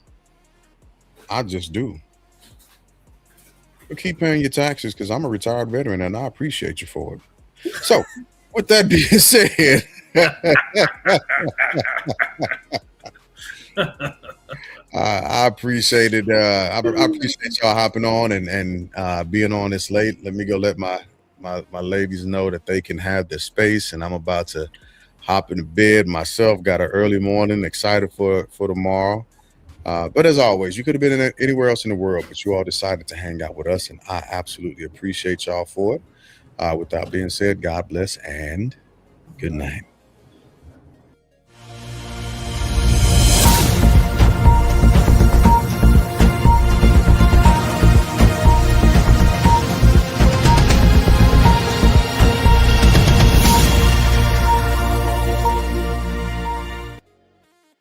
I just do. But keep paying your taxes because I'm a retired veteran and I appreciate you for it. So, with that being said, I appreciate it. I appreciate y'all hopping on and being on this late. Let me go let my ladies know that they can have their space, and I'm about to hop into bed myself. Got an early morning, excited for tomorrow. But as always, you could have been anywhere else in the world, but you all decided to hang out with us, and I absolutely appreciate y'all for it. With that being said, God bless and good night.